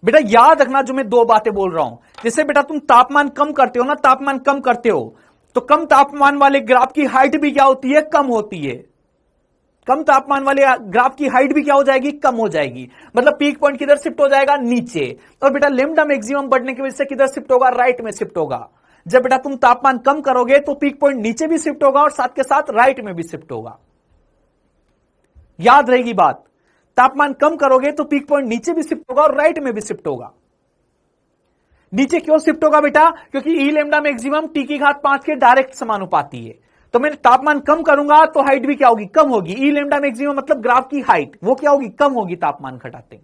बेटा याद रखना जो मैं 2 बातें बोल रहा हूं, जैसे बेटा तुम तापमान कम करते हो ना, तापमान कम करते हो तो कम तापमान वाले ग्राफ की हाइट भी क्या होती है, कम होती है। कम तापमान वाले ग्राफ की हाइट भी क्या हो जाएगी, कम हो जाएगी। मतलब पीक पॉइंट किधर शिफ्ट हो जाएगा, नीचे। और बेटा लेमडा मैक्सिमम बढ़ने की वजह से किधर शिफ्ट होगा, राइट में शिफ्ट होगा। जब बेटा तुम तापमान कम करोगे तो पीक पॉइंट नीचे भी शिफ्ट होगा और साथ के साथ राइट में भी शिफ्ट होगा। याद रहेगी बात, तापमान कम करोगे तो पीक पॉइंट नीचे भी शिफ्ट होगा और राइट में भी शिफ्ट होगा। नीचे क्यों शिफ्ट होगा बेटा, क्योंकि ई लेमडा मैक्सिमम टी की घात 5 के डायरेक्ट समानुपाती है। तो मैं तापमान कम करूंगा तो हाइट भी क्या होगी, कम होगी। ई लेमडा मैक्सिमम मतलब ग्राफ की हाइट, वो क्या होगी, कम होगी तापमान घटाते।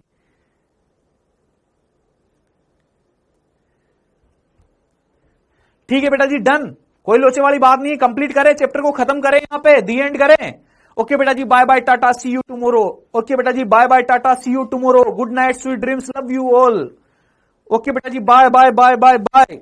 ठीक है बेटा जी, डन, कोई लोचे वाली बात नहीं है। कंप्लीट करें, चैप्टर को खत्म करें, यहां पे दी एंड करें। ओके बेटा ji, bye bye tata, see you tomorrow. Okay बेटा ji, bye bye tata, see you tomorrow. Good night, sweet dreams, love you all. Okay बेटा ji, bye bye bye bye bye.